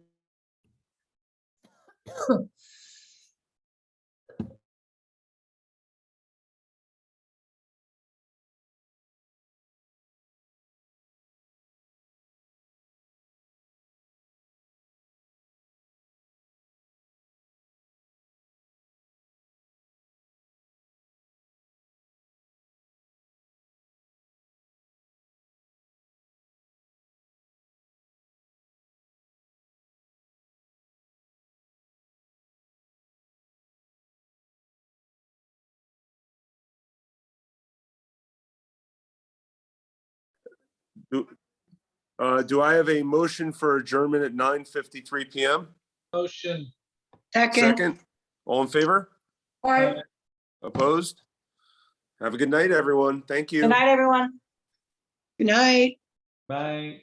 Speaker 1: Do I have a motion for adjournment at 9:53 p.m.?
Speaker 4: Motion.
Speaker 1: Second. All in favor?
Speaker 7: Aye.
Speaker 1: Opposed? Have a good night, everyone. Thank you.
Speaker 3: good night, everyone.
Speaker 8: Good night.
Speaker 4: Bye.